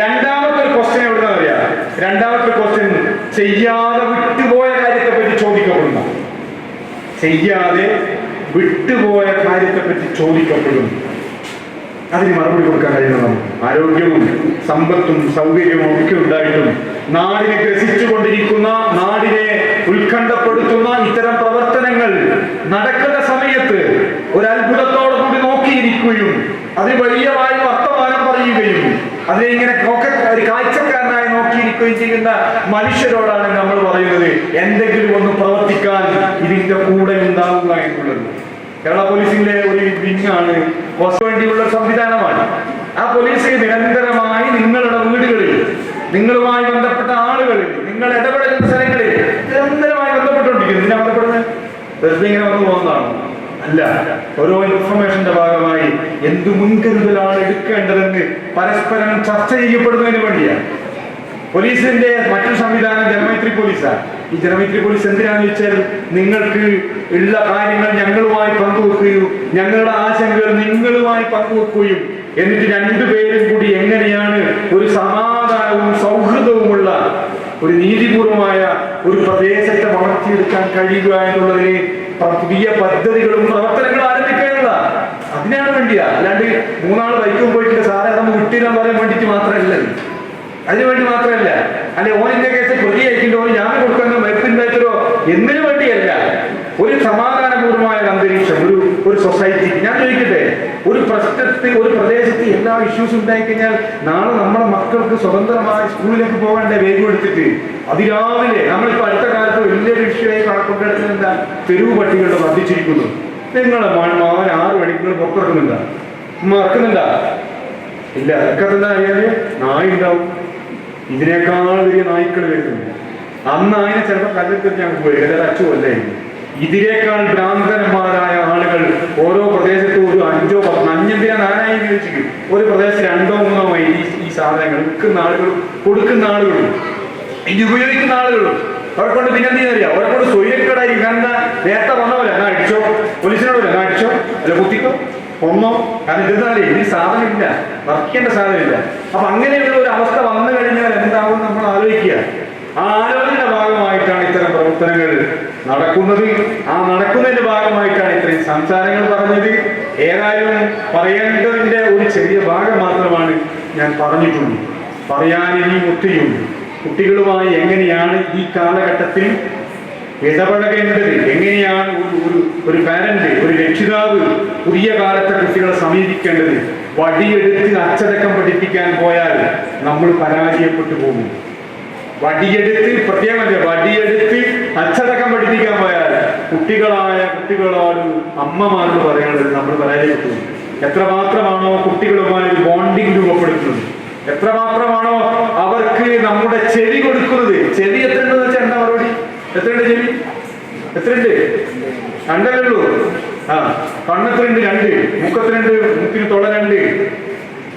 രണ്ടാമത്തെ ഒരു ക്വസ്റ്റ്യൻ എവിടുന്ന അറിയാം? രണ്ടാമത്തെ ക്വസ്റ്റ്യൻ ചെയ്യാതെ വിട്ടുപോയ കാര്യത്തെ പറ്റി ചോദിക്കപ്പെടുന്നു. ചെയ്യാതെ വിട്ടുപോയ കാര്യത്തെ പറ്റി ചോദിക്കപ്പെടുന്നു. അതിന് മറുപടി കൊടുക്കാൻ കഴിയണം. ആരോഗ്യവും സമ്പത്തും സൗകര്യവും ഒക്കെ ഉണ്ടായിട്ടും നാടിനെ ഗ്രസിച്ചുകൊണ്ടിരിക്കുന്ന, നാടിനെ ഉത്കണ്ഠപ്പെടുത്തുന്ന ഇത്തരം പ്രവർത്തനങ്ങൾ നടക്കുന്ന സമയത്ത് ഒരു അത്ഭുതത്തോടു കൂടി നോക്കിയിരിക്കുകയും അതിന് വലിയമായി വർത്തമാനം പറയുകയും അതിനെ ഇങ്ങനെ ഒരു കാഴ്ചക്കാരനായി നോക്കിയിരിക്കുകയും ചെയ്യുന്ന മനുഷ്യരോടാണ് നമ്മൾ പറയുന്നത്, എന്തെങ്കിലും ഒന്ന് പ്രവർത്തിക്കാൻ ഇതിന്റെ കൂടെ ഉണ്ടാവുക എന്നുള്ളത്. കേരള പോലീസിന്റെ ഒരു വിങ്ങാണ് വേണ്ടിയുള്ള സംവിധാനമാണ്. ആ പോലീസ് നിരന്തരമായി നിങ്ങളുടെ വീടുകളിൽ, നിങ്ങളുമായി ബന്ധപ്പെട്ട ആളുകളിൽ, നിങ്ങൾ ഇടപെടുന്ന സ്ഥലങ്ങളിൽ നിരന്തരമായി ബന്ധപ്പെട്ടുകൊണ്ടിരിക്കുന്നു. ഇതിനെ ബന്ധപ്പെടുന്നത് വെറുതെ ഇങ്ങനെ വന്നു പോകുന്നതാണ് അല്ല. ഓരോ ഇൻഫർമേഷന്റെ ഭാഗമായി എന്ത് മുൻകരുതലാണ് എടുക്കേണ്ടതെന്ന് പരസ്പരം ചർച്ച ചെയ്യപ്പെടുന്നതിന് വേണ്ടിയാണ്. പോലീസിന്റെ മറ്റൊരു സംവിധാനം ജനമൈത്രി പോലീസാണ്. ഈ ജനമൈത്രി പോലീസ് എന്തിനാന്ന് വെച്ചാൽ നിങ്ങൾക്ക് ഉള്ള കാര്യങ്ങൾ ഞങ്ങളുമായി പങ്കുവെക്കുകയും ഞങ്ങളുടെ ആശങ്കകൾ നിങ്ങളുമായി പങ്കുവെക്കുകയും എന്നിട്ട് രണ്ടുപേരും കൂടി എങ്ങനെയാണ് ഒരു സമാധാനവും സൗഹൃദവുമുള്ള ഒരു നീതിപൂർവമായ ഒരു പ്രദേശത്തെ വളർത്തിയെടുക്കാൻ കഴിയുക എന്നുള്ളതിന് പുതിയ പദ്ധതികളും പ്രവർത്തനങ്ങളും ആരംഭിക്കാനുള്ള അതിനാണ് വേണ്ടിയാ. അല്ലാണ്ട് മൂന്നാൾ ബൈക്കും പോയിട്ട് സാറേ അതൊന്ന് വിട്ടിരാൻ പറയാൻ വേണ്ടിയിട്ട് മാത്രമല്ല, അതിനുവേണ്ടി മാത്രമല്ല. അല്ലെ ഓനിന്റെ കേസ് പ്രതിയായിട്ടോ ജാമ്യം കൊടുക്കാനോ മരുന്നുണ്ടായിട്ടോ എന്തിനു വേണ്ടിയല്ല. ഒരു സമാധാനപൂർവമായ അന്തരീക്ഷം ഒരു സൊസൈറ്റിക്ക്. ഞാൻ ചോദിക്കട്ടെ, ഒരു പ്രശ്നത്തിൽ ഒരു പ്രദേശത്ത് എല്ലാ ഇഷ്യൂസും ഉണ്ടായിക്കഴിഞ്ഞാൽ നാളെ നമ്മുടെ മക്കൾക്ക് സ്വതന്ത്രമായി സ്കൂളിലേക്ക് പോകേണ്ട വേഗം എടുത്തിട്ട് അതിരാവിലെ നമ്മളിപ്പോ അടുത്ത കാലത്ത് വലിയൊരു ഇഷ്യൂയായി കണക്കൊണ്ടെടുക്കുന്നത് എന്താ? തെരുവ് പട്ടികളുടെ വർദ്ധിച്ചിരിക്കുന്നു. നിങ്ങളെ മകൻ 6 മണിക്കൂർ പുറത്തിറക്കുന്നുണ്ടാ? ഇറക്കുന്നുണ്ടാ? ഇല്ല. ഇറക്കത്തെന്താ അറിയാതെ നായ ഉണ്ടാവും. ഇതിനേക്കാൾ വലിയ നായ്ക്കൾ വരുന്നുണ്ട്. അന്ന് അതിനെ ചിലപ്പോൾ കല്ലെടുത്തിട്ട് ഞങ്ങൾക്ക് പോയി അല്ലാതെ അച്ചുമല്ലായിരുന്നു. ഇതിനേക്കാൾ ഭ്രാന്തന്മാരായ ആളുകൾ ഓരോ പ്രദേശത്തും ഒരു 5-10 അഞ്ഞെന്തിനാ നാനായി ഉപയോഗിച്ചിട്ട് ഒരു പ്രദേശത്ത് 2-3 ഈ സാധനങ്ങൾ വിൽക്കുന്ന ആളുകളും കൊടുക്കുന്ന ആളുകളും ഇത് ഉപയോഗിക്കുന്ന ആളുകളും അവരെ കൊണ്ട് പിന്നെ എന്തെങ്കിലും അറിയാം. അവരെ കൊണ്ട് സ്വൈര്യക്കേടായി. കാരണം നേരത്തെ വന്ന പോലെ എന്നാ അടിച്ചോ, പോലീസിനോട് എന്നാ അടിച്ചോ അല്ല കുത്തിക്കോ ഒന്നോ. കാരണം ഇതെന്നാലേ ഇതിന് സാധനമില്ല, വർക്കേണ്ട സാധനമില്ല. അപ്പൊ അങ്ങനെയുള്ള ഒരു അവസ്ഥ വന്നു കഴിഞ്ഞാൽ എന്താവും നമ്മൾ ആലോചിക്കുക. ആ ആലോചനയുടെ ഭാഗമായിട്ടാണ് ഇത്തരം പ്രവർത്തനങ്ങൾ നടക്കുന്നത്. ആ നടക്കുന്നതിന്റെ ഭാഗമായിട്ടാണ് ഇത്രയും സംസാരങ്ങൾ പറഞ്ഞത്. ഏതായാലും പറയേണ്ടതിന്റെ ഒരു ചെറിയ ഭാഗം മാത്രമാണ് ഞാൻ പറഞ്ഞിട്ടുള്ളൂ. പറയാൻ ഇനിയും ഒത്തിരിയുണ്ട്. കുട്ടികളുമായി എങ്ങനെയാണ് ഈ കാലഘട്ടത്തിൽ ഇടപഴകേണ്ടത്, എങ്ങനെയാണ് ഒരു പാരന്റ്, ഒരു രക്ഷിതാവ് പുതിയ കാലത്തെ കുട്ടികളെ സമീപിക്കേണ്ടത്. വടിയെടുത്ത് അച്ചടക്കം പഠിപ്പിക്കാൻ പോയാൽ നമ്മൾ പരാജയപ്പെട്ടു പോകും. വടിയെടുത്ത് അച്ചടക്കം പഠിപ്പിക്കാൻ പോയാൽ കുട്ടികളോട് അമ്മമാരോട് പറയാനുള്ളത് നമ്മൾ പരാജയപ്പെട്ടു. എത്രമാത്രമാണോ കുട്ടികളുമായി ഒരു ബോണ്ടിങ് രൂപപ്പെടുത്തുന്നത്, എത്രമാത്രമാണോ അവർക്ക് നമ്മുടെ ചെവി കൊടുക്കുന്നത്. ചെവി എത്രയുണ്ടെന്ന് വെച്ചാൽ എന്താ മറുപടി? എത്രയുണ്ട് ചെവി? എത്രയുണ്ട്? 2 ഉള്ളൂ. കണ്ണെത്രയുണ്ട്? 2. മൂക്കത്തിനുണ്ട്? മൂക്കിന് തൊള്ള 2.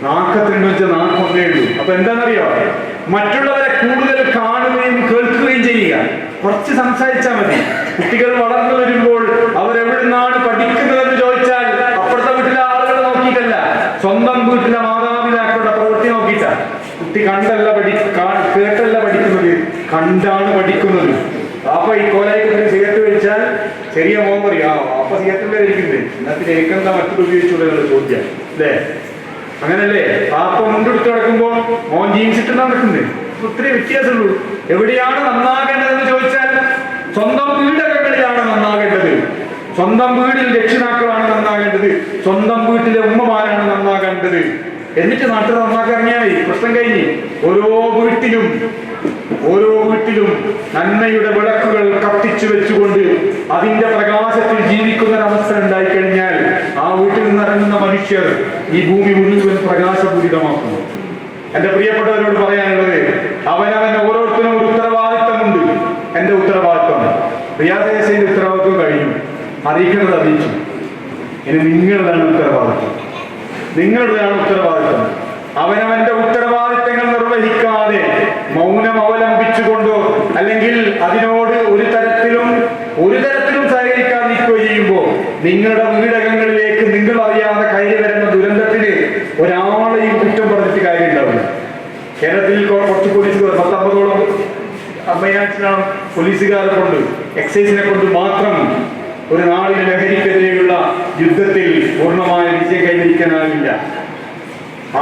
നാക്കത്തിനുണ്ട് വെച്ചാൽ നാക്ക് 1 ഉള്ളൂ. അപ്പൊ എന്താണെന്നറിയോ? മറ്റുള്ളവരെ കൂടുതൽ കാണുകയും കേൾക്കുകയും ചെയ്യുക. കുറച്ച് സംസാരിച്ചാൽ മതി. കുട്ടികൾ വളർന്നു വരുമ്പോൾ അവരെവിടുന്നാണ് പഠിക്കുന്നതെന്ന് ചോദിച്ചാൽ അപ്പുറത്തെ വീട്ടിലെ ആളുകൾ നോക്കിയിട്ടല്ല, സ്വന്തം വീട്ടിലെ മാതാപിതാക്കളുടെ പ്രവൃത്തി നോക്കിയിട്ടാണ്. കുട്ടി കണ്ടല്ല കേട്ടല്ല പഠിക്കുന്നത്, കണ്ടാണ് പഠിക്കുന്നത്. അപ്പൊ ഈ കോലായിക്ക് സിഗരറ്റ് കഴിച്ചാൽ ചെറിയ മോൻ പറയും, അപ്പൊ സിഗരറ്റിന്റെ ഇരിക്കുന്നത് എന്നത്തിന് എനിക്കെന്താ മറ്റൊരു ഉപയോഗിച്ചുള്ള ചോദ്യം അല്ലേ? അങ്ങനല്ലേ? പാപ്പ മുണ്ടെടുത്ത് നടക്കുമ്പോ മോൻ ജീൻസ് ഇട്ട് നടക്കുന്നത്. ഒത്തിരി വ്യത്യാസമുള്ളൂ. എവിടെയാണ് നന്നാകേണ്ടതെന്ന് ചോദിച്ചാൽ സ്വന്തം വീടകങ്ങളിലാണ് നന്നാകേണ്ടത്. സ്വന്തം വീട്ടിൽ രക്ഷിതാക്കളാണ് നന്നാകേണ്ടത്. സ്വന്തം വീട്ടിലെ ഉമ്മമാരാണ് നന്നാകേണ്ടത്. എന്നിട്ട് നാട്ടിൽ നന്നാക്കി ഇറങ്ങിയാൽ പ്രശ്നം കഴിഞ്ഞ് ഓരോ വീട്ടിൽ വീട്ടിലും നന്മയുടെ വിളക്കുകൾ കത്തിച്ചു വെച്ചുകൊണ്ട് അതിന്റെ പ്രകാശത്തിൽ ജീവിക്കുന്ന ഒരവസ്ഥ ഉണ്ടായിക്കഴിഞ്ഞാൽ ആ വീട്ടിൽ നിന്നിറങ്ങുന്ന മനുഷ്യർ ഈ ഭൂമി മുഴുവൻ പ്രകാശപൂരിതമാക്കുന്നു. എന്റെ പ്രിയപ്പെട്ടവരോട് പറയാനുള്ളത്, അവനവൻ ഓരോരുത്തരും ഒരു ഉത്തരവാദിത്തമുണ്ട്. എന്റെ ഉത്തരവാദിത്തം റിയാസേസിന്റെ ഉത്തരവാദിത്വം കഴിഞ്ഞു, അറിയിക്കുന്നത് അറിയിച്ചു. ഇനി നിങ്ങളുടെയാണ് ഉത്തരവാദിത്വം. അവനവന്റെ ഉത്തരവാദിത്തങ്ങൾ നിർവഹിക്കാതെ മൗനം അവലംബിച്ചുകൊണ്ടോ അല്ലെങ്കിൽ അതിനോട് ഒരു തരത്തിലും സഹകരിക്കാതിരിക്കുകയോ ചെയ്യുമ്പോൾ നിങ്ങളുടെ വീടകങ്ങളിലേക്ക് നിങ്ങൾ അറിയാതെ കയറി വരുന്ന ദുരന്തത്തിന് ഒരാളെയും കുറ്റം പറഞ്ഞിട്ട് കാര്യം ഉണ്ടാവില്ല. കേരളത്തിൽ കുറച്ച് പോലീസുകാർ 19ഓളം അമ്മയാച്ചിനാണ് പോലീസുകാരെ കൊണ്ട്, എക്സൈസിനെ കൊണ്ട് മാത്രം ഒരു നാളിൽ ലഹരിക്കെതിരെയുള്ള യുദ്ധത്തിൽ പൂർണ്ണമായ വിജയം കൈവരിക്കാനാവില്ല.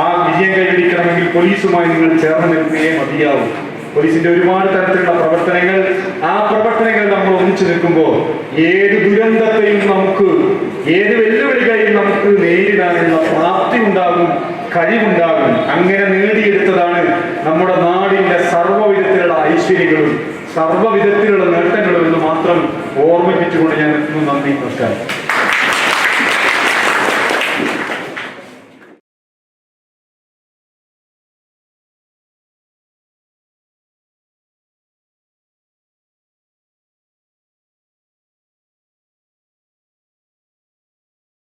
ആ വിജയം കൈവരിക്കണമെങ്കിൽ പോലീസുമായി നിങ്ങൾ ചേർന്ന് നിൽക്കുകയേ മതിയാവും. പോലീസിന്റെ ഒരുപാട് തരത്തിലുള്ള പ്രവർത്തനങ്ങൾ, ആ പ്രവർത്തനങ്ങൾ നമ്മൾ ഒന്നിച്ചു നിൽക്കുമ്പോൾ ഏത് ദുരന്തത്തെയും ഏത് വെല്ലുവിളികളെയും നമുക്ക് നേരിടാനുള്ള പ്രാപ്തി ഉണ്ടാകും, കഴിവുണ്ടാകും. അങ്ങനെ നേടിയെടുത്തതാണ് നമ്മുടെ നാടിന്റെ സർവ്വവിധത്തിലുള്ള ഐശ്വര്യങ്ങളും സർവ്വവിധത്തിലുള്ള നേട്ടങ്ങളും എന്ന് മാത്രം ഓർമ്മിപ്പിച്ചുകൊണ്ട് ഞാൻ എത്തുന്നു. നന്ദി, നമസ്കാരം.